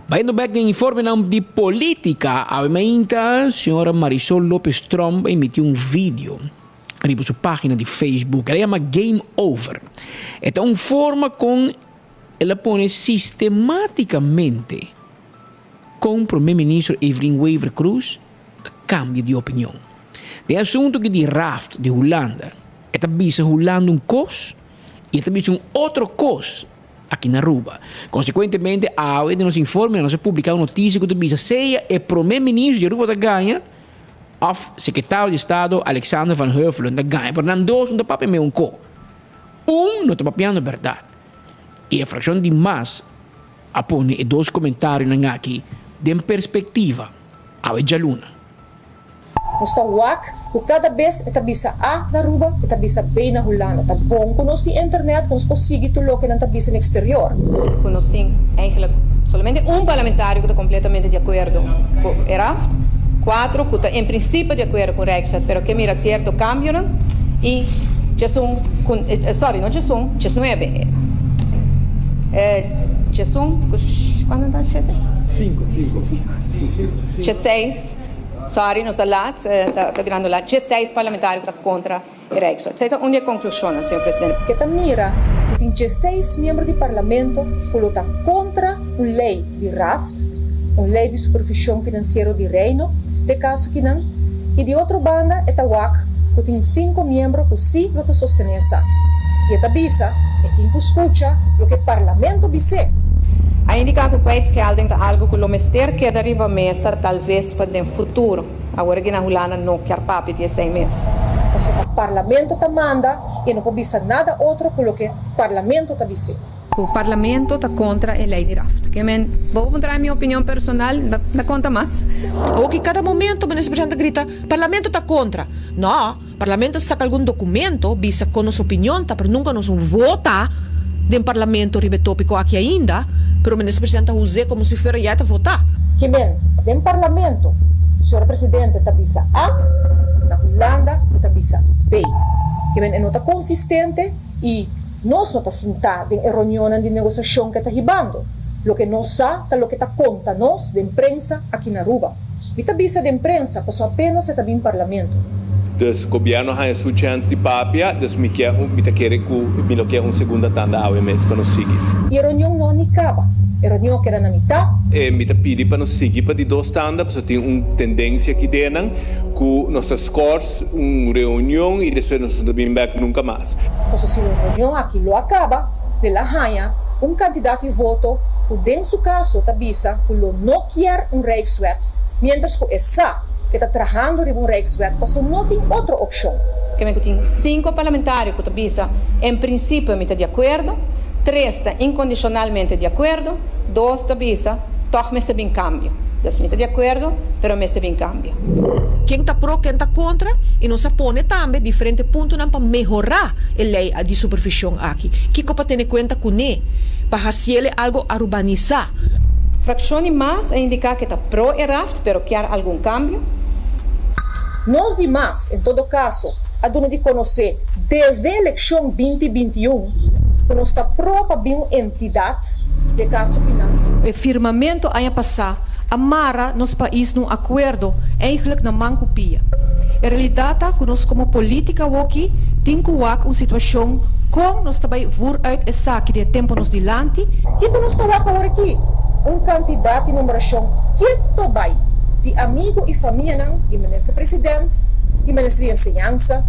Vayendo back de informe de política, a senhora Marisol Lopes Trump emitiu um vídeo arriba sua página de Facebook. Ela chama Game Over. É uma forma com ela põe sistematicamente com o primeiro-ministro Evelyn Wever Cruz cambia de opinião. De assunto que de raft de Holanda, ela visa Holanda um cos e ela visa um outro cos aqui na Aruba. Consequentemente, a de nos informe, nós publicamos notícia que visa seja o primeiro-ministro de Aruba da ganha of secretário de Estado Alexander Van Huffelen da ganha. Por não dois não papai me um co. Não está papiando a verdade. E a fração de mais apone e dois comentários aqui de perspectiva a Jaluna. Musta wak, cada vez ita bisa A na Aruba, ita bisa B na Holanda. Tá bom, kunos di internet, kunos posigi tulokin ang tabisa no exterior. Kunos ting, eigenlijk, solamente un parlamentario que está completamente de acuerdo con ERAFT, 4 que está en principio de acuerdo con Rexat, pero que mira cierto cambio, ¿no? Y ya son, sorry, no ya son 9. Quando está 6. Sorry, nós laat, está virando lá. 6 parlamentares que contra o Rijkswet. Essa é uma conclusão, senhor presidente. Que mira que tem 16 membros do parlamento que lutam contra uma lei de RAFT, uma lei de supervisão financeira de reino, de caso que não. E de outra banda, é o WAC, que tem 5 membros que sim lutam sostener essa. E esta bisa é quem escuta o que o parlamento diz. A indicar que o país que além de algo que o ministério quer arriba a mesa, talvez para o futuro. Agora que na Hulana não quer papi de 6 meses. O parlamento te manda e não pode dizer nada outro que o que o parlamento te diz. O parlamento está contra a lei de RAFT. Vou mostrar a minha opinião personal, não conta mais. O que cada momento o ministro-presidente grita, parlamento está contra. Não, o parlamento saca algum documento, bisa com nossa opinião, pero nunca nos vota do parlamento ribe tópico aqui ainda, pero o ministro-presidente usa como se fosse já votar. Que bem, do parlamento, o senhor presidente está bisa A, na Holanda está bisa B. Que bem, não está consistente e nós não está sentado em reunião de negociação que está ribando. O que nós sabe, o que está conta nós, de imprensa, aqui na Aruba. E está bisa de imprensa, passou apenas está bem parlamento. Dus o governo tem a sua chance de papia, dus me quer segunda tanda ao mês para nos seguir. E a reunião não acaba. A reunião queda na metade. E me pedi para nos seguir para de 2 tandas, porque tem uma tendência aqui dentro, que nossas scores, uma reunião e depois nós não vamos back nunca mais. Então, se a reunião aqui não acaba, de lá ganha candidato de voto, que dentro do caso está bisa, que não quer Rijkswet, mientras que essa que está trabalhando em Rijkswet, passou não tem outra opção. Que me tem 5 parlamentares que bisa, em princípio, me está de acordo, 3 está incondicionalmente de acordo, 2 está bisa, toch me se bem cambio. Dus me está de acordo, pero me se bem cambio. Quem está pro, quem está contra, e nos põe também diferentes pontos para melhorar a lei de supervisão aqui. Que para ter em conta com ele, para fazer algo a urbanizar. Frazioni mais a indicar que está pro e RAFT, pero quer algum cambio? Nós demais, em todo caso, a dona de conhecer desde a eleição 2021, que nós está pro para uma entidade, de caso que não. O firmamento a passar, amara nos país num acordo, eigenlijk na mancopia. A realidade é que nós como política aqui, temos uma situação com nós também voor uit essa que de tempo nos dilante. E que nós estamos aqui, candidato de numeração que vai de amigo e família, de ministro-presidente, de ministro de ensinança,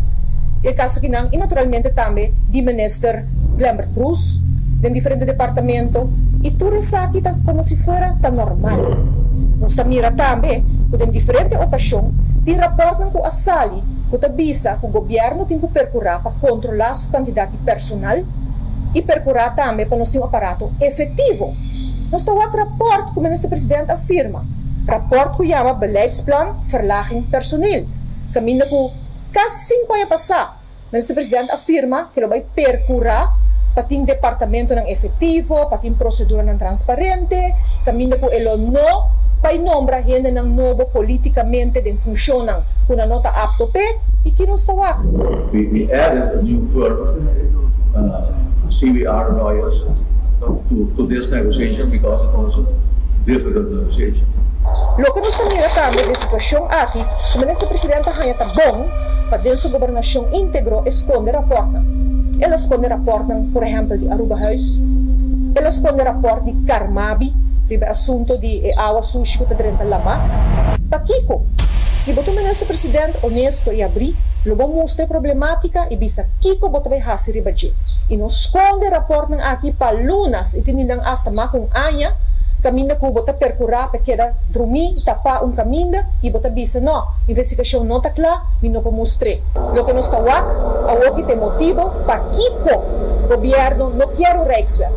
e caso que não, e naturalmente também de ministro Lambert Cruz, de diferentes departamentos, e tudo isso aqui está como se fosse normal. Nós mira também que em diferentes ocasiões, de raportam com a Sali, que avisa que o governo tem que percorrer para controlar seu candidato personal e percorrer também para nós ter aparato efetivo. Nós temos um rapport que o ministro-presidente afirma. Rapport que chama Beleidsplan Verlaging Personeel. Caminho que quase 5 anos passados, o ministro-presidente afirma que ele vai percorrer para ter departamento não efetivo, para ter procedura não transparente, caminho que ele não vai nombrar gente não novo politicamente de funcionam com a nota apto e que não está lá. We added a new firm, CVR lawyers, to this negotiation because it was a difficult negotiation. Lo que nós também também da situação aqui, o ministro-presidente está bom para dentro da governação íntegro esconde raporta. Ele esconde raporta, por exemplo, de Aruba House, ele esconde raporta de Carmabi, sobre o assunto de água sushi que está dentro da lama. Para Kiko, se o ministro-presidente honesto e abrir, ele vai mostrar a problemática e bisa Kiko vai fazer ribaji. E não esconde raporta aqui para lunas e tinidang hasta makong anya, caminho que você percorrer para queda dormir, tapar caminho e você bisa não, investigação não está clara, e não pode mostrar. O que nós está o que tem motivo para Kiko, o governo não quer o Rijkswet.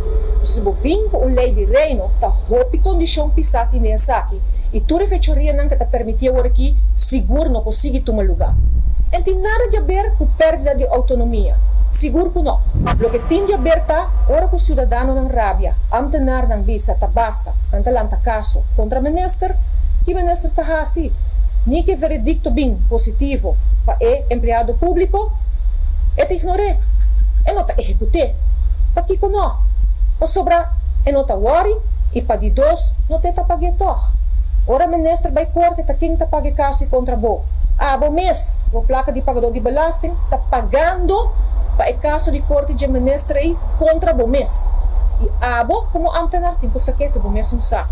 Se você vem com a lei de reino, está roupa condição pisada nessa aqui. E toda a fechoria não está permitida aqui, seguro não consegue tomar lugar. Não tem nada a ver com perda de autonomia. Seguro que não. O que tem a ver está, ora que o cidadão não rabia, amtenar não visa, tá basta, não tá caso contra o ministro, que o ministro está assim. Nem que veredicto bem positivo para o empregado público, é te ignorar. É não está executar. Para que não? Ou sobra e não tá worry, e para de dois, não te tá pague toch. Ora ministro vai corte, tá quem tá pague caso contra bo. Bo mês, o placa de pagador de belasting, tá pagando para o caso de corte de ministro aí contra bo mês. E abo, como ambtenaar, tem que saber que bo mês não sabe.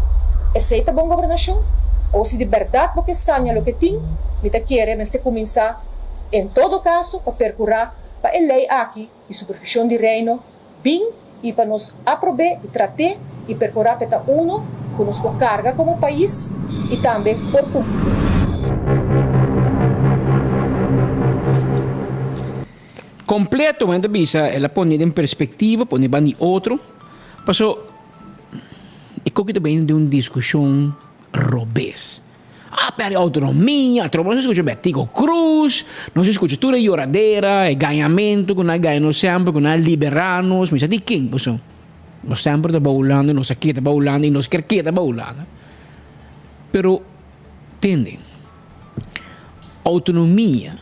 Aceita bom governação? Ou se de verdade você sanha o que tem, me tá querer, mas te começar, em todo caso, para percurar para a lei aqui, e supervisão de reino, bem, e para nos aprovar e tratar e percurar para uno, que nos carga como país e também por tu. Completamente bisa, ela põe em perspectiva, põe em outro. Passou, e como que também de uma discussão robês. Pera autonomia, não se escuta Betico Cruz, não se escuta toda a lloradeira, ganhamento, que nós ganhamos sempre, que nós liberamos, mas de quem, pessoal? Nós sempre estamos baulando, nós aqui estamos baulando, e nós quer que estamos baulando. Pero, entendem? Autonomia,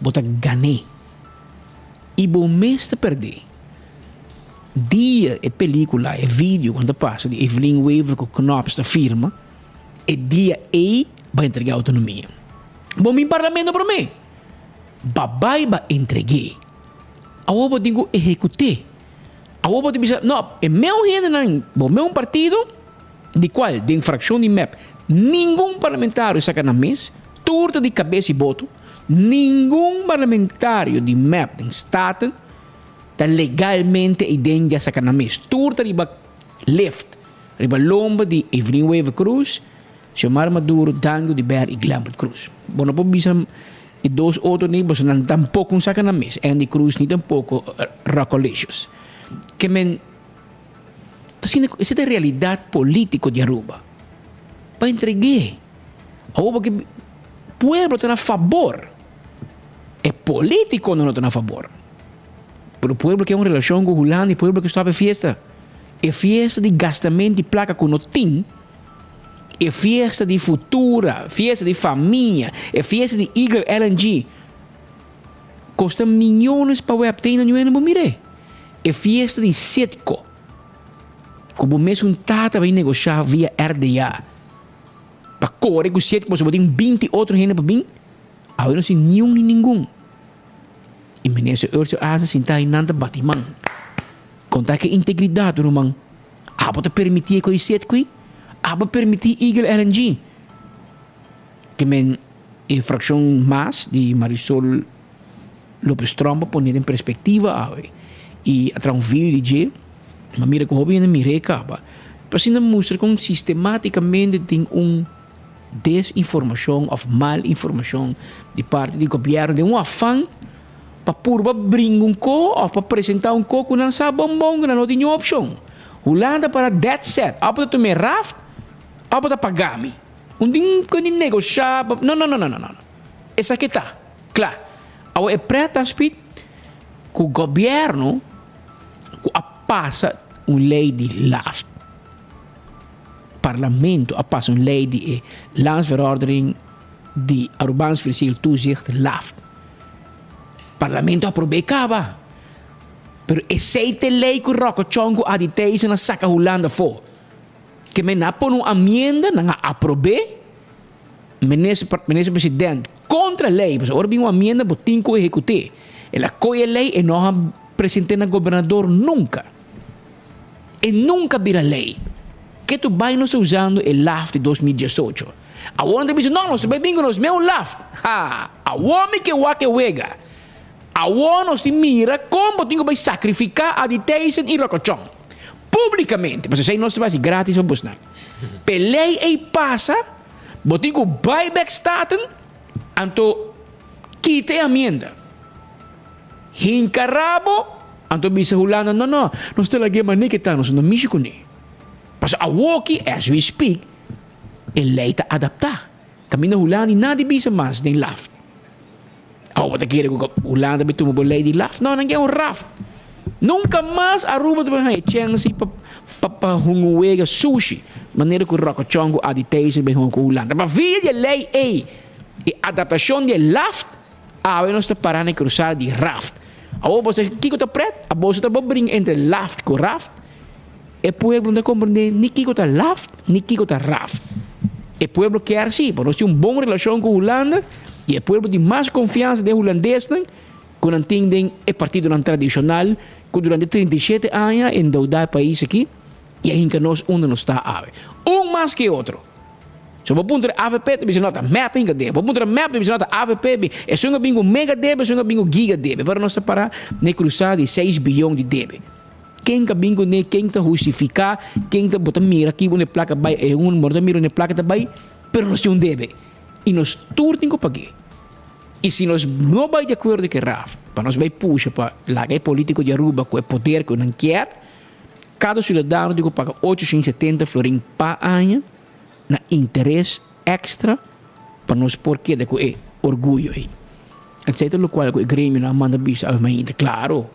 bota ganhar. E bom mês de perder. Dia é película, é vídeo, quando passa, de Evelyn Waver com Knops da firma, e dia E vai entregar autonomia. Bom, meu parlamento para mim. Babai vai entregar. A oba digo executar. A oba digo, não, é meu gente, bom, meu partido, de qual? De infração de MEP. Nenhum parlamentário saca na mesa, turta de cabeça e voto, nenhum parlamentário de MEP em Staten está legalmente idêntico a saca na mesa. Turta de left, riba lomba de Evelyn Waver Cruz, chamar Maduro, Dango de Ber e Glambert Cruz. Bom, não pode e dois outros níveis não tampouco saca na mesa. Andy Cruz nem tampouco Racolicious. Que men essa é a realidade política de Aruba. Para entregar. Aruba que o povo está a favor. É político não está a favor. Pero o povo que é uma relação com o Holanda e o povo que está a festa. É festa de gastamento de placa com o TIM. É festa de futura, festa de família, é festa de Eagle LNG. Custa milhões para o obter na Nueva Mire. É festa de Setco. Como mesmo um tata vai negociar via RDA. Para correr com o Setco, você tem 20 outros gente para vir. Agora não tem nenhum nem ninguém. E menino, eu acho que sentar em nada batimão. Contar que integridade, irmão. Pode permitir que o Setco para permitir Eagle LNG. Que men a fração mais de Marisol Lopes Tromba poner em perspectiva e através um vídeo de uma mira que o hobby me recaba para se mostrar como sistematicamente tem desinformação ou mal informação de parte do governo de afã para purba brincar ou para apresentar que não sabe bom que não tem opção. Holanda para that set, para tomar raft, para pagar-me. Quando negociar, não. Essa aqui está, claro. Agora é preta a speed que o governo passa uma lei de LAFT. Parlamento passa uma lei de landsverordening de Arubaans Financieel Toezicht LAFT. Parlamento aprove acaba. Pero essa lei que o Rocco Chongo a de teise na saca Holanda for. Que me na pon uma emenda na aprove ministro presidente contra a lei, mas ora uma emenda para tinco executar. Ela coi a lei e não apresenta na governador nunca. E nunca vira lei. Que tu vai nos usando o LAFT de 2018. A onda diz não, nós bem nos meu LAFT. A homem que wega. A nós te mira como tinha que sacrificar a detenção e rocochão. Publicamente, mas se nós vai grátis para buscar. Pelei e passa, botinho buyback staten, anto quite a emenda. Hincarabo, anto bisa Holanda, não, nós temos que maneira que está, nós não mexemos com ele. Mas a walkie, as we speak, a lei está adaptada. Caminho Holanda e nada bisa mais nem LAFT. Wat quer que Holanda betu mo lei de LAFT? Não, não é um raft. Nunca mais Aruba também tem chance para hunguega sushi. Maneira que o Rocco Chongo a de teise bem com Holanda. Mas via de lei e adaptação de LAFT, nós está parando a cruzar de raft. Agora você que está preto, a bolsa está brincar entre LAFT com raft o pueblo não compreende nem que está laf, nem que está raf. O pueblo quer sim, para nós ter uma boa relação com a Holanda, e o pueblo tem mais confiança de holandês, quando entendem o partido tradicional, que durante 37 anos em o país aqui, e ainda nós onde nós está a ver. Um mais que outro. So, vou punter AVP, bisa nota mapping debe. Vou punter mapping, bisa nota AVP, é só bingo mega debe, é só bingo giga debe. Para nós separar, ne cruzar de 6 bilhões de debe. Quem que bingo ne, quem que justificar, quem que botar mira aqui, uma placa vai, é um, morda mira uma placa também, pero nós temos debe. E nós tudo tem que pagar. E se nós não vai de acordo com o RAF, para nós vai puxar para lá que é político de Aruba, com o poder que não quer, cada cidadão tem que pagar 870 florins por ano, na interesse extra para nós porque de que é orgulho aí. Etc. O qual o Grêmio não manda bicho ainda, claro.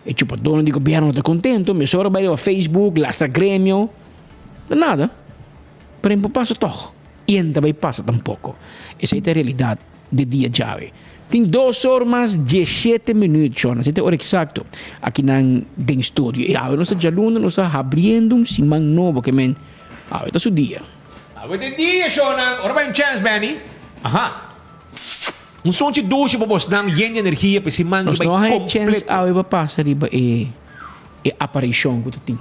E tipo, dono do governo está contente, mas só vai ao Facebook, lá está Grêmio. Nada. Para não passa todo. E ainda vai passar tampouco. Essa é a realidade de dia chave. Tem 2 horas mais 17 minutos, Jonas. Essa é a hora exato aqui no estúdio. E agora nós estamos abrindo um semana novo que men. Esse é o dia. Bom dia, Shonan. Ora vai chance, Benny. Aha. Som de duche para você dar energia para se manter bem completo. Chance a passar riba e aparição que tu tem.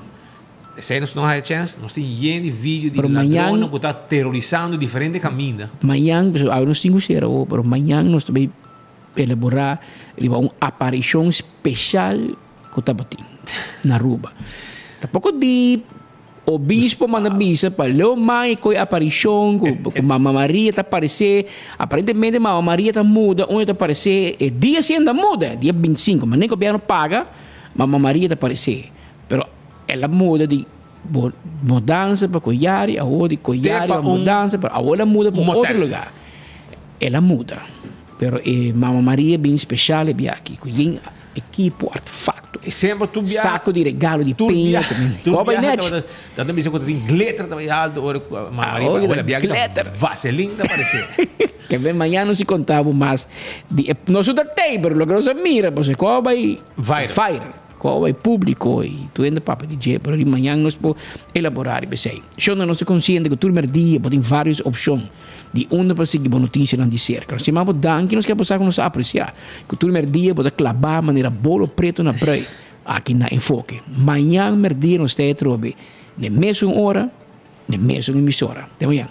Se nós não há chance, nós temos vídeo de ladrão que está terrorizando diferentes caminhos. Amanhã, agora nós temos que mas amanhã nós também elaborar uma aparição especial que está batendo na Aruba. Tampouco de o bispo manda bisa para o mãe com a aparição com Mamma Maria está aparecer aparentemente Mamma Maria está muda onde está aparecer é dia sim ainda muda dia 25 mas nem que o governo paga Mamma Maria está aparecer pero ela muda de mudança para Coiari a outra de Coiari a mudança para agora muda para outro lugar ela muda pero Mamma Maria é bem especial é bem aqui com equipo artefato e sempre tu saco de regalo de penha tu viaja também se encontra em glitter também alto olha viaja vaselina tá aparecer que vem amanhã não se contava mais nós o datei pero lo que nós mira você qual vai qual vai público e tu ainda papo DJ pero de manhã nós vamos elaborar e sei eu não estou consciente que o turno dia tem várias opções de onde para seguir boa notícia não dizer que nós chamamos danke nós queremos nos apreciar que o turno dia pode clavar maneira bolo preto na praia aqui na Enfoque manhã dia nós te trobe na mesma hora na mesma emissora até amanhã